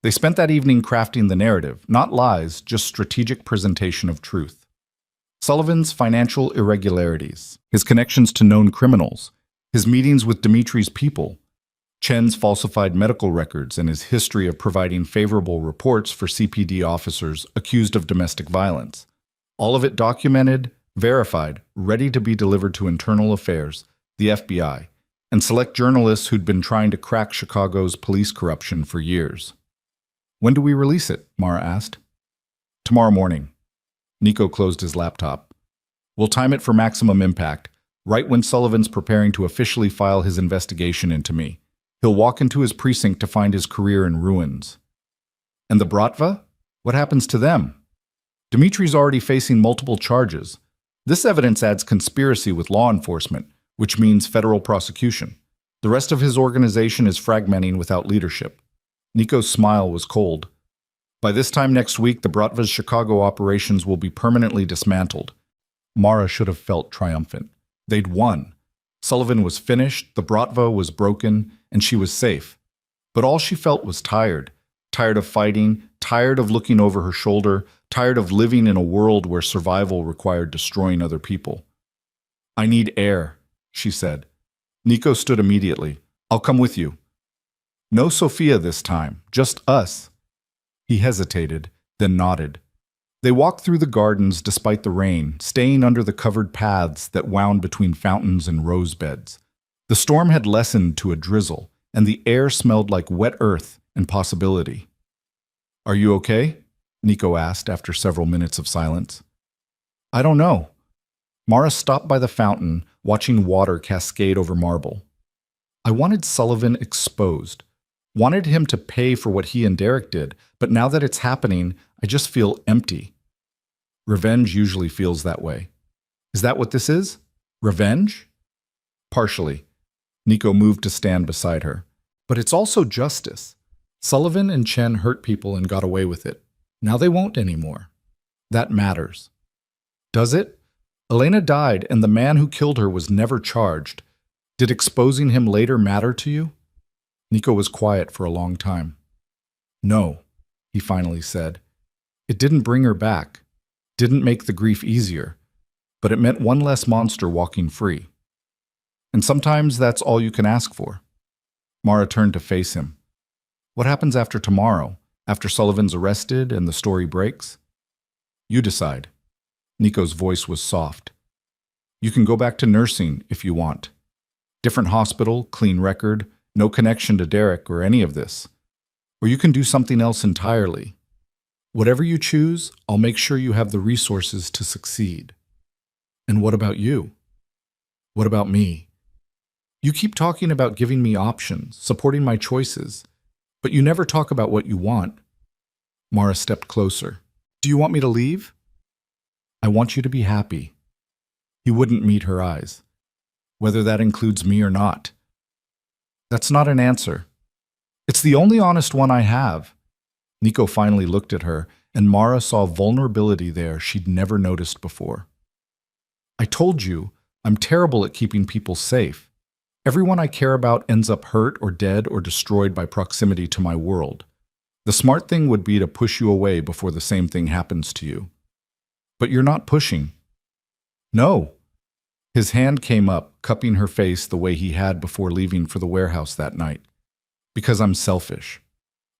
They spent that evening crafting the narrative, not lies, just strategic presentation of truth. Sullivan's financial irregularities, his connections to known criminals, his meetings with Dimitri's people, Chen's falsified medical records and his history of providing favorable reports for CPD officers accused of domestic violence. All of it documented, verified, ready to be delivered to Internal Affairs, the FBI, and select journalists who'd been trying to crack Chicago's police corruption for years. When do we release it? Mara asked. Tomorrow morning. Nico closed his laptop. We'll time it for maximum impact, right when Sullivan's preparing to officially file his investigation into me. He'll walk into his precinct to find his career in ruins. And the Bratva? What happens to them? Dimitri's already facing multiple charges. This evidence adds conspiracy with law enforcement, which means federal prosecution. The rest of his organization is fragmenting without leadership. Nico's smile was cold. By this time next week, the Bratva's Chicago operations will be permanently dismantled. Mara should have felt triumphant. They'd won. Sullivan was finished, the Bratva was broken, and she was safe. But all she felt was tired. Tired of fighting, tired of looking over her shoulder, tired of living in a world where survival required destroying other people. I need air, she said. Nico stood immediately. I'll come with you. No Sophia this time, just us. He hesitated, then nodded. They walked through the gardens despite the rain, staying under the covered paths that wound between fountains and rose beds. The storm had lessened to a drizzle, and the air smelled like wet earth and possibility. Are you okay? Nico asked after several minutes of silence. I don't know. Mara stopped by the fountain, watching water cascade over marble. I wanted Sullivan exposed. Wanted him to pay for what he and Derek did, but now that it's happening, I just feel empty. Revenge usually feels that way. Is that what this is? Revenge? Partially. Nico moved to stand beside her. But it's also justice. Sullivan and Chen hurt people and got away with it. Now they won't anymore. That matters. Does it? Elena died, and the man who killed her was never charged. Did exposing him later matter to you? Nico was quiet for a long time. No, he finally said. It didn't bring her back. Didn't make the grief easier. But it meant one less monster walking free. And sometimes that's all you can ask for. Mara turned to face him. What happens after tomorrow, after Sullivan's arrested and the story breaks? You decide. Nico's voice was soft. You can go back to nursing if you want. Different hospital, clean record, no connection to Derek or any of this. Or you can do something else entirely. Whatever you choose, I'll make sure you have the resources to succeed. And what about you? What about me? You keep talking about giving me options, supporting my choices, but you never talk about what you want. Mara stepped closer. Do you want me to leave? I want you to be happy. He wouldn't meet her eyes, whether that includes me or not. That's not an answer. It's the only honest one I have. Nico finally looked at her, and Mara saw vulnerability there she'd never noticed before. I told you, I'm terrible at keeping people safe. Everyone I care about ends up hurt or dead or destroyed by proximity to my world. The smart thing would be to push you away before the same thing happens to you. But you're not pushing. No. His hand came up, cupping her face the way he had before leaving for the warehouse that night. Because I'm selfish.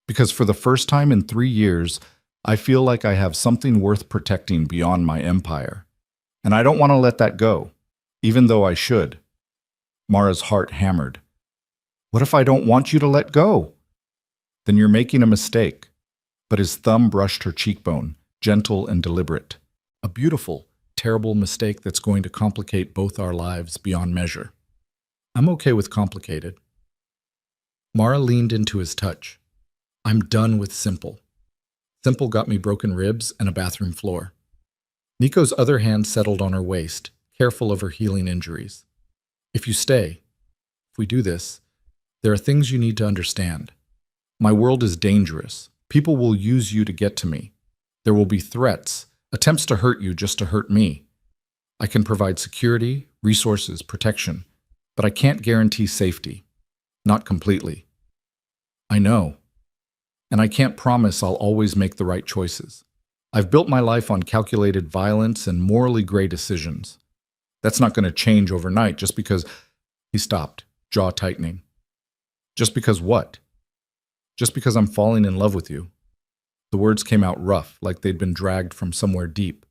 Because for the first time in 3 years, I feel like I have something worth protecting beyond my empire. And I don't want to let that go, even though I should. Mara's heart hammered. What if I don't want you to let go? Then you're making a mistake. But his thumb brushed her cheekbone, gentle and deliberate. A beautiful, terrible mistake that's going to complicate both our lives beyond measure. I'm okay with complicated. Mara leaned into his touch. I'm done with simple. Simple got me broken ribs and a bathroom floor. Nico's other hand settled on her waist, careful of her healing injuries. If you stay, if we do this, there are things you need to understand. My world is dangerous. People will use you to get to me. There will be threats, attempts to hurt you just to hurt me. I can provide security, resources, protection, but I can't guarantee safety. Not completely. I know. And I can't promise I'll always make the right choices. I've built my life on calculated violence and morally gray decisions. That's not going to change overnight just because... He stopped, jaw tightening. Just because what? Just because I'm falling in love with you. The words came out rough, like they'd been dragged from somewhere deep.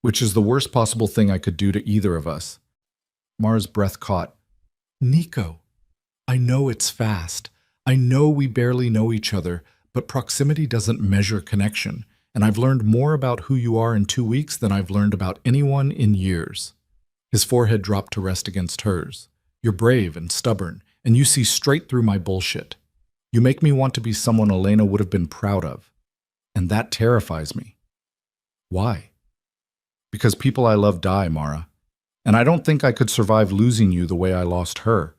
Which is the worst possible thing I could do to either of us. Mara's breath caught. Nico, I know it's fast. I know we barely know each other, but proximity doesn't measure connection, and I've learned more about who you are in 2 weeks than I've learned about anyone in years. His forehead dropped to rest against hers. You're brave and stubborn, and you see straight through my bullshit. You make me want to be someone Elena would have been proud of, and that terrifies me. Why? Because people I love die, Mara, and I don't think I could survive losing you the way I lost her.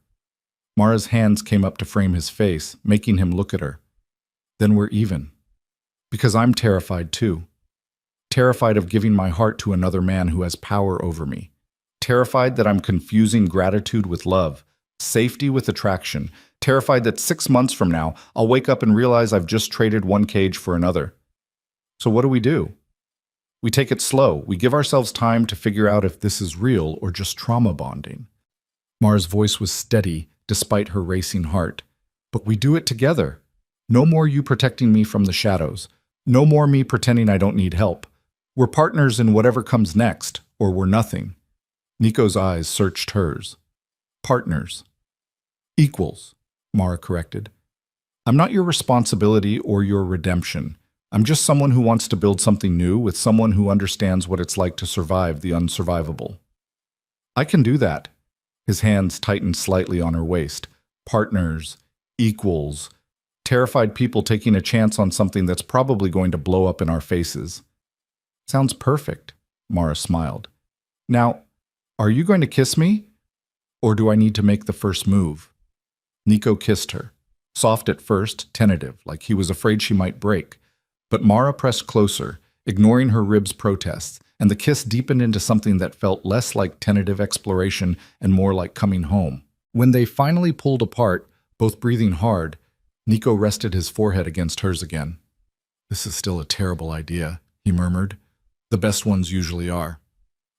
Mara's hands came up to frame his face, making him look at her. Then we're even. Because I'm terrified too. Terrified of giving my heart to another man who has power over me. Terrified that I'm confusing gratitude with love, safety with attraction. Terrified that 6 months from now, I'll wake up and realize I've just traded one cage for another. So what do? We take it slow. We give ourselves time to figure out if this is real or just trauma bonding. Mara's voice was steady despite her racing heart. But we do it together. No more you protecting me from the shadows. No more me pretending I don't need help. We're partners in whatever comes next, or we're nothing. Nico's eyes searched hers. Partners. Equals, Mara corrected. I'm not your responsibility or your redemption. I'm just someone who wants to build something new with someone who understands what it's like to survive the unsurvivable. I can do that. His hands tightened slightly on her waist. Partners, equals, terrified people taking a chance on something that's probably going to blow up in our faces. Sounds perfect, Mara smiled. Now, are you going to kiss me? Or do I need to make the first move? Nico kissed her. Soft at first, tentative, like he was afraid she might break. But Mara pressed closer, ignoring her ribs' protests, and the kiss deepened into something that felt less like tentative exploration and more like coming home. When they finally pulled apart, both breathing hard, Nico rested his forehead against hers again. This is still a terrible idea, he murmured. The best ones usually are.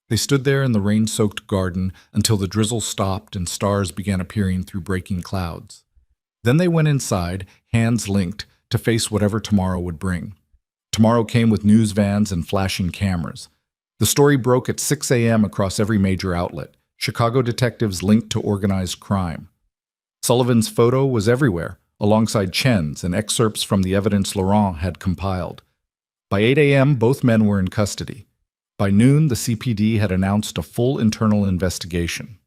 They stood there in the rain-soaked garden until the drizzle stopped and stars began appearing through breaking clouds. Then they went inside, hands linked, to face whatever tomorrow would bring. Tomorrow came with news vans and flashing cameras. The story broke at 6 a.m. across every major outlet. Chicago detectives linked to organized crime. Sullivan's photo was everywhere, alongside Chen's and excerpts from the evidence Laurent had compiled. By 8 a.m., both men were in custody. By noon, the CPD had announced a full internal investigation.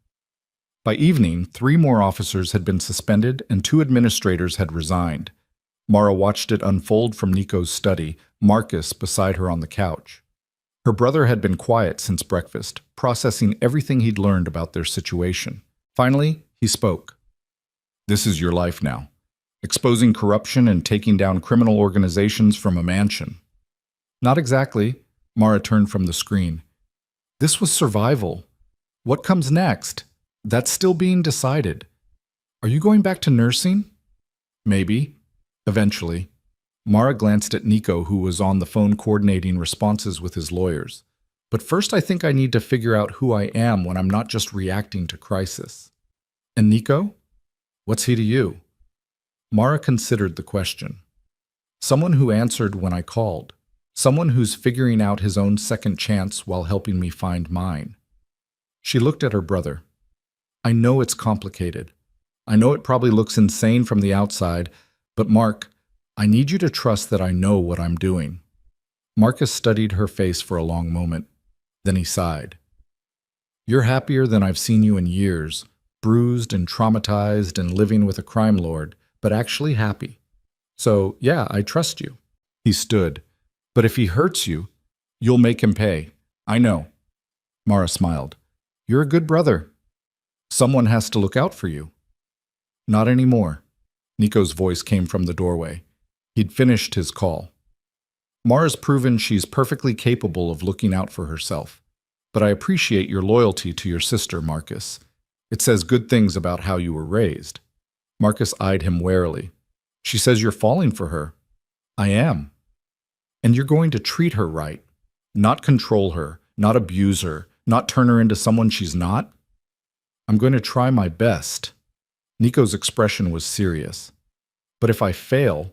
By evening, 3 more officers had been suspended and 2 administrators had resigned. Mara watched it unfold from Nico's study, Marcus beside her on the couch. Her brother had been quiet since breakfast, processing everything he'd learned about their situation. Finally, he spoke. This is your life now. Exposing corruption and taking down criminal organizations from a mansion. Not exactly. Mara turned from the screen. This was survival. What comes next? That's still being decided. Are you going back to nursing? Maybe. Eventually. Mara glanced at Nico, who was on the phone coordinating responses with his lawyers. But first I think I need to figure out who I am when I'm not just reacting to crisis. And Nico? What's he to you? Mara considered the question. Someone who answered when I called. Someone who's figuring out his own second chance while helping me find mine. She looked at her brother. I know it's complicated. I know it probably looks insane from the outside, but Mark, I need you to trust that I know what I'm doing. Marcus studied her face for a long moment. Then he sighed. You're happier than I've seen you in years, bruised and traumatized and living with a crime lord, but actually happy. So, yeah, I trust you. He stood. But if he hurts you, you'll make him pay. I know. Mara smiled. You're a good brother. Someone has to look out for you. Not anymore. Nico's voice came from the doorway. He'd finished his call. Mara's proven she's perfectly capable of looking out for herself. But I appreciate your loyalty to your sister, Marcus. It says good things about how you were raised. Marcus eyed him warily. She says you're falling for her. I am. And you're going to treat her right. Not control her, not abuse her, not turn her into someone she's not. I'm going to try my best. Nico's expression was serious. But if I fail,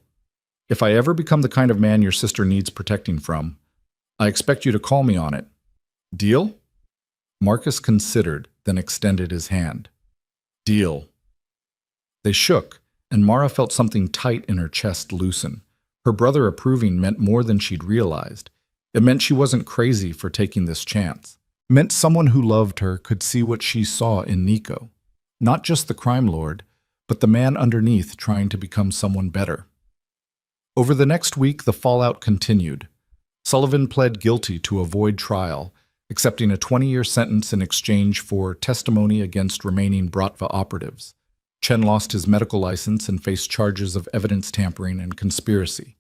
if I ever become the kind of man your sister needs protecting from, I expect you to call me on it. Deal? Marcus considered, then extended his hand. Deal. They shook, and Mara felt something tight in her chest loosen. Her brother approving meant more than she'd realized. It meant she wasn't crazy for taking this chance. It meant someone who loved her could see what she saw in Nico. Not just the crime lord, but the man underneath trying to become someone better. Over the next week, the fallout continued. Sullivan pled guilty to avoid trial, accepting a 20-year sentence in exchange for testimony against remaining Bratva operatives. Chen lost his medical license and faced charges of evidence tampering and conspiracy.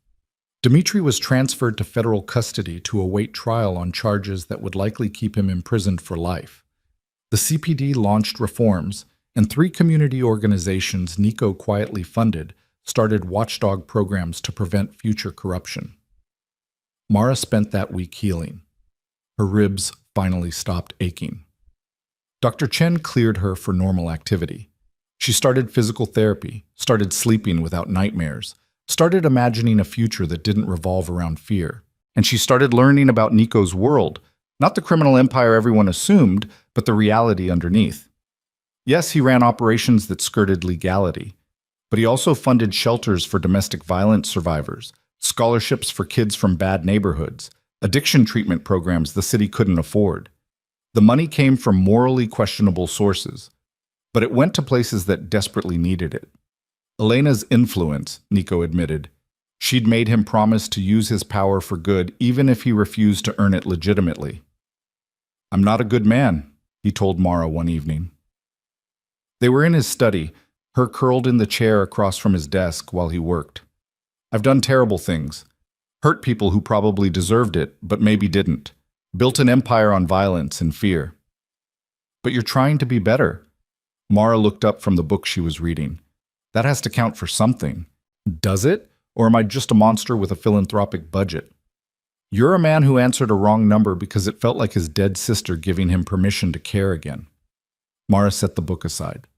Dmitry was transferred to federal custody to await trial on charges that would likely keep him imprisoned for life. The CPD launched reforms, and 3 community organizations Nico quietly funded started watchdog programs to prevent future corruption. Mara spent that week healing. Her ribs finally stopped aching. Dr. Chen cleared her for normal activity. She started physical therapy, started sleeping without nightmares, started imagining a future that didn't revolve around fear. And she started learning about Nico's world, not the criminal empire everyone assumed, but the reality underneath. Yes, he ran operations that skirted legality, but he also funded shelters for domestic violence survivors, scholarships for kids from bad neighborhoods, addiction treatment programs the city couldn't afford. The money came from morally questionable sources, but it went to places that desperately needed it. Elena's influence, Nico admitted. She'd made him promise to use his power for good even if he refused to earn it legitimately. "I'm not a good man," he told Mara one evening. They were in his study, her curled in the chair across from his desk while he worked. "I've done terrible things. Hurt people who probably deserved it, but maybe didn't. Built an empire on violence and fear." "But you're trying to be better." Mara looked up from the book she was reading. "That has to count for something. Does it? Or am I just a monster with a philanthropic budget?" "You're a man who answered a wrong number because it felt like his dead sister giving him permission to care again." Mara set the book aside.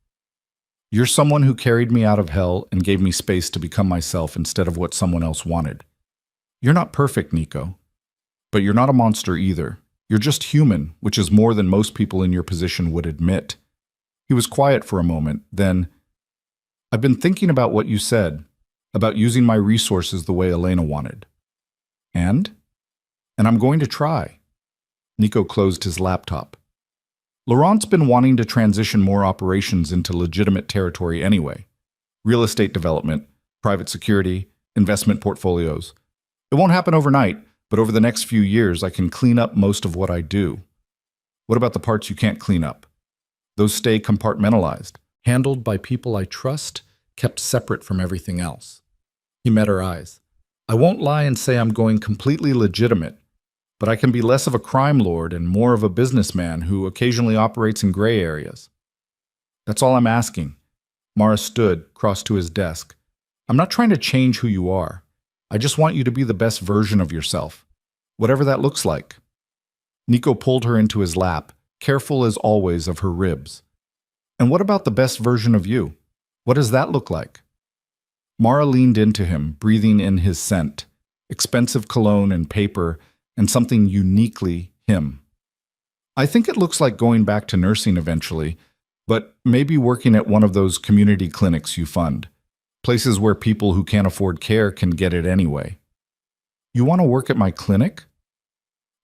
"You're someone who carried me out of hell and gave me space to become myself instead of what someone else wanted. You're not perfect, Nico. But you're not a monster either. You're just human, which is more than most people in your position would admit." He was quiet for a moment, then, "I've been thinking about what you said, about using my resources the way Elena wanted. And? And I'm going to try." Nico closed his laptop. Laurent's been wanting to transition more operations into legitimate territory anyway. Real estate development, private security, investment portfolios. It won't happen overnight, but over the next few years I can clean up most of what I do. What about the parts you can't clean up? Those stay compartmentalized, handled by people I trust, kept separate from everything else. He met her eyes. "I won't lie and say I'm going completely legitimate, but I can be less of a crime lord and more of a businessman who occasionally operates in gray areas." "That's all I'm asking." Mara stood, crossed to his desk. "I'm not trying to change who you are. I just want you to be the best version of yourself, whatever that looks like." Nico pulled her into his lap, careful as always of her ribs. "And what about the best version of you? What does that look like?" Mara leaned into him, breathing in his scent, expensive cologne and paper, and something uniquely him. "I think it looks like going back to nursing eventually, but maybe working at one of those community clinics you fund. Places where people who can't afford care can get it anyway." "You want to work at my clinic?"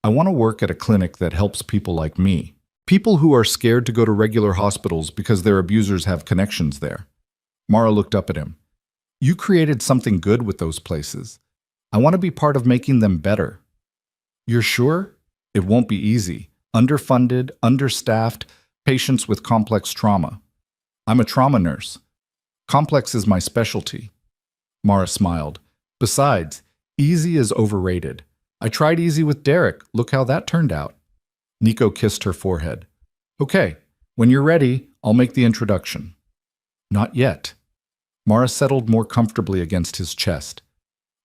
"I want to work at a clinic that helps people like me. People who are scared to go to regular hospitals because their abusers have connections there." Mara looked up at him. "You created something good with those places. I want to be part of making them better." "You're sure?" "It won't be easy. Underfunded, understaffed, patients with complex trauma. I'm a trauma nurse. Complex is my specialty." Mara smiled. "Besides, easy is overrated. I tried easy with Derek. Look how that turned out." Nico kissed her forehead. "Okay, when you're ready, I'll make the introduction." "Not yet." Mara settled more comfortably against his chest.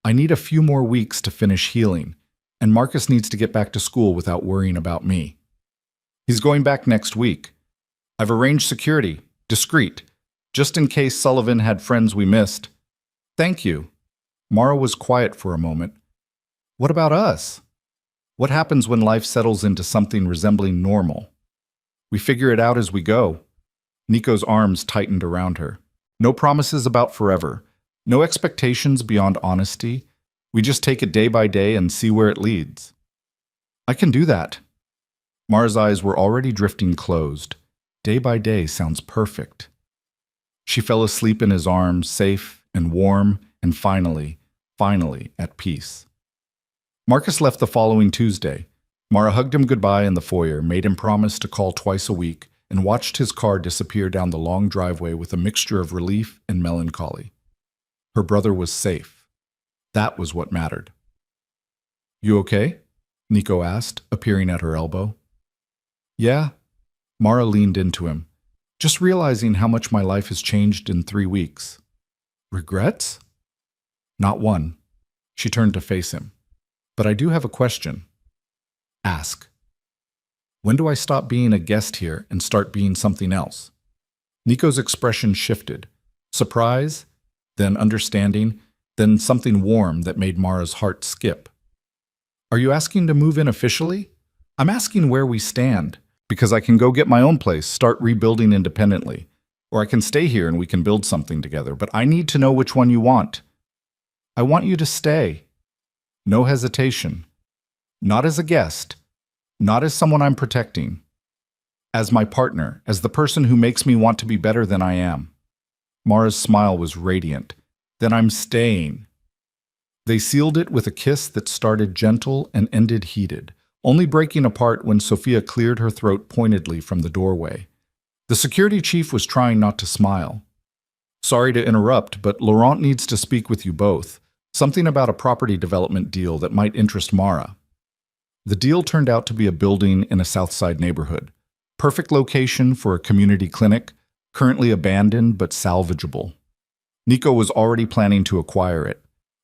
"I need a few more weeks to finish healing, and Marcus needs to get back to school without worrying about me." "He's going back next week. I've arranged security, discreet, just in case Sullivan had friends we missed." "Thank you." Mara was quiet for a moment. "What about us? What happens when life settles into something resembling normal?" "We figure it out as we go." Nico's arms tightened around her. "No promises about forever. No expectations beyond honesty. We just take it day by day and see where it leads." "I can do that." Mara's eyes were already drifting closed. Day by day sounds perfect. She fell asleep in his arms, safe and warm, and finally at peace. Marcus left the following Tuesday. Mara hugged him goodbye in the foyer, made him promise to call twice a week, and watched his car disappear down the long driveway with a mixture of relief and melancholy. Her brother was safe. That was what mattered. "You okay?" Nico asked, appearing at her elbow. "Yeah." Mara leaned into him. "Just realizing how much my life has changed in 3 weeks." "Regrets?" "Not one." She turned to face him. "But I do have a question." "Ask." When do I stop being a guest here and start being something else? Nico's expression shifted. Surprise, then understanding, then something warm that made Mara's heart skip. Are you asking to move in officially? I'm asking where we stand, because I can go get my own place, start rebuilding independently. Or I can stay here and we can build something together, but I need to know which one you want. I want you to stay. No hesitation. Not as a guest, not as someone I'm protecting. As my partner, as the person who makes me want to be better than I am. Mara's smile was radiant. Then I'm staying. They sealed it with a kiss that started gentle and ended heated, only breaking apart when Sophia cleared her throat pointedly from the doorway. The security chief was trying not to smile. Sorry to interrupt, but Laurent needs to speak with you both. Something about a property development deal that might interest Mara. The deal turned out to be a building in a Southside neighborhood. Perfect location for a community clinic, currently abandoned but salvageable. Nico was already planning to acquire it.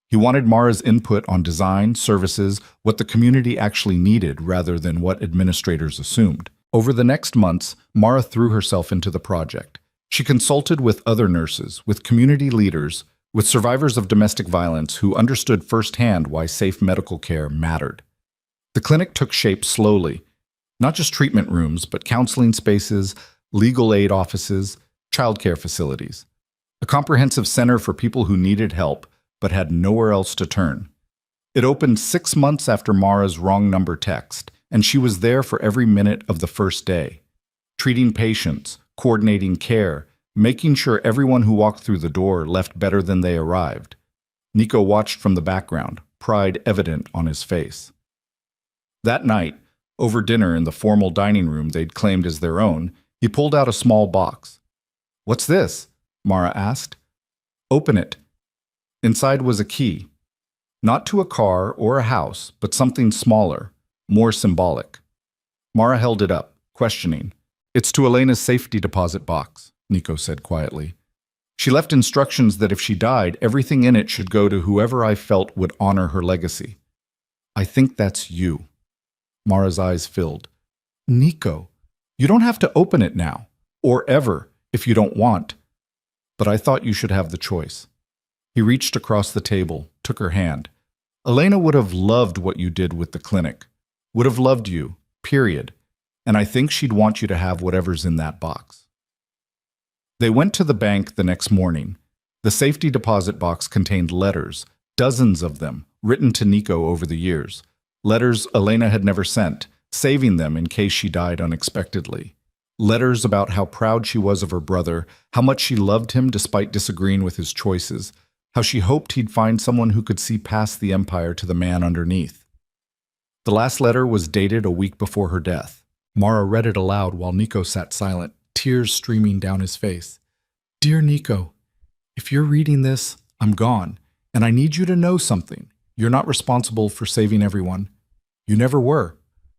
He wanted Mara's input on design, services, what the community actually needed rather than what administrators assumed. Over the next months, Mara threw herself into the project. She consulted with other nurses, with community leaders, with survivors of domestic violence who understood firsthand why safe medical care mattered. The clinic took shape slowly, not just treatment rooms, but counseling spaces, legal aid offices, childcare facilities. A comprehensive center for people who needed help but had nowhere else to turn. It opened 6 months after Mara's wrong number text, and she was there for every minute of the first day, treating patients, coordinating care, making sure everyone who walked through the door left better than they arrived. Nico watched from the background, pride evident on his face. That night, over dinner in the formal dining room they'd claimed as their own, he pulled out a small box. "What's this?" Mara asked. "Open it." Inside was a key. Not to a car or a house, but something smaller, more symbolic. Mara held it up, questioning. "It's to Elena's safety deposit box," Nico said quietly. "She left instructions that if she died, everything in it should go to whoever I felt would honor her legacy. I think that's you." Mara's eyes filled. "Nico, you don't have to open it now, or ever, if you don't want. But I thought you should have the choice." He reached across the table, took her hand. "Elena would have loved what you did with the clinic. Would have loved you, period. And I think she'd want you to have whatever's in that box." They went to the bank the next morning. The safety deposit box contained letters, dozens of them, written to Nico over the years. Letters Elena had never sent, saving them in case she died unexpectedly. Letters about how proud she was of her brother, how much she loved him despite disagreeing with his choices, how she hoped he'd find someone who could see past the empire to the man underneath. The last letter was dated a week before her death. Mara read it aloud while Nico sat silent, tears streaming down his face. "Dear Nico, if you're reading this, I'm gone, and I need you to know something. You're not responsible for saving everyone. You never were.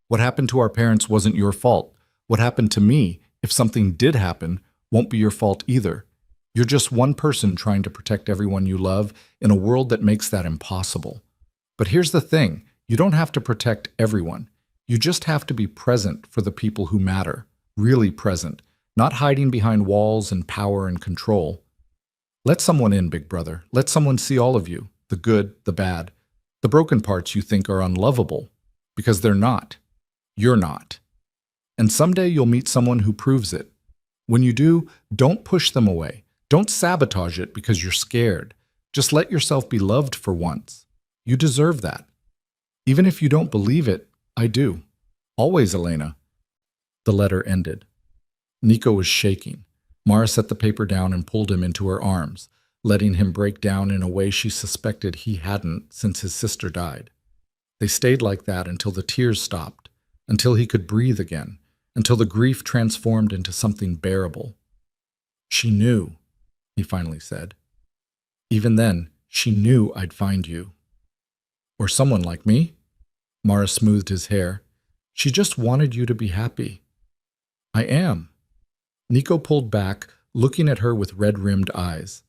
What happened to our parents wasn't your fault. What happened to me, if something did happen, won't be your fault either. You're just one person trying to protect everyone you love in a world that makes that impossible. But here's the thing, you don't have to protect everyone. You just have to be present for the people who matter, really present, not hiding behind walls and power and control. Let someone in, big brother. Let someone see all of you, the good, the bad, the broken parts you think are unlovable, because they're not. You're not. And someday you'll meet someone who proves it. When you do, don't push them away. Don't sabotage it because you're scared. Just let yourself be loved for once. You deserve that. Even if you don't believe it, I do. Always, Elena." The letter ended. Nico was shaking. Mara set the paper down and pulled him into her arms, letting him break down in a way she suspected he hadn't since his sister died. They stayed like that until the tears stopped, until he could breathe again, until the grief transformed into something bearable. "She knew," he finally said. "Even then, she knew I'd find you." "Or someone like me?" Mara smoothed his hair. "She just wanted you to be happy." "I am." Nico pulled back, looking at her with red-rimmed eyes.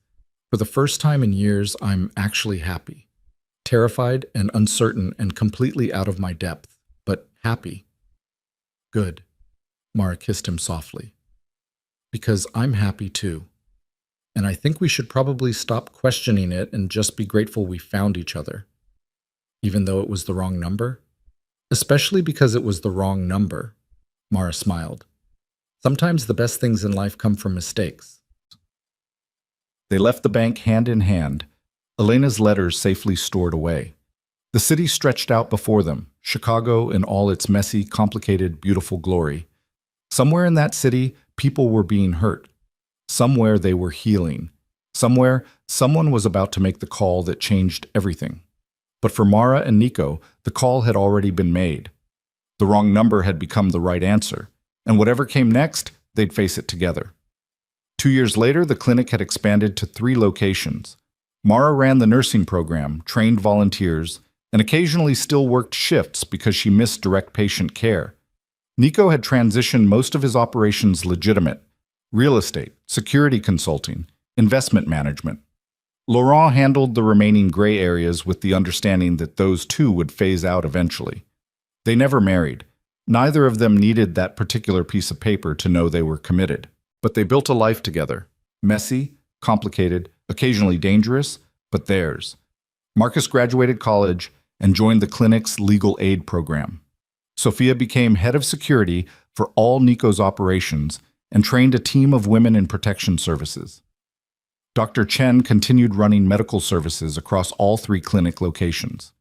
"For the first time in years, I'm actually happy. Terrified and uncertain and completely out of my depth, but happy." Good. Mara kissed him softly. Because I'm happy too. And I think we should probably stop questioning it and just be grateful we found each other. Even though it was the wrong number? Especially because it was the wrong number. Mara smiled. Sometimes the best things in life come from mistakes. They left the bank hand in hand, Elena's letters safely stored away. The city stretched out before them, Chicago in all its messy, complicated, beautiful glory. Somewhere in that city, people were being hurt. Somewhere they were healing. Somewhere, someone was about to make the call that changed everything. But for Mara and Nico, the call had already been made. The wrong number had become the right answer, and whatever came next, they'd face it together. 2 years later, the clinic had expanded to 3 locations. Mara ran the nursing program, trained volunteers, and occasionally still worked shifts because she missed direct patient care. Nico had transitioned most of his operations legitimate: real estate, security consulting, investment management. Laurent handled the remaining gray areas with the understanding that those too would phase out eventually. They never married. Neither of them needed that particular piece of paper to know they were committed. But they built a life together. Messy, complicated, occasionally dangerous, but theirs. Marcus graduated college and joined the clinic's legal aid program. Sophia became head of security for all Nico's operations and trained a team of women in protection services. Dr. Chen continued running medical services across all 3 clinic locations.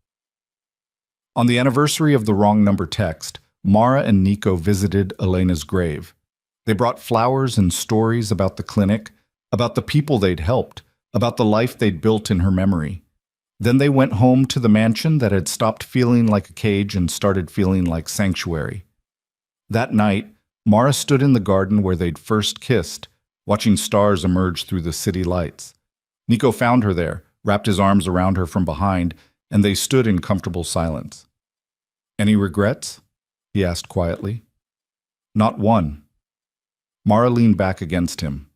On the anniversary of the wrong number text, Mara and Nico visited Elena's grave. They brought flowers and stories about the clinic, about the people they'd helped, about the life they'd built in her memory. Then they went home to the mansion that had stopped feeling like a cage and started feeling like sanctuary. That night, Mara stood in the garden where they'd first kissed, watching stars emerge through the city lights. Nico found her there, wrapped his arms around her from behind, and they stood in comfortable silence. "Any regrets?" he asked quietly. "Not one." Mara leaned back against him.